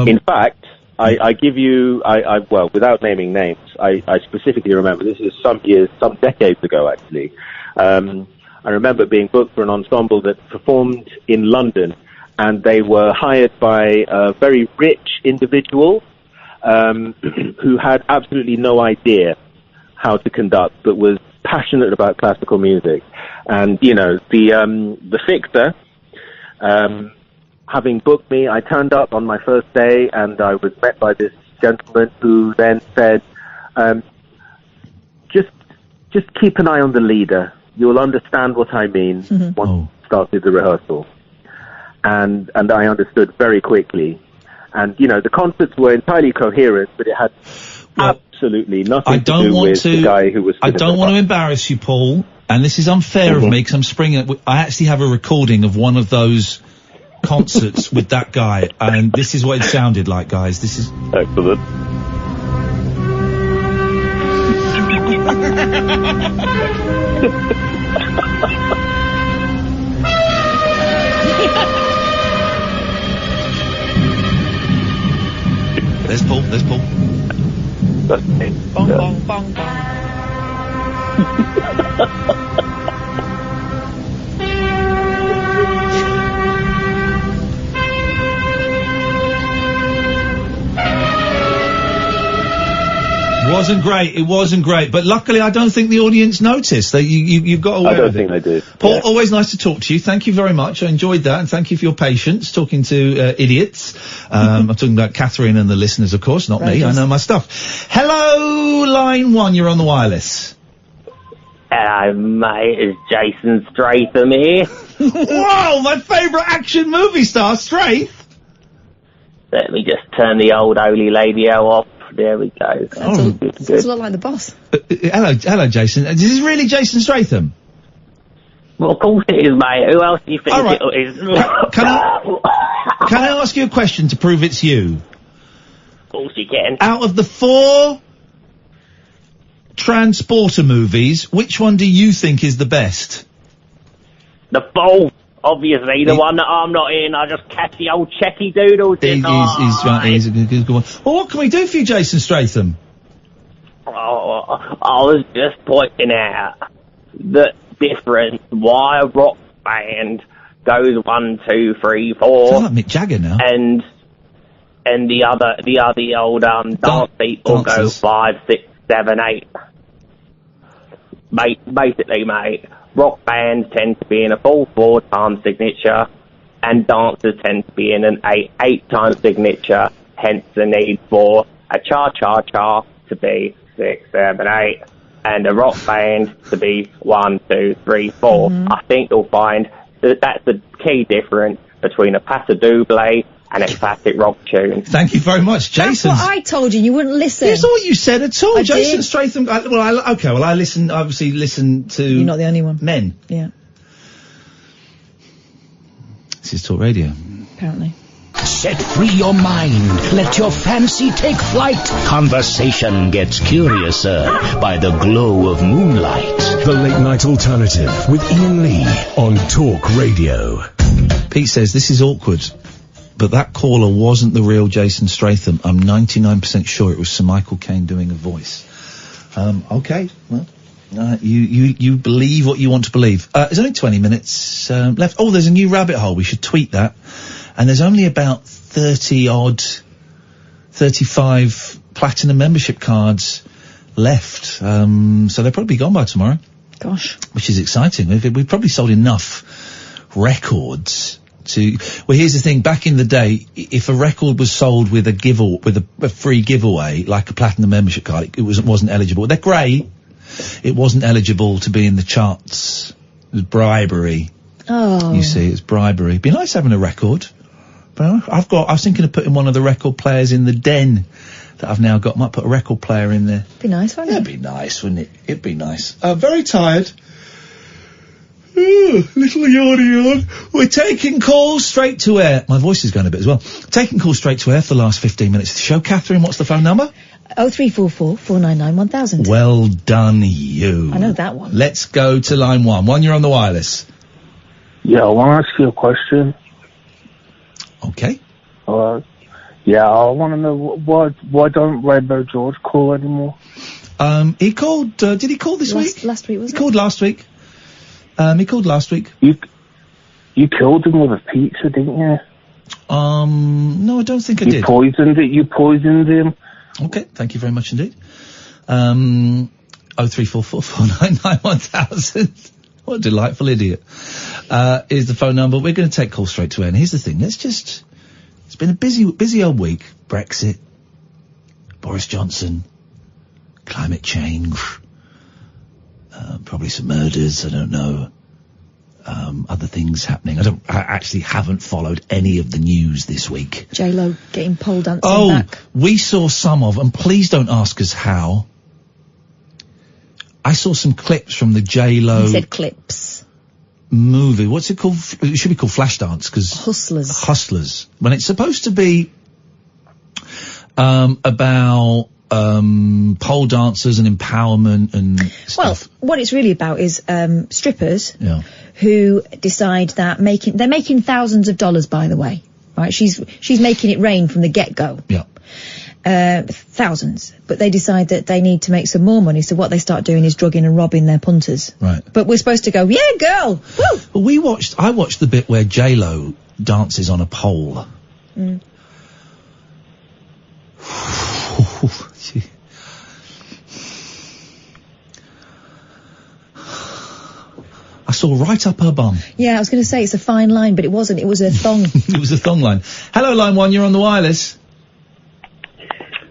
In fact, I give you, well, without naming names, I specifically remember, this is some decades ago actually, I remember being booked for an ensemble that performed in London, and they were hired by a very rich individual who had absolutely no idea how to conduct, but was passionate about classical music. And, the fixer, having booked me, I turned up on my first day, and I was met by this gentleman who then said, just keep an eye on the leader. You'll understand what I mean once you started the rehearsal. And I understood very quickly. And, the concerts were entirely coherent, but it had absolutely nothing to do with the guy who was...
I don't want to embarrass you, Paul, and this is unfair of me, because I'm springing it. I actually have a recording of one of those concerts with that guy, and this is what it sounded like, guys. This is...
Excellent.
There's Paul.
That's it.
Bong, bong, bong, bong.
It wasn't great, but luckily I don't think the audience noticed. That you got away with it.
I don't think they did.
Paul, always nice to talk to you. Thank you very much. I enjoyed that, and thank you for your patience talking to idiots. I'm talking about Catherine and the listeners, of course, not me. I know my stuff. Hello, line 1, you're on the wireless.
Hello, mate. It's Jason Statham here.
Wow, my favourite action movie star, Straith.
Let me just turn the old holy lady-o off. There we go.
That's a lot like the boss.
Hello, Jason. Is this really Jason Statham?
Well, of course it is, mate. Who else do you think it is?
Can I ask you a question to prove it's you?
Of course you can.
Out of the 4 Transporter movies, which one do you think is the best?
The Bull. Obviously, the one that I'm not in, I just catch the old checky doodles.
He's right, he's a good one. Well, what can we do for you, Jason Statham?
Oh, I was just pointing out the difference why a rock band goes 1, 2, 3, 4.
Sound like Mick Jagger now.
And the other old dance people go 5, 6, 7, 8. Basically, mate. Rock bands tend to be in a full 4-time signature, and dancers tend to be in an 8-time signature, hence the need for a cha-cha-cha to be 6, 7, 8, and a rock band to be 1, 2, 3, 4. I think you'll find that that's the key difference between a paso doble and a classic rock tune.
Thank you very much, Jason.
That's what I told you. You wouldn't listen.
That's not what you said at all.
I
Jason
did.
Statham. I obviously listen to.
You're not the only one.
Men.
Yeah,
This is Talk Radio.
apparently.
Set free your mind. Let your fancy take flight. Conversation gets curiouser by the glow of moonlight.
The Late Night Alternative with Iain Lee on Talk Radio.
Pete says, this is awkward, but that caller wasn't the real Jason Statham. I'm 99% sure it was Sir Michael Caine doing a voice. Okay, well, you believe what you want to believe. There's only 20 minutes left. Oh, there's a new rabbit hole. We should tweet that. And there's only about 35 platinum membership cards left. So they'll probably be gone by tomorrow.
Gosh.
Which is exciting. We've probably sold enough records to... Well, here's the thing. Back in the day, if a record was sold with a free giveaway, like a platinum membership card, it wasn't eligible. They're grey. It wasn't eligible to be in the charts. It was bribery.
Oh.
You see, it's bribery. It'd be nice having a record. But I was thinking of putting one of the record players in the den that I've now got. Might put a record player in there.
Be nice, wouldn't it?
It'd be nice, wouldn't it? It'd be nice. Very tired. Ooh, little yawn. We're taking calls straight to air. My voice is going a bit as well. Taking calls straight to air for the last 15 minutes of the show. Catherine, what's the phone number?
0344 499 1000.
Well done, you.
I know that one.
Let's go to line 1. You're on the wireless.
Yeah, I want to ask you a question.
Okay.
Yeah, I want to know why don't Rainbow George call anymore?
He called, did he call this week?
Last week, wasn't
He called last week. He called last week.
You killed him with a pizza, didn't you?
No, I don't think I did.
You poisoned him.
Okay, thank you very much indeed. 0344 499 1000. What a delightful idiot. Is the phone number. We're going to take calls straight to air. And here's the thing. It's been a busy old week. Brexit, Boris Johnson, climate change, probably some murders, I don't know. Other things happening. I actually haven't followed any of the news this week.
J-Lo getting pole dancing back.
We saw some of, and please don't ask us how. I saw some clips from the J-Lo...
He said clips.
...movie. What's it called? It should be called Flashdance, because...
Hustlers.
When it's supposed to be about pole dancers and empowerment and stuff.
Well, what it's really about is strippers who decide that they're making thousands of dollars, by the way. Right? She's making it rain from the get-go.
Yeah.
thousands, but they decide that they need to make some more money, so what they start doing is drugging and robbing their punters.
Right.
But we're supposed to go, yeah, girl! Woo!
Well, I watched the bit where J-Lo dances on a pole.
Mm.
I saw right up her bum.
Yeah, I was going to say it's a fine line, but it wasn't. It was a thong.
It was a thong line. Hello, line 1, you're on the wireless.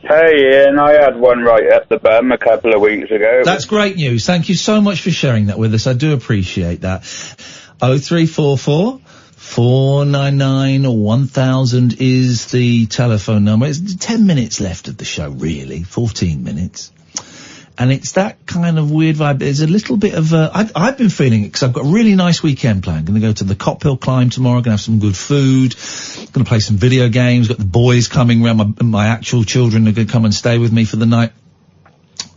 Hey Ian, I had one right at the bum a couple of weeks ago.
That's great news. Thank you so much for sharing that with us. I do appreciate that. 0344 499 1000 is the telephone number. It's 10 minutes left of the show, really. 14 minutes. And it's that kind of weird vibe. There's a little bit of I've been feeling it because I've got a really nice weekend planned. Going to go to the Cophill Climb tomorrow. Going to have some good food. Going to play some video games. Got the boys coming around. My actual children are going to come and stay with me for the night.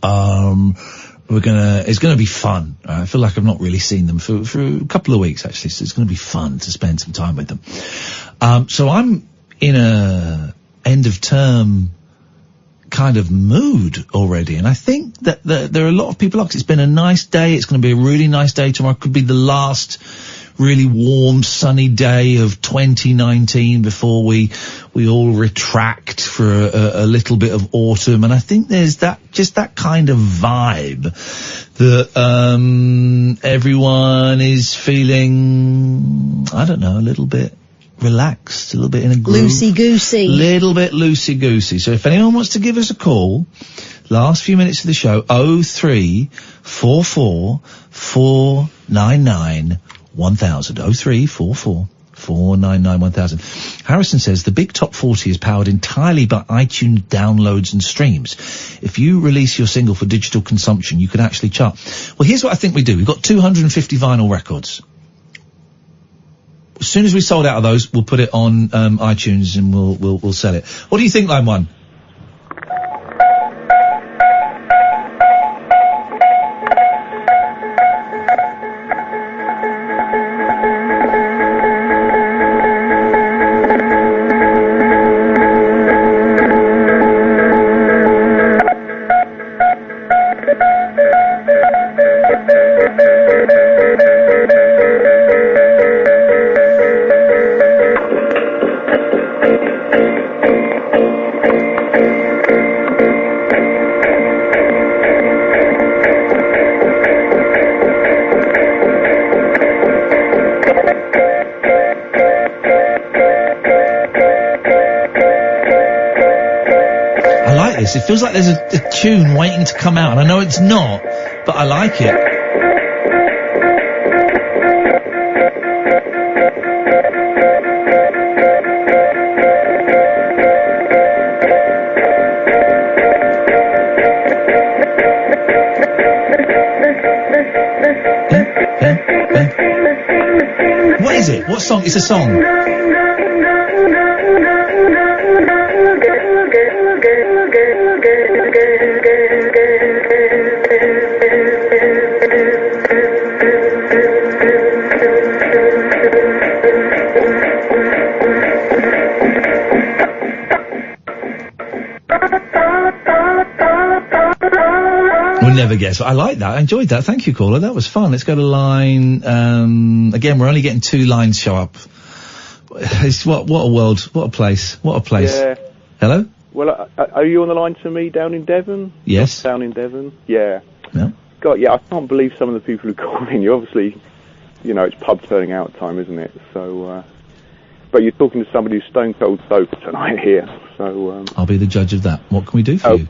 It's going to be fun. I feel like I've not really seen them for a couple of weeks actually. So it's going to be fun to spend some time with them. So I'm in a end of term kind of mood already, and I think that there are a lot of people. It's been a nice day. It's going to be a really nice day tomorrow. Could be the last really warm, sunny day of 2019 before we all retract for a little bit of autumn. And I think there's that kind of vibe that everyone is feeling. I don't know, a little bit relaxed, a little bit in a groove.
Loosey-goosey.
Little bit loosey-goosey. So if anyone wants to give us a call, last few minutes of the show, 0344 499 1000. 0344 499 1000. Harrison says the big top 40 is powered entirely by iTunes downloads and streams. If you release your single for digital consumption, you could actually chart. Well, here's what I think we do. We've got 250 vinyl records. As soon as we sold out of those, we'll put it on iTunes and we'll sell it. What do you think, line 1? It feels like there's a tune waiting to come out, and I know it's not, but I like it. What is it? What song? It's a song. Never guess. I like that. I enjoyed that. Thank you, caller. That was fun. Let's go to line. Again, we're only getting 2 lines show up. It's what a world. What a place. What a place.
Yeah.
Hello?
Well, are you on the line to me down in Devon?
Yes.
Down in Devon? Yeah.
Yeah.
God, yeah, I can't believe some of the people who call in. You obviously, it's pub turning out time, isn't it? So, but you're talking to somebody who's stone cold sober tonight here. So,
I'll be the judge of that. What can we do for you?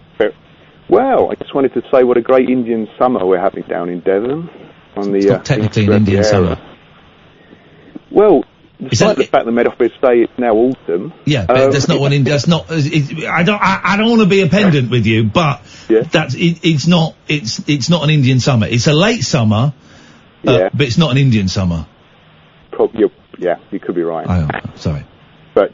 Well, I just wanted to say what a great Indian summer we're having down in Devon.
It's not technically an Indian summer.
Well, despite the fact that Met Office say it's now autumn.
Yeah, but that's not what India. That's not. I don't want to be a pedant with you, but it's not. It's not an Indian summer. It's a late summer, but it's not an Indian summer.
Yeah, you could be right.
Sorry.
But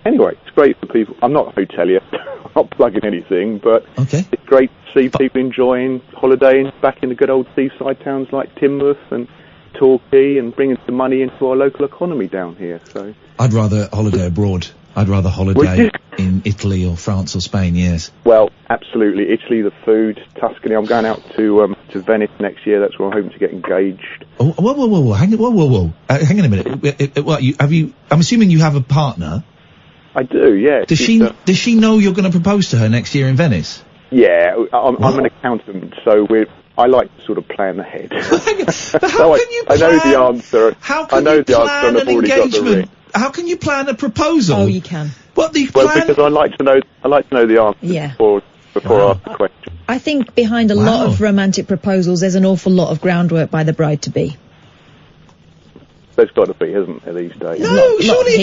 anyway, it's great for people. I'm not a hotelier. I'm not plugging anything, but it's great to see people enjoying holidaying back in the good old seaside towns like Teignmouth and Torquay and bringing some money into our local economy down here. So
I'd rather holiday abroad. I'd rather holiday in Italy or France or Spain, yes.
Well, absolutely. Italy, the food, Tuscany. I'm going out to Venice next year. That's where I'm hoping to get engaged.
Oh, whoa. Hang on a minute. I'm assuming you have a partner.
I do, yeah.
Does she know you're going to propose to her next year in Venice?
Yeah, I'm an accountant, so I like to sort of plan ahead.
But how can you plan?
I know the answer.
How can you plan an engagement? How can you plan a proposal?
Oh, you can.
What the
Well, because I like to know the answer before I ask the question.
I think behind a lot of romantic proposals, there's an awful lot of groundwork by the bride-to-be.
There's got to be, hasn't there, these days?
No, surely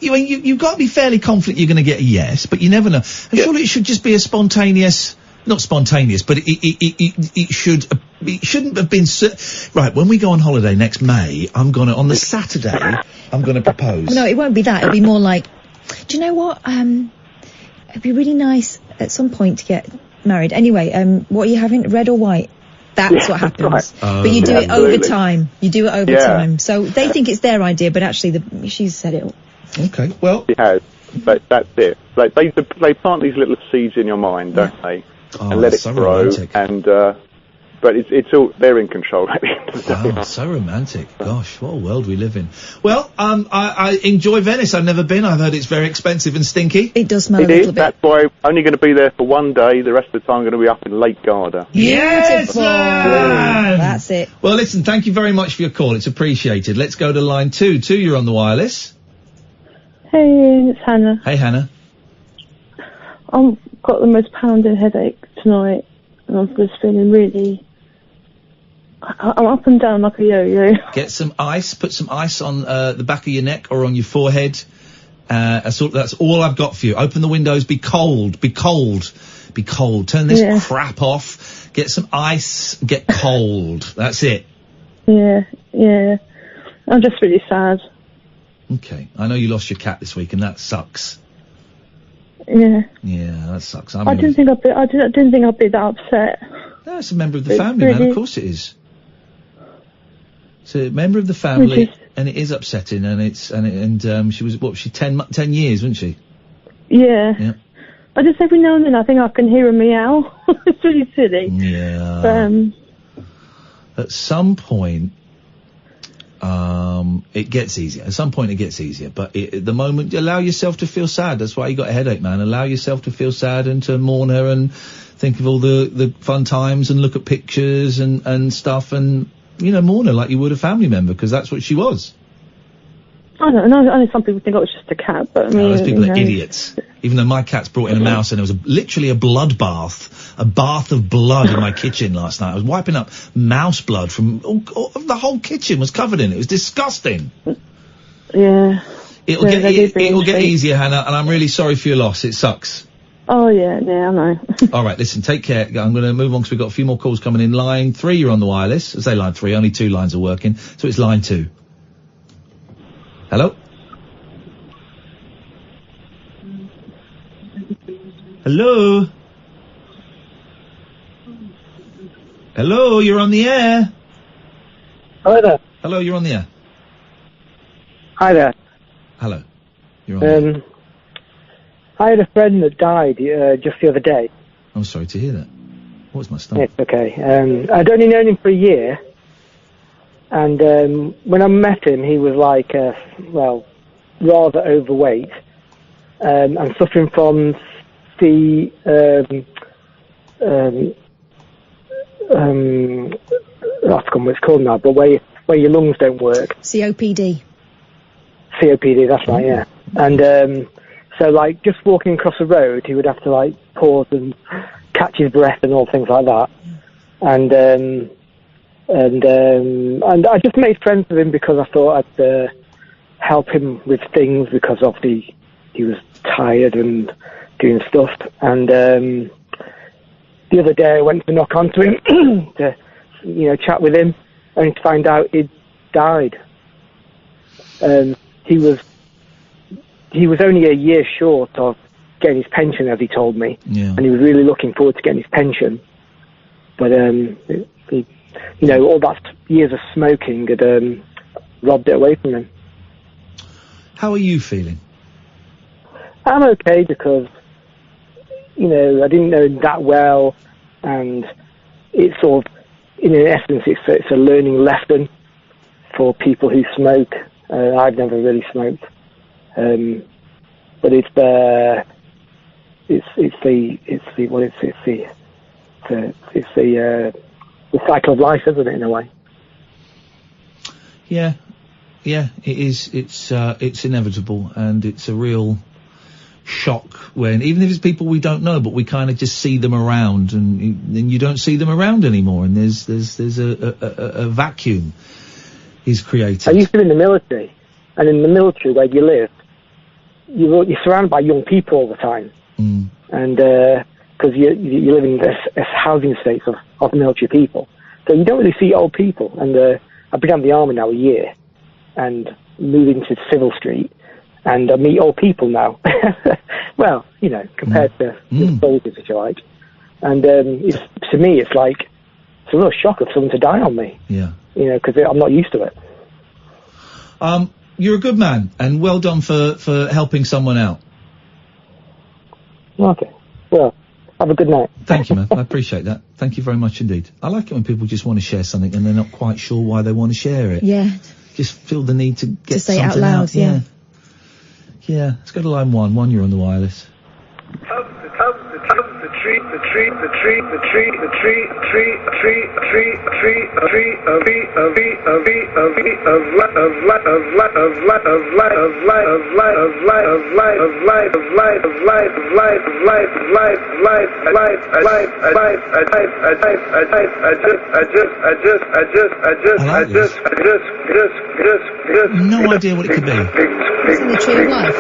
you've got to be fairly confident you're going to get a yes, but you never know. And surely it should just be a spontaneous, not spontaneous, but it shouldn't have been right. When we go on holiday next May, on the Saturday, I'm gonna propose.
No, it won't be that. It'll be more like, do you know what? It'd be really nice at some point to get married. Anyway, what are you having? Red or white? That's what happens.
Right.
But you do it over time. You do it over time. So they think it's their idea, but actually she's said it all.
Okay, well.
She has, but that's it. Like, they plant these little seeds in your mind, don't they? And let it grow.
Romantic.
And, but it's all, they're in control at the end of the day.
Oh, so romantic. Gosh, what a world we live in. Well, I enjoy Venice. I've never been. I've heard it's very expensive and stinky.
It does smell
a little bit. That's why I'm only going to be there for one day. The rest of the time I'm going to be up in Lake Garda.
Yes, man!
That's it.
Well, listen, thank you very much for your call. It's appreciated. Let's go to line 2. 2, you're on the wireless.
Hey, Ian, it's Hannah.
Hey, Hannah.
I've got the most pounding headache tonight, and I'm just feeling really... I'm up and down like a yo-yo.
Get some ice. Put some ice on the back of your neck or on your forehead. That's all I've got for you. Open the windows. Be cold. Be cold. Be cold. Turn this crap off. Get some ice. Get cold. That's it.
Yeah. I'm just really sad.
Okay. I know you lost your cat this week, and that sucks.
Yeah.
Yeah, that sucks.
I didn't think I'd be that upset.
No, it's a member of the family, man. Of course it is. It's a member of the family, and it is upsetting, and she was, 10 years, wasn't she?
Yeah. I just, every now and then, I think I can hear a meow. It's really silly.
Yeah. At some point, it gets easier. At some point it gets easier, but at the moment, allow yourself to feel sad. That's why you got a headache, man. Allow yourself to feel sad and to mourn her and think of all the fun times and look at pictures and stuff and, mourn her like you would a family member, because that's what she was.
I don't know. I know some people think it was just a cat, but I mean...
those people are idiots. Even though my cat's brought in a mouse and there was literally a blood bath, a bath of blood in my kitchen last night. I was wiping up mouse blood from... the whole kitchen was covered in it. It was disgusting.
Yeah.
It'll get easier, Hannah, and I'm really sorry for your loss. It sucks.
Oh, yeah, I know.
All right, listen, take care. I'm going to move on because we've got a few more calls coming in. Line 3, you're on the wireless. I say line 3, only 2 lines are working, so it's line 2. Hello? Hello? Hello, you're on the air.
Hi there.
Hello, you're on the air.
Hi there.
Hello. You're on the air.
I had a friend that died just the other day.
I'm sorry to hear that. What's my stomach?
It's okay. I'd only known him for a year. And when I met him, he was like, rather overweight and suffering from the I've forgotten what it's called now, but where your lungs don't work.
COPD.
COPD, that's right, yeah. And so, like, just walking across the road, he would have to, like, pause and catch his breath and all things like that. And I just made friends with him because I thought I'd help him with things because obviously he was tired and doing stuff. And the other day I went to knock onto him to, chat with him, only to find out he'd died. He was only a year short of getting his pension, as he told me, and he was really looking forward to getting his pension. But all that years of smoking had robbed it away from him.
How are you feeling?
I'm okay because, you know, I didn't know him that well, and it's sort of, in essence, it's a learning lesson for people who smoke. I've never really smoked, but it's the cycle of life, isn't it, in a way?
Yeah, it is. It's inevitable, and it's a real shock when, even if it's people we don't know, but we kind of just see them around, and then you don't see them around anymore, and there's a vacuum is created.
I used to be in the military, and in the military where you live, you're surrounded by young people all the time, and because you live in this housing estates of military people, so you don't really see old people. And I've been on the army now a year, and moving to Civil Street, and I meet old people now. Well, you know, compared to the soldiers, if you like. And to me, it's like, it's a real shock of someone to die on me.
Yeah.
You know, because I'm not used to it.
You're a good man, and well done for helping someone out.
Okay. Well, have a good night.
Thank you, man. I appreciate that. Thank you very much indeed. I like it when people just want to share something and they're not quite sure why they want to share it.
Yeah.
Just feel the need to get
say it
something
out loud, yeah.
Yeah. Let's go to line one. One, you're on the wireless. No idea what it could be.
It's in the tree of life.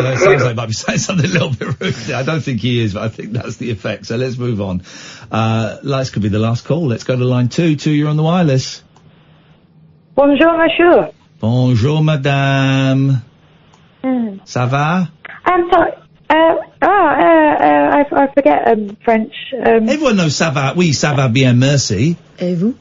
It sounds like he might be saying something a little bit rude. I don't think he is, but I think that's the effect. So let's move on. This could be the last call. Let's go to line two. Two, you're on the wireless.
Bonjour, monsieur.
Bonjour, madame. Ça va?
I'm sorry. I forget French.
Everyone knows ça va. Oui, ça va bien, merci.
Et vous?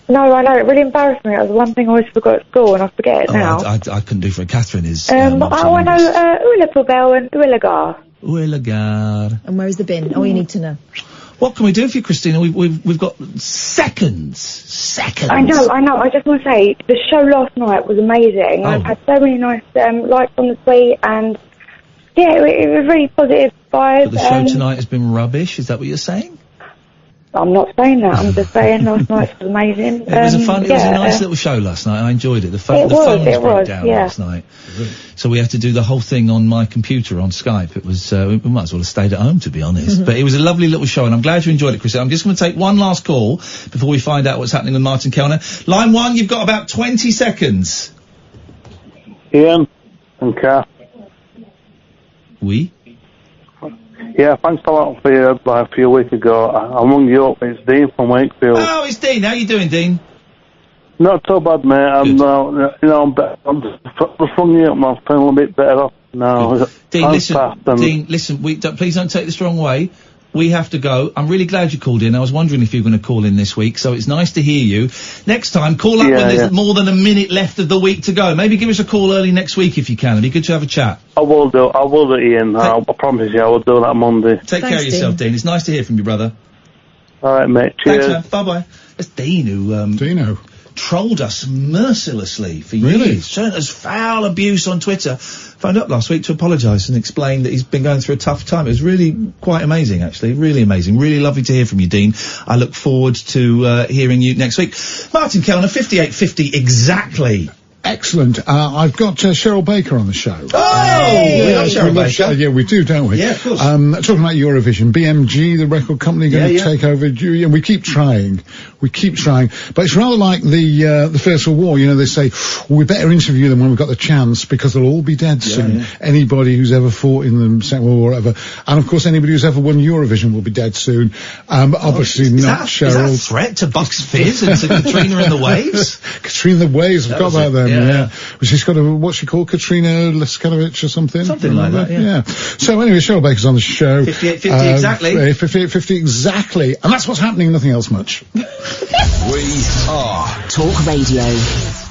No, I know, it really embarrassed me. It was one thing I always forgot at school, and I forget it now.
I couldn't do for it. Catherine is...
I know où est la poubelle and où est la gare.
Où est la gare?
And where is the bin? All you need to know.
What can we do for you, Christina? We've got seconds.
I know. I just want to say, the show last night was amazing. I've had so many nice likes on the tweet, and yeah, it was really positive vibes.
But the show tonight has been rubbish, is that what you're saying?
I'm not saying that, I'm just saying last night was amazing.
It was a nice little show last night. I enjoyed it. The phones broke down last night. So we had to do the whole thing on my computer on Skype. It was, we might as well have stayed at home, to be honest. But it was a lovely little show, and I'm glad you enjoyed it, Chris. I'm just going to take one last call before we find out what's happening with Martin Kelner. Line one, you've got about 20 seconds.
Iain and Kath.
Oui?
Yeah, thanks a lot for you a few weeks ago. I rung you up. It's Dean from Wakefield.
Oh, it's Dean. How you doing, Dean?
Not so bad, mate. I'm just rung you up. I'm feeling a bit better off now.
Dean, listen. Please don't take this the wrong way. We have to go. I'm really glad you called in. I was wondering if you were going to call in this week, so it's nice to hear you. Next time, call up when there's more than a minute left of the week to go. Maybe give us a call early next week if you can. It'd be good to have a chat.
I will do, Iain. I promise you, I will do that Monday.
Take care of yourself, Dean. It's nice to hear from you, brother.
All right, mate. Cheers.
Thanks, man. Bye-bye. That's Dean who...
Dino.
Trolled us mercilessly for years. Sent us foul abuse on Twitter. Phoned up last week to apologise and explain that he's been going through a tough time. It was really quite amazing, actually. Really amazing. Really lovely to hear from you, Dean. I look forward to hearing you next week. Martin Kelner, 5850 exactly.
Excellent. I've got Cheryl Baker on the show.
Oh! We love Cheryl Baker.
Yeah, we do, don't we?
Yeah, of course.
Talking about Eurovision, BMG, the record company, going to take over. And we keep trying. But it's rather like the First World War. You know, they say, we better interview them when we've got the chance because they'll all be dead soon. Yeah. Anybody who's ever fought in the Second World War or whatever. And, of course, anybody who's ever won Eurovision will be dead soon. But obviously not Cheryl.
Is that a threat to Bucks Fizz and to Katrina and the Waves?
Katrina and the Waves, I've got that there. Yeah. She's got what's she called? Katrina Leskanovich or something?
Something like that, yeah.
So anyway, Cheryl Baker's on the show.
50 exactly.
50 exactly. And that's what's happening, nothing else much.
We are
Talk Radio.